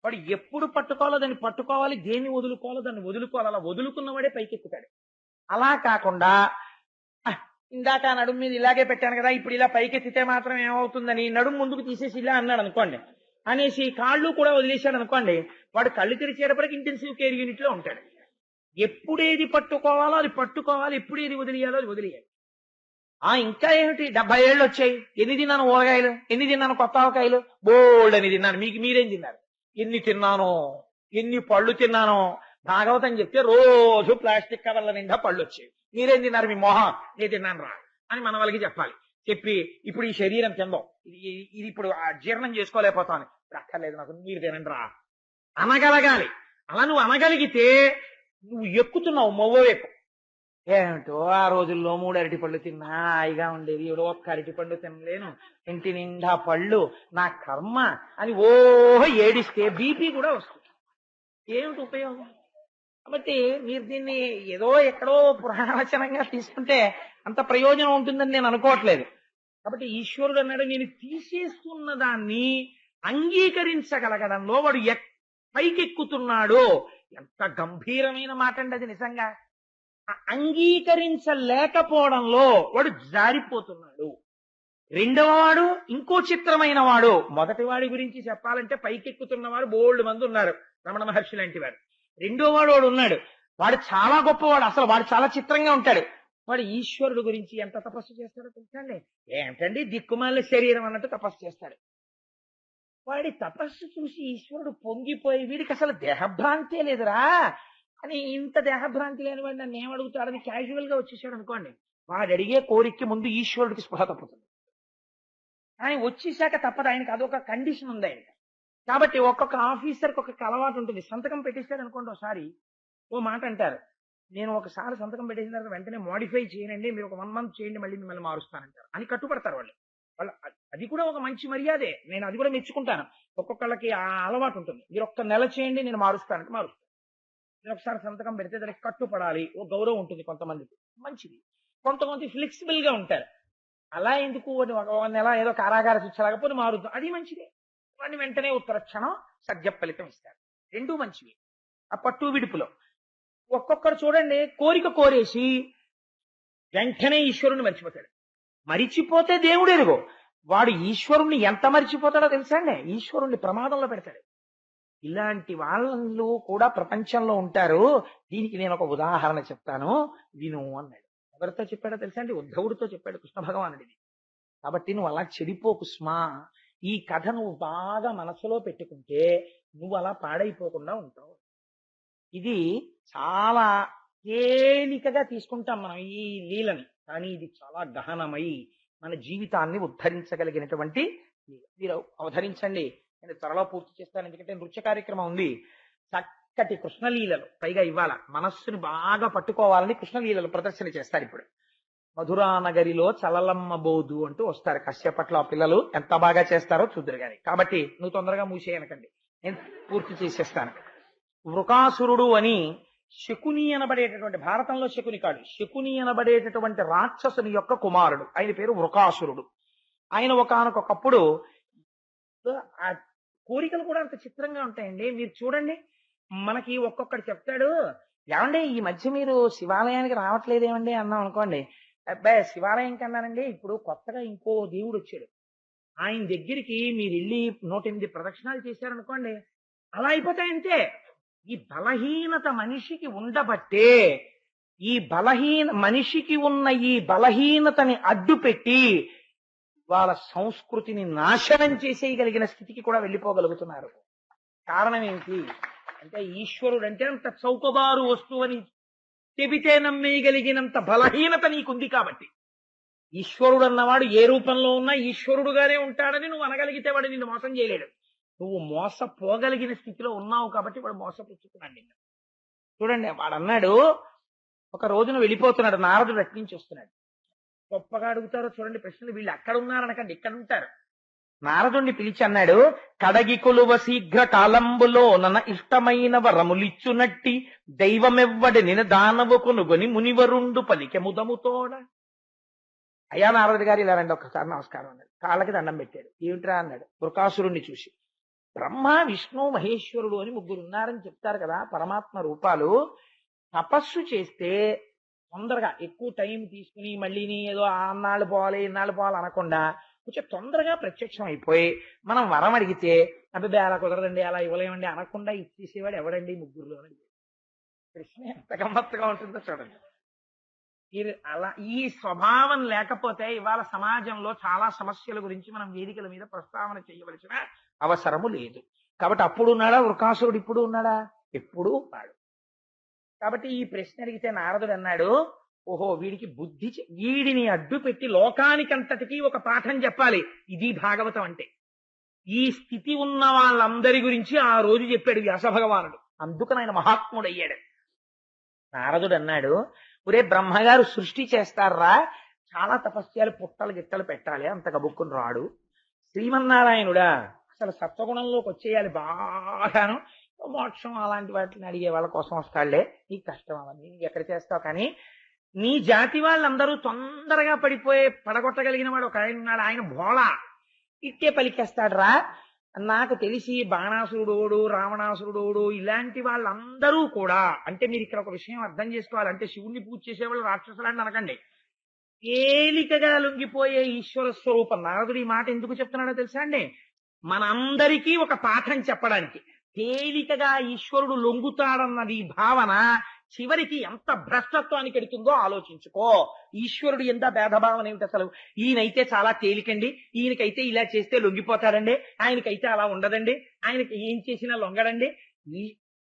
వాడు ఎప్పుడు పట్టుకోవాలో దాన్ని పట్టుకోవాలి, దేన్ని వదులుకోవాలో దాన్ని వదులుకోవాలి. అలా వదులుకున్నవాడే పైకెక్కుతాడు. అలా కాకుండా ఇందాక నడుము మీద ఇలాగే పెట్టాను కదా, ఇప్పుడు ఇలా పైకెత్తితే మాత్రం ఏమవుతుందని నడుము ముందుకు తీసేసి ఇలా అన్నాడు అనుకోండి, అనేసి కాళ్ళు కూడా వదిలేశాడు అనుకోండి, వాడు కళ్ళు తెరిచేటప్పటికి ఇంటెన్సివ్ కేర్ యూనిట్ లో ఉంటాడు. ఎప్పుడేది పట్టుకోవాలో అది పట్టుకోవాలి, ఎప్పుడు ఏది వదిలేయాలో అది వదిలేయాలి. ఇంకా ఏమిటి, 70 ఏళ్ళు వచ్చాయి, ఎన్ని తిన్నాను ఊరగాయలు, ఎన్ని తిన్నాను కొత్త ఆవకాయలు, బోల్డ్ అని తిన్నాను. మీరేం తిన్నారు? ఎన్ని తిన్నానో, ఎన్ని పళ్ళు తిన్నానో. భాగవతం చెప్తే రోజు ప్లాస్టిక్ కవర్ల నిండా పళ్ళు వచ్చాయి. మీరేం తిన్నారు? మీ మొహం నేను తిన్నాను రా అని మన వాళ్ళకి చెప్పాలి. చెప్పి ఇప్పుడు ఈ శరీరం తిందాం, ఇది ఇప్పుడు జీర్ణం చేసుకోలేకపోతాను, ఇప్పుడు అక్కర్లేదు నాకు, మీరు తినండి రా అనగలగాలి. అలా నువ్వు అనగలిగితే నువ్వు ఎక్కుతున్నావు మొవ్వ వైపు. ఏమిటో ఆ రోజుల్లో 3 అరటిపళ్ళు తిన్నా హాయిగా ఉండేది, ఎవడో ఒక్క అరటిపండు తినలేను, ఇంటి నిండా పళ్ళు, నా కర్మ అని ఏడిస్తే బీపీ కూడా వస్తుంది. ఏమిటి ఉపయోగం? కాబట్టి మీరు దీన్ని ఏదో ఎక్కడో పురాణవచనంగా తీసుకుంటే అంత ప్రయోజనం ఉంటుందని నేను అనుకోవట్లేదు. కాబట్టి ఈశ్వరుడు అన్నాడు, నేను తీసేస్తున్న దాన్ని అంగీకరించగలగడంలో వాడు పైకెక్కుతున్నాడు. ఎంత గంభీరమైన మాట అండి అది. నిజంగా అంగీకరించలేకపోవడంలో వాడు జారిపోతున్నాడు. రెండవ వాడు ఇంకో చిత్రమైన వాడు. మొదటి వాడి గురించి చెప్పాలంటే పైకెక్కుతున్నవాడు బోల్డ్ మంది ఉన్నారు, రమణ మహర్షి లాంటి వాడు. రెండో వాడు ఉన్నాడు, వాడు చాలా గొప్పవాడు, అసలు వాడు చాలా చిత్రంగా ఉంటాడు. వాడు ఈశ్వరుడు గురించి ఎంత తపస్సు చేస్తాడో తెలుసండి. ఏమిటండి దిక్కుమాల శరీరం అన్నట్టు తపస్సు చేస్తాడు. వాడి తపస్సు చూసి ఈశ్వరుడు పొంగిపోయి, వీడికి అసలు దేహభ్రాంతే లేదురా అని, ఇంత దేహభ్రాంతి లేని వాడు నన్ను ఏమడుగుతాడని క్యాజువల్ గా వచ్చేసాడు అనుకోండి, వాడు అడిగే కోరికకి ముందు ఈశ్వరుడికి స్పృహ తప్పుతుంది. ఆయన వచ్చేసాక తప్పదు, ఆయనకి అదొక కండిషన్ ఉంది ఆయనకి. కాబట్టి ఒక్కొక్క ఆఫీసర్కి ఒక్కొక్క అలవాటు ఉంటుంది. సంతకం పెట్టేశాడు అనుకోండి, ఒకసారి ఓ మాట అంటారు, నేను ఒకసారి సంతకం పెట్టేసిన తర్వాత వెంటనే మోడిఫై చేయనండి, మీరు ఒక 1 month చేయండి, మళ్ళీ మిమ్మల్ని మారుస్తానంటారు అని కట్టుబడతారు వాళ్ళు. అది కూడా ఒక మంచి మర్యాదే, నేను అది కూడా మెచ్చుకుంటాను. ఒక్కొక్కళ్ళకి ఆ అలవాటు ఉంటుంది, మీరు ఒక్క నెల చేయండి నేను మారుస్తానంటే మారుస్తాను. నేను ఒకసారి సంతకం పెడితే దానికి కట్టుపడాలి, ఓ గౌరవం ఉంటుంది కొంతమందికి, మంచిది. కొంతమంది ఫ్లెక్సిబుల్ గా ఉంటారు, అలా ఎందుకు ఒక నెల ఏదో కారాగార శిక్షలాగపోతే మారుద్దాం, అది మంచిదే. వాడిని వెంటనే ఉత్తర క్షణం సద్య ఫలితం ఇస్తారు. రెండూ మంచివి. ఆ పట్టు విడుపులో ఒక్కొక్కరు చూడండి, కోరిక కోరేసి వెంటనే ఈశ్వరుని మర్చిపోతాడు. మరిచిపోతే దేవుడు ఎరుగో, వాడు ఈశ్వరుణ్ణి ఎంత మర్చిపోతాడో తెలుసా అండి, ఈశ్వరుణ్ణి ప్రమాదంలో పెడతాడు. ఇలాంటి వాళ్ళు కూడా ప్రపంచంలో ఉంటారు. దీనికి నేను ఒక ఉదాహరణ చెప్తాను విను అన్నాడు. ఎవరితో చెప్పాడో తెలుసా అండి? ఉద్ధవుడితో చెప్పాడు కృష్ణ భగవానుడిని. కాబట్టి నువ్వు అలా చెడిపోకు స్మా, ఈ కథ నువ్వు బాగా మనసులో పెట్టుకుంటే నువ్వు అలా పాడైపోకుండా ఉంటావు. ఇది చాలా తేలికగా తీసుకుంటాం మనం ఈ లీలని, కానీ ఇది చాలా గహనమై మన జీవితాన్ని ఉద్ధరించగలిగినటువంటి లీల. మీరు అవధరించండి, నేను త్వరలో పూర్తి చేస్తాను, ఎందుకంటే నృత్య కార్యక్రమం ఉంది. చక్కటి కృష్ణలీలలు, పైగా ఇవాళ మనస్సుని బాగా పట్టుకోవాలని కృష్ణలీలలు ప్రదర్శన చేస్తారు. ఇప్పుడు మధురానగరిలో చలలమ్మ బోధు అంటూ వస్తారు కశ్యపట్లో. ఆ పిల్లలు ఎంత బాగా చేస్తారో చూద్దరు గాని. కాబట్టి నువ్వు తొందరగా మూసేయనకండి, నేను పూర్తి చేసేస్తాను. వృకాసురుడు అని శకుని అనబడేటటువంటి, భారతంలో శకుని కాదు, శకుని అనబడేటటువంటి రాక్షసుని యొక్క కుమారుడు, ఆయన పేరు వృకాసురుడు. ఆయన ఒకానొకప్పుడు, ఆ కోరికలు కూడా అంత చిత్రంగా ఉంటాయండి. మీరు చూడండి, మనకి ఒక్కొక్కడు చెప్తాడు, ఏమండి ఈ మధ్య మీరు శివాలయానికి రావట్లేదేమండి అన్నాం అనుకోండి, అబ్బాయి శివాలయం కన్నానండి, ఇప్పుడు కొత్తగా ఇంకో దేవుడు వచ్చాడు, ఆయన దగ్గరికి మీరు వెళ్ళి 108 ప్రదక్షిణాలు చేశారనుకోండి, అలా అయిపోతాయంతే. ఈ బలహీనత మనిషికి ఉండబట్టే, ఈ మనిషికి ఉన్న ఈ బలహీనతని అడ్డుపెట్టి వాళ్ళ సంస్కృతిని నాశనం చేసేయగలిగిన స్థితికి కూడా వెళ్ళిపోగలుగుతున్నారు. కారణం ఏంటి అంటే, ఈశ్వరుడు అంటే అంత చౌకబారు వస్తువు అని చెబితే నమ్మేయగలిగినంత బలహీనత నీకుంది. కాబట్టి ఈశ్వరుడు అన్నవాడు ఏ రూపంలో ఉన్నా ఈశ్వరుడుగానే ఉంటాడని నువ్వు అనగలిగితే వాడు నిన్ను మోసం చేయలేడు. నువ్వు మోసపోగలిగిన స్థితిలో ఉన్నావు కాబట్టి వాడు మోసపుచ్చుకున్నాడు నిన్ను. చూడండి, వాడు అన్నాడు, ఒక రోజున వెళ్ళిపోతున్నాడు, నారదుడు అట్నుంచి వస్తున్నాడు. గొప్పగా అడుగుతారో చూడండి ప్రశ్నలు, వీళ్ళు అక్కడ ఉన్నారనకండి, ఇక్కడ ఉంటారు. నారదుణ్ణి పిలిచి అన్నాడు, కడగి కొలువ శీఘ్ర కాలంబులో నన్న ఇష్టమైన వరములిచ్చునట్టి దైవమెవ్వడి నిన దానవు కొనుగొని మునివరుండు పలికె ముదముతోడ. అయ్యా నారదుడి గారు ఇలా రండి ఒక్కసారి నమస్కారం అన్నాడు. కాళ్ళకి దండం పెట్టాడు. ఏమిట్రా అన్నాడు. వృకాసురుణ్ణి చూసి, బ్రహ్మ విష్ణు మహేశ్వరుడు అని ముగ్గురు ఉన్నారని చెప్తారు కదా పరమాత్మ రూపాలు. తపస్సు చేస్తే తొందరగా ఎక్కువ టైం తీసుకుని మళ్ళీని ఏదో అన్నాళ్ళు పోవాలి ఇన్నాళ్ళు పోవాలి అనకుండా కొంచెం తొందరగా ప్రత్యక్షం అయిపోయి మనం వరం అడిగితే అబ్బాయి అలా కుదరదండి అలా ఇవ్వలేమండి అనకుండా ఇచ్చేసేవాడు ఎవడండి ముగ్గురులో? ప్రశ్న ఎంత గమ్మత్తుగా ఉంటుందో చూడండి. అలా ఈ స్వభావం లేకపోతే ఇవాళ సమాజంలో చాలా సమస్యల గురించి మనం వేదికల మీద ప్రస్తావన చేయవలసిన అవసరము లేదు. కాబట్టి అప్పుడు ఉన్నాడా వృకాసురుడు? ఇప్పుడు ఉన్నాడా? ఎప్పుడు ఉన్నాడు. కాబట్టి ఈ ప్రశ్న అడిగితే నారదుడు అన్నాడు, ఓహో వీడికి వీడిని అడ్డు పెట్టి లోకానికంతటికీ ఒక పాఠం చెప్పాలి. ఇది భాగవతం అంటే. ఈ స్థితి ఉన్న వాళ్ళందరి గురించి ఆ రోజు చెప్పాడు వ్యాస భగవానుడు. అందుకని ఆయన మహాత్ముడయ్యాడు. నారదుడు అన్నాడు, ఒరే బ్రహ్మగారు సృష్టి చేస్తారా, చాలా తపస్యాలు పుట్టలు గిట్టలు పెట్టాలి, అంత గబుక్కుని రాడు. శ్రీమన్నారాయణుడా అసలు సత్వగుణంలోకి వచ్చేయాలి బాగాను, మోక్షం అలాంటి వాటిని అడిగే వాళ్ళ కోసం వస్తాడులే, నీకు కష్టం అవన్నీ నీకు ఎక్కడ చేస్తావు, కానీ నీ జాతి వాళ్ళందరూ తొందరగా పడగొట్టగలిగిన వాడు ఒక ఆయన ఉన్నాడు, ఆయన భోళా ఇట్టే పలికేస్తాడు రా. నాకు తెలిసి బాణాసురుడోడు రావణాసురుడోడు ఇలాంటి వాళ్ళందరూ కూడా, అంటే మీరు ఇక్కడ ఒక విషయం అర్థం చేసుకోవాలి, అంటే శివుణ్ణి పూజ చేసేవాళ్ళు రాక్షసులని అనకండి. తేలికగా లొంగిపోయే ఈశ్వర స్వరూపం. నారదుడు ఈ మాట ఎందుకు చెప్తున్నాడో తెలుసా అండి? మనందరికీ ఒక పాఠం చెప్పడానికి. తేలికగా ఈశ్వరుడు లొంగుతాడన్నది భావన చివరికి ఎంత భ్రష్టత్వానికి ఎడుతుందో ఆలోచించుకో. ఈశ్వరుడు ఎంత భేదభావన ఏమిటి అసలు? ఈయనైతే చాలా తేలికండి, ఈయనకైతే ఇలా చేస్తే లొంగిపోతాడండి, ఆయనకైతే అలా ఉండదండి, ఆయనకి ఏం చేసినా లొంగడండి.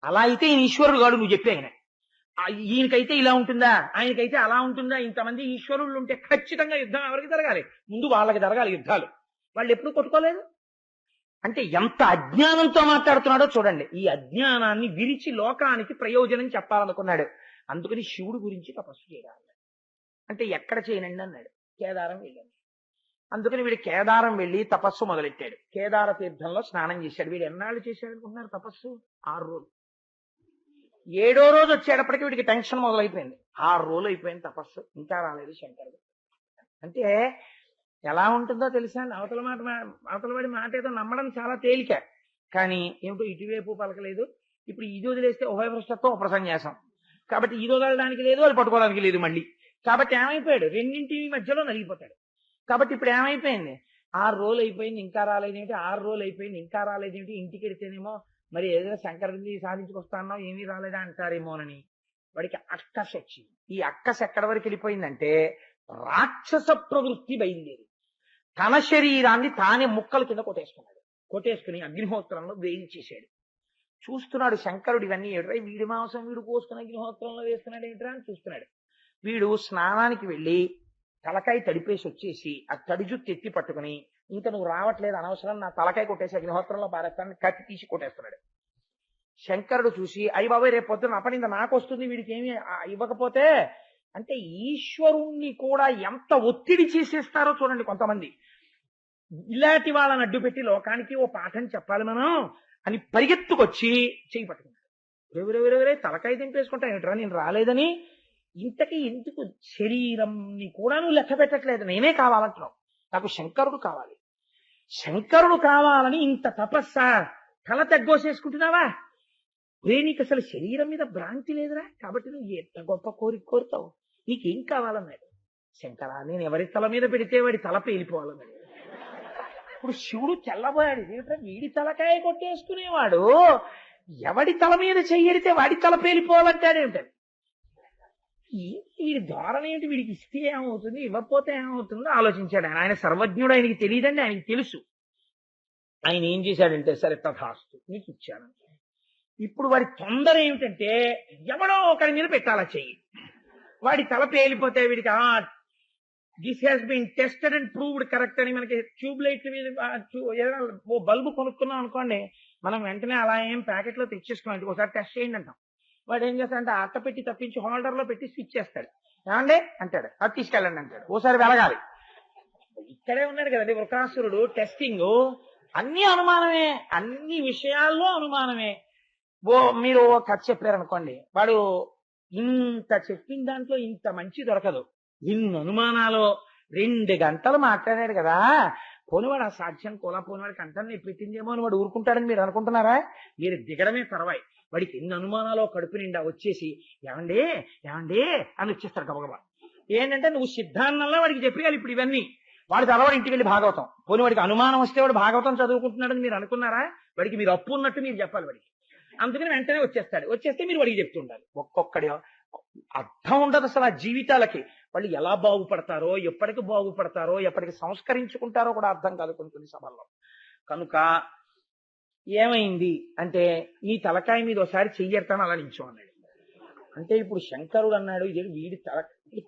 అలా అయితే ఈయన ఈశ్వరుడు కాడు నువ్వు చెప్పే. ఆయన ఈయనకైతే ఇలా ఉంటుందా, ఆయనకైతే అలా ఉంటుందా? ఇంతమంది ఈశ్వరులు ఉంటే ఖచ్చితంగా యుద్ధం ఎవరికి జరగాలి? ముందు వాళ్ళకి జరగాలి యుద్ధాలు. వాళ్ళు ఎప్పుడు కొట్టుకోలేదు. అంటే ఎంత అజ్ఞానంతో మాట్లాడుతున్నాడో చూడండి. ఈ అజ్ఞానాన్ని విరిచి లోకానికి ప్రయోజనం చెప్పాలనుకున్నాడు. అందుకని శివుడు గురించి తపస్సు చేయాలి. అంటే ఎక్కడ చేయనండి అన్నాడు. కేదారం వెళ్ళాడు. అందుకని వీడు కేదారం వెళ్ళి తపస్సు మొదలెట్టాడు. కేదార తీర్థంలో స్నానం చేశాడు. వీడు ఎన్నాళ్ళు చేశాడు అనుకుంటున్నారు తపస్సు? 6 రోజులు. 7వ రోజు వచ్చేటప్పటికి వీడికి టెన్షన్ మొదలైపోయింది. 6 రోజులు అయిపోయింది తపస్సు, ఇంకా రాలేదు శంకరుడు. అంటే ఎలా ఉంటుందో తెలుసా అండి? అవతలవాడి మాట ఏదో నమ్మడం చాలా తేలిక, కానీ ఏమిటో ఇటువైపు పలకలేదు. ఇప్పుడు ఇది వదిలేస్తే ఉభయభ్రష్టత్వం ఉపసన్యాసం, కాబట్టి ఇది వదలడానికి లేదు, అది పట్టుకోవడానికి లేదు మళ్ళీ. కాబట్టి ఏమైపోయాడు? రెండింటి మధ్యలో నలిగిపోతాడు. కాబట్టి ఇప్పుడు ఏమైపోయింది? 6 రోజులు అయిపోయింది ఇంకా రాలేదేంటి, 6 రోజులు అయిపోయింది ఇంకా రాలేదేంటి, ఇంటికి వెడితేనేమో మరి ఏదైనా శంకరుడిని సాధించుకొస్తానో ఏమీ రాలేదా అంటారేమోనని వాడికి అక్కస వచ్చింది. ఈ అక్కస ఎక్కడి వరకు వెళ్ళిపోయిందంటే రాక్షస ప్రవృత్తి బయలుదేరి తన శరీరాన్ని తానే ముక్కల కింద కొట్టేసుకుని అగ్నిహోత్రంలో వేయించేశాడు. చూస్తున్నాడు శంకరుడు ఇవన్నీ ఏట్రా, వీడి మాంసం వీడు కోసుకుని అగ్నిహోత్రంలో వేస్తున్నాడు ఏంట్రా అని చూస్తున్నాడు. వీడు స్నానానికి వెళ్ళి తలకాయ తడిపేసి వచ్చేసి ఆ తడి జుట్టు ఎత్తి పట్టుకుని, ఇంకా నువ్వు రావట్లేదు అనవసరం, నా తలకాయ కొట్టేసి అగ్నిహోత్రంలో పారేస్తానని కత్తి తీసి కొట్టేస్తున్నాడు. శంకరుడు చూసి, అయ్యి బాబాయ్ రేపు పొద్దున అపనింద నాకు వస్తుంది, వీడికి ఏమి ఇవ్వకపోతే. అంటే ఈశ్వరుణ్ణి కూడా ఎంత ఒత్తిడి చేసేస్తారో చూడండి కొంతమంది. ఇలాంటి వాళ్ళని అడ్డు పెట్టి లోకానికి ఓ పాఠం చెప్పాలి మనం అని పరిగెత్తుకొచ్చి చేయి పట్టుకుంటారు. ఎవరెవరెవరే తలకాయ దింపేసుకుంటా ఏమిట్రా నేను రాలేదని. ఇంతకీ ఎందుకు శరీరంని కూడా నువ్వు లెక్క పెట్టట్లేదు, నేనే కావాలంటున్నావు, నాకు శంకరుడు కావాలి. శంకరుడు కావాలని ఇంత తపస్స, తల తగ్గోసేసుకుంటున్నావా? నీకు అసలు శరీరం మీద భ్రాంతి లేదురా, కాబట్టి నువ్వు ఎంత గొప్ప కోరిక కోరుతావు, నీకేం కావాలన్నాడు. శంకరా నేను ఎవరి తల మీద పెడితే వాడి తల పేలిపోవాలన్నాడు. ఇప్పుడు శివుడు తెల్లబోయాడు. ఏమిట్రా వీడి తలకాయ కొట్టేసుకునేవాడు ఎవడి తల మీద చెయ్యడితే వాడి తల పేలిపోవాలంటాడేమిటని. వీడి ధోరణి ఏంటి, వీడికి ఇస్తే ఏమవుతుంది ఇవ్వకపోతే ఏమవుతుందో ఆలోచించాడు ఆయన. ఆయన సర్వజ్ఞుడు, ఆయనకి తెలియదండి, ఆయనకి తెలుసు. ఆయన ఏం చేశాడంటే సరే తథాస్తు నీకు ఇచ్చాను. ఇప్పుడు వాడి తొందర ఏమిటంటే ఎవడో ఒకరి మీద పెట్టాలా చెయ్యి, వాడి తల పేలిపోతే వీడికి this has been tested and proved correct అని. మనకి ట్యూబ్ లైట్ల మీద ఏదైనా ఓ బల్బు కొనుక్కున్నాం అనుకోండి, మనం వెంటనే అలా ఏం ప్యాకెట్లో తెచ్చేసుకున్నాం, ఒకసారి టెస్ట్ చేయండి అంటాం. వాడు ఏం చేస్తాడంటే అట్ట పెట్టి తప్పించి హోల్డర్ లో పెట్టి స్విచ్ చేస్తాడు. ఏమండి అంటాడు, అది తీసుకెళ్ళండి అంటాడు. ఓసారి వెలగాలి. ఇక్కడే ఉన్నాడు కదండి వృకాసురుడు. టెస్టింగ్ అన్ని అనుమానమే, అన్ని విషయాల్లో అనుమానమే. మీరు కథ చెప్పారు అనుకోండి, వాడు ఇంత చెప్పిన దాంట్లో ఇంత మంచి దొరకదు. ఇన్ని అనుమానాలు 2 గంటలు మాట్లాడాడు కదా, పోనివాడు ఆ సాధ్యం కోలా పోనివాడికి అంటాన్ని పెట్టిందేమో అని వాడు ఊరుకుంటాడని మీరు అనుకుంటున్నారా? మీరు దిగడమే తర్వాయి. వాడికి ఎన్ని అనుమానాలో కడుపు నిండా వచ్చేసి ఏమండి ఏమండి అని వచ్చేస్తారు గబగబా. ఏంటంటే నువ్వు సిద్ధాన్నంలో వాడికి చెప్పేయాలి ఇప్పుడు ఇవన్నీ. వాడి తర్వాత ఇంటికి వెళ్ళి భాగవతం. పోనీ వాడికి అనుమానం వస్తే వాడు భాగవతం చదువుకుంటున్నాడని మీరు అనుకున్నారా? వాడికి మీరు అప్పు ఉన్నట్టు మీరు చెప్పాలి వాడికి. అందుకని వెంటనే వచ్చేస్తాడు. వచ్చేస్తే మీరు వాడికి చెప్తుండాలి. ఒక్కొక్కడి అర్థం ఉండదు అసలు ఆ జీవితాలకి. వాళ్ళు ఎలా బాగుపడతారో, ఎప్పటికి బాగుపడతారో, ఎప్పటికి సంస్కరించుకుంటారో కూడా అర్థం కాదు కొన్ని సభల్లో. కనుక ఏమైంది అంటే నీ తలకాయ మీద ఒకసారి చెయ్యెడతాను అలా నించో అన్నాడు. అంటే ఇప్పుడు శంకరుడు అన్నాడు ఇది వీడి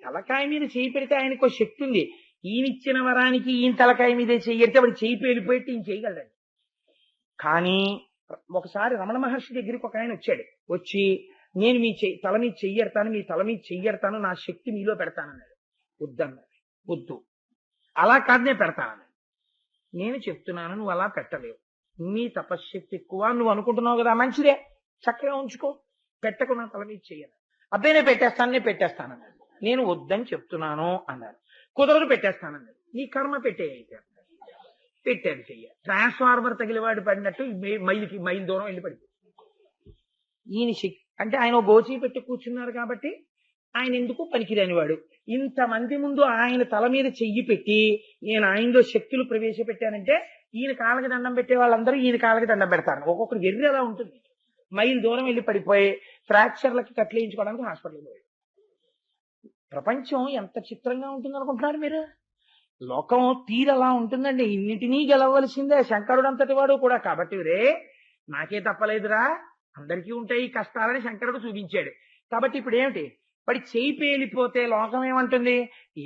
తలకాయ మీద చెయ్యి పెడితే ఆయనకు శక్తి ఉంది. ఈయనిచ్చిన వరానికి ఈయన తలకాయ మీదే చెయ్యడితే వాడు చెయ్యి పేలిపోయి ఈయన చేయగలడు. కానీ ఒకసారి రమణ మహర్షి దగ్గరికి ఒక ఆయన వచ్చాడు. వచ్చి నేను మీ తల మీద చెయ్యెడతాను, మీ తల మీద చెయ్యెడతాను, నా శక్తి మీలో పెడతానన్నాడు. వద్దన్నాడు. వద్దు, అలా కాదు నేను పెడతానన్నాడు. నేను చెప్తున్నాను నువ్వు అలా పెట్టలేవు, నీ తపశ్శక్తి ఎక్కువ నువ్వు అనుకుంటున్నావు కదా, మంచిదే చక్కగా ఉంచుకో, పెట్టకు నా తల మీద చెయ్యను. అబ్బాయి నేను పెట్టేస్తానన్నాడు. నేను వద్దని చెప్తున్నాను అన్నాడు. కుదరదు పెట్టేస్తానన్నాడు. నీ కర్మ పెట్టే అయితే పెట్టాడు. చెయ్య ట్రాన్స్ఫార్మర్ తగిలివాడు పడినట్టు మైలు దూరం వెళ్ళి పడిపోయి ఈయన శక్తి అంటే ఆయన గోచి పెట్టి కూర్చున్నారు కాబట్టి ఆయన ఎందుకు పనికిరాని వాడు. ఇంతమంది ముందు ఆయన తల మీద చెయ్యి పెట్టి నేను ఆయనలో శక్తులు ప్రవేశపెట్టానంటే ఈయన కాళ్ళకి దండం పెట్టే వాళ్ళందరూ ఈయన కాళ్ళకి దండం పెడతారు. ఒక్కొక్కరు వెర్రి అలా ఉంటుంది. మైలు దూరం వెళ్ళి పడిపోయి ఫ్రాక్చర్లకి కట్లేయించుకోవడానికి హాస్పిటల్కి పోయాడు. ప్రపంచం ఎంత చిత్రంగా ఉంటుంది అనుకుంటున్నారు మీరు? లోకం తీరలా ఉంటుందండి. ఇన్నిటినీ గెలవలసిందే శంకరుడు అంతటి వాడు కూడా. కాబట్టి రే నాకే తప్పలేదురా, అందరికీ ఉంటాయి కష్టాలని శంకరుడు చూపించాడు. కాబట్టి ఇప్పుడు ఏమిటి, వాడి చెయ్యి పేలిపోతే లోకం ఏమంటుంది?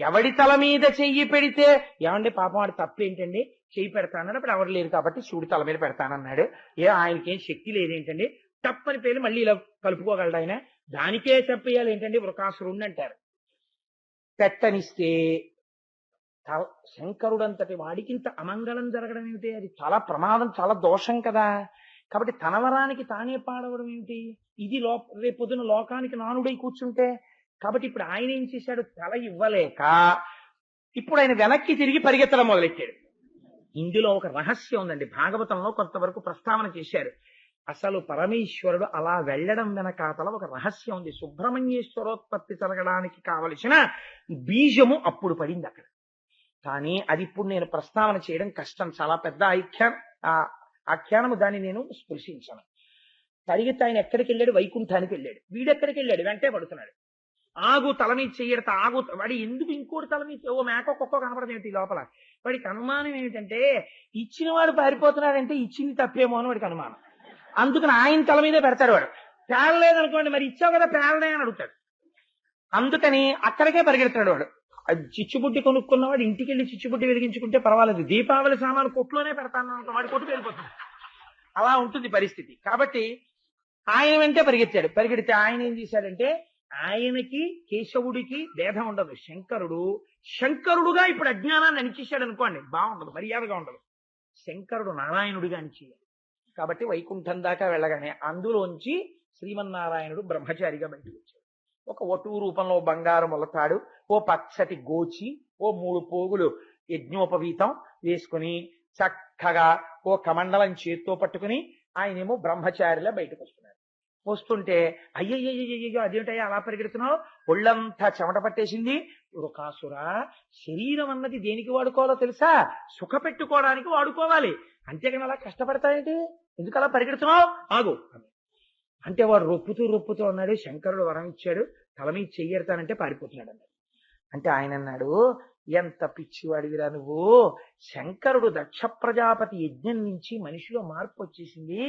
ఎవడి తల మీద చెయ్యి పెడితే ఏమండి పాపం వాడు తప్పేంటండి, చెయ్యి పెడతానన్నాడు, అప్పుడు ఎవరు లేరు కాబట్టి శివుడి తల మీద పెడతానన్నాడు. ఆయనకేం శక్తి లేదేంటండి, తప్పని పేరు మళ్ళీ ఇలా కలుపుకోగలడు ఆయన, దానికే చెప్పేయాలి ఏంటండి వృకాసురుణ్ణి అంటారు. పెట్టనిస్తే శంకరుడంతటి వాడికి ఇంత అమంగళం జరగడం ఏమిటి? అది చాలా ప్రమాదం, చాలా దోషం కదా. కాబట్టి తన వరానికి తానే పాడవడం ఏమిటి? ఇది రేపొద్దున లోకానికి నానుడై కూర్చుంటే. కాబట్టి ఇప్పుడు ఆయన ఏం చేశాడు, తల ఇవ్వలేక ఇప్పుడు ఆయన వెనక్కి తిరిగి పరిగెత్తడం మొదలెట్టాడు. ఇందులో ఒక రహస్యం ఉందండి. భాగవతంలో కొంతవరకు ప్రస్తావన చేశారు. అసలు పరమేశ్వరుడు అలా వెళ్ళడం వెనకాతల ఒక రహస్యం ఉంది. సుబ్రహ్మణ్యేశ్వరోత్పత్తి జరగడానికి కావలసిన బీజము అప్పుడు పడింది అక్కడ. కానీ అది ఇప్పుడు నేను ప్రస్తావన చేయడం కష్టం, చాలా పెద్ద ఆఖ్యానము, దాన్ని నేను స్పృశించాను. పరిగెత్తి ఆయన ఎక్కడికి వెళ్ళాడు? వైకుంఠానికి వెళ్ళాడు. వీడెక్కడికి వెళ్ళాడు? వెంటే పడుతున్నాడు. ఆగు, తల మీద చెయ్యడతా, ఆగు. వాడి ఎందుకు ఇంకోటి తల మీద ఓ మేకో కుక్కో కనపడదు ఏమిటి లోపల? వాడికి అనుమానం ఏమిటంటే ఇచ్చిన వాడు పారిపోతున్నాడంటే ఇచ్చింది తప్పేమో అని వాడికి అనుమానం. అందుకని ఆయన తల మీదే పెడతాడు. వాడు పేలలేదనుకోండి, మరి ఇచ్చావు కదా పేలనే అని అడుగుతాడు. అందుకని అక్కడికే పరిగెడతాడు వాడు. చిచ్చుబుడ్డి కొనుక్కున్నవాడు ఇంటికి వెళ్ళి చిచ్చుబుడ్డి వెలిగించుకుంటే పర్వాలేదు, దీపావళి సామాను కొట్లోనే పెడతాను అనుకో, వాడి కొట్టుకు వెళ్ళిపోతుంది. అలా ఉంటుంది పరిస్థితి. కాబట్టి ఆయన వెంటే పరిగెత్తాడు. పరిగెడితే ఆయన ఏం చేశాడంటే, ఆయనకి కేశవుడికి భేదం ఉండదు. శంకరుడుగా ఇప్పుడు అజ్ఞానాన్ని అణిచేశాడు అనుకోండి, బాగుండదు, మర్యాదగా ఉండదు. శంకరుడు నారాయణుడిగా అణిచేయాలి. కాబట్టి వైకుంఠం దాకా వెళ్ళగానే అందులోంచి శ్రీమన్నారాయణుడు బ్రహ్మచారిగా బయటకు వచ్చాడు. ఒక వటువు రూపంలో బంగారు మొలతాడు, ఓ పచ్చటి గోచి, ఓ 3 పోగులు యజ్ఞోపవీతం వేసుకుని చక్కగా ఓ కమండలం చేత్తో పట్టుకుని ఆయనేమో బ్రహ్మచారిలా బయటకు వస్తున్నాడు. వస్తుంటే అయ్యయ్యో అదేమిటయ్యా అలా పరిగెడుతున్నావు, ఒళ్ళంతా చెమట పట్టేసింది. వృకాసురా, శరీరం అన్నది దేనికి వాడుకోవాలో తెలుసా? సుఖ పెట్టుకోవడానికి వాడుకోవాలి, అంతేగాని అలా కష్టపడతాయేంటి, ఎందుకు అలా పరిగెడుతున్నావు, ఆగు అంటే వాడు రొప్పుతూ అన్నాడు. శంకరుడు వరం ఇచ్చాడు, తల మీద చెయ్యెడతానంటే పారిపోతున్నాడు అన్నాడు. అంటే ఆయన అన్నాడు, ఎంత పిచ్చివాడివిరా నువ్వు, శంకరుడు దక్ష ప్రజాపతి యజ్ఞం నుంచి మనిషిలో మార్పు వచ్చేసింది,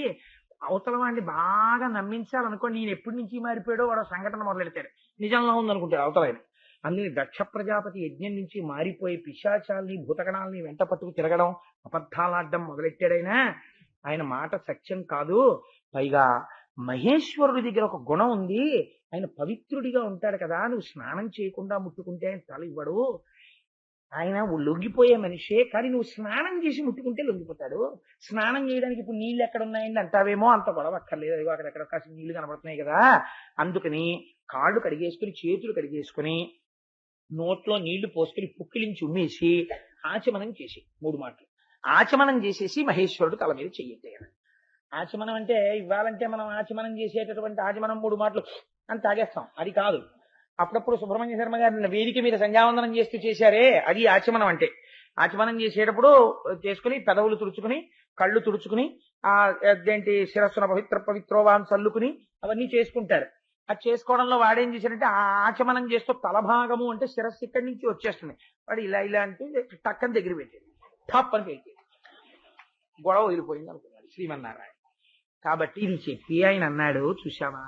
అవతల వాడిని బాగా నమ్మించాలనుకోండి, నేను ఎప్పటి నుంచి మారిపోయాడో వాడు సంఘటన మొదలెడతాడు, నిజంగా ఉందనుకుంటాడు అవతల ఆయన. అందుకని దక్ష ప్రజాపతి యజ్ఞం నుంచి మారిపోయి పిశాచాల్ని భూతగణాలని వెంట పట్టుకు తిరగడం, అబద్ధాలాడడం మొదలెట్టాడైనా. ఆయన మాట సత్యం కాదు. పైగా మహేశ్వరుడి దగ్గర ఒక గుణం ఉంది, ఆయన పవిత్రుడిగా ఉంటాడు కదా, నువ్వు స్నానం చేయకుండా ముట్టుకుంటే ఆయన తల ఇవ్వడు. ఆయన లొంగిపోయే మనిషే, కానీ నువ్వు స్నానం చేసి ముట్టుకుంటే లొంగిపోతాడు. స్నానం చేయడానికి ఇప్పుడు నీళ్ళు ఎక్కడ ఉన్నాయండి అంటావేమో, అంత గొడవ అక్కర్లేదు, అదిగో అక్కడెక్కడ కాసిన నీళ్లు కనబడుతున్నాయి కదా. అందుకని కాళ్ళు కడిగేసుకుని చేతులు కడిగేసుకుని నోట్లో నీళ్లు పోసుకుని పుక్కిలించి ఉమ్మేసి ఆచమనం చేసి 3 మాటలు ఆచమనం చేసేసి మహేశ్వరుడు తల మీద చెయ్యెత్తాడు. ఆచమనం అంటే ఇవ్వాలంటే మనం ఆచమనం చేసేటటువంటి ఆచమనం 3 మాటలు అని తాగేస్తాం, అది కాదు. అప్పుడప్పుడు సుబ్రహ్మణ్య శర్మ గారి వేదిక మీద సంధ్యావందనం చేస్తూ చేశారే, అది ఆచమనం అంటే. ఆచమనం చేసేటప్పుడు చేసుకుని పెదవులు తుడుచుకుని కళ్ళు తుడుచుకుని అదేంటి శిరస్సున పవిత్రోవాన్ చల్లుకుని అవన్నీ చేసుకుంటారు. అది చేసుకోవడంలో వాడేం చేశాడంటే ఆ ఆచమనం చేస్తూ తలభాగము అంటే శిరస్సు ఇక్కడి నుంచి వచ్చేస్తుంది, వాడు ఇలా ఇలా అంటే టక్కని దగ్గర పెట్టాడు, ఠప్ అని పెట్టి గొడవ వదిలిపోయింది అనుకున్నాడు శ్రీమన్నారాయణ. కాబట్టి ఇది చెప్పి ఆయన అన్నాడు, చూశావా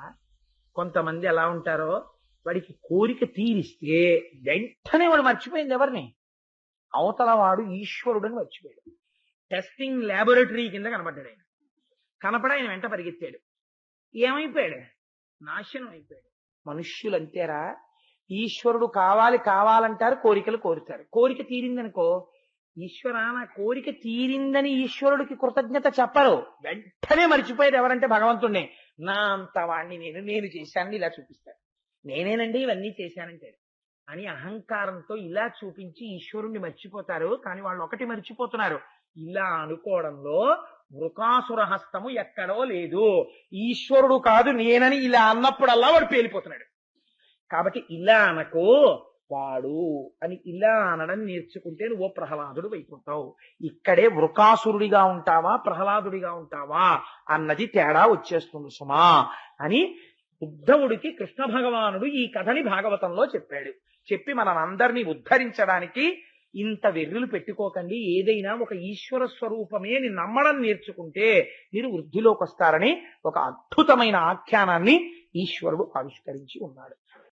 కొంతమంది ఎలా ఉంటారో, వాడికి కోరిక తీరిస్తే వెంటనే వాడు మర్చిపోయింది ఎవరిని, అవతల వాడు ఈశ్వరుడని మర్చిపోయాడు. టెస్టింగ్ ల్యాబొరేటరీ కింద కనపడ్డాడు ఆయన. కనపడ ఆయన వెంట పరిగెత్తాడు. ఏమైపోయాడు? నాశనం అయిపోయాడు. మనుష్యులు అంతేరా, ఈశ్వరుడు కావాలంటారు, కోరికలు కోరుతారు. కోరిక తీరిందనుకో, ఈశ్వరా నా కోరిక తీరిందని ఈశ్వరుడికి కృతజ్ఞత చెప్పరు, వెంటనే మర్చిపోయేది ఎవరంటే భగవంతుడినే. నా అంత వాణ్ణి నేను చేశానని ఇలా చూపిస్తాడు, నేనేనండి ఇవన్నీ చేశానంటే అని అహంకారంతో ఇలా చూపించి ఈశ్వరుణ్ణి మర్చిపోతారు. కానీ వాళ్ళు ఒకటి మర్చిపోతున్నారు, ఇలా అనుకోవడంలో వృకాసుర హస్తము ఎక్కడో లేదు, ఈశ్వరుడు కాదు నేనని ఇలా అన్నప్పుడల్లా వాడు పేలిపోతున్నాడు. కాబట్టి ఇలా అనకో వాడు అని ఇలా అనడం నేర్చుకుంటే నువ్వు ప్రహ్లాదుడు అయిపోతావు. ఇక్కడే వృకాసురుడిగా ఉంటావా ప్రహ్లాదుడిగా ఉంటావా అన్నది తేడా వచ్చేస్తుంది సుమా అని ఉద్ధవుడికి కృష్ణ భగవానుడు ఈ కథని భాగవతంలో చెప్పాడు. చెప్పి మనందరినీ ఉద్ధరించడానికి ఇంత వెర్రులు పెట్టుకోకండి, ఏదైనా ఒక ఈశ్వర స్వరూపమే అని నమ్మడం నేర్చుకుంటే మీరు వృద్ధిలోకి వస్తారని ఒక అద్భుతమైన ఆఖ్యానాన్ని ఈశ్వరుడు ఆవిష్కరించి ఉన్నాడు.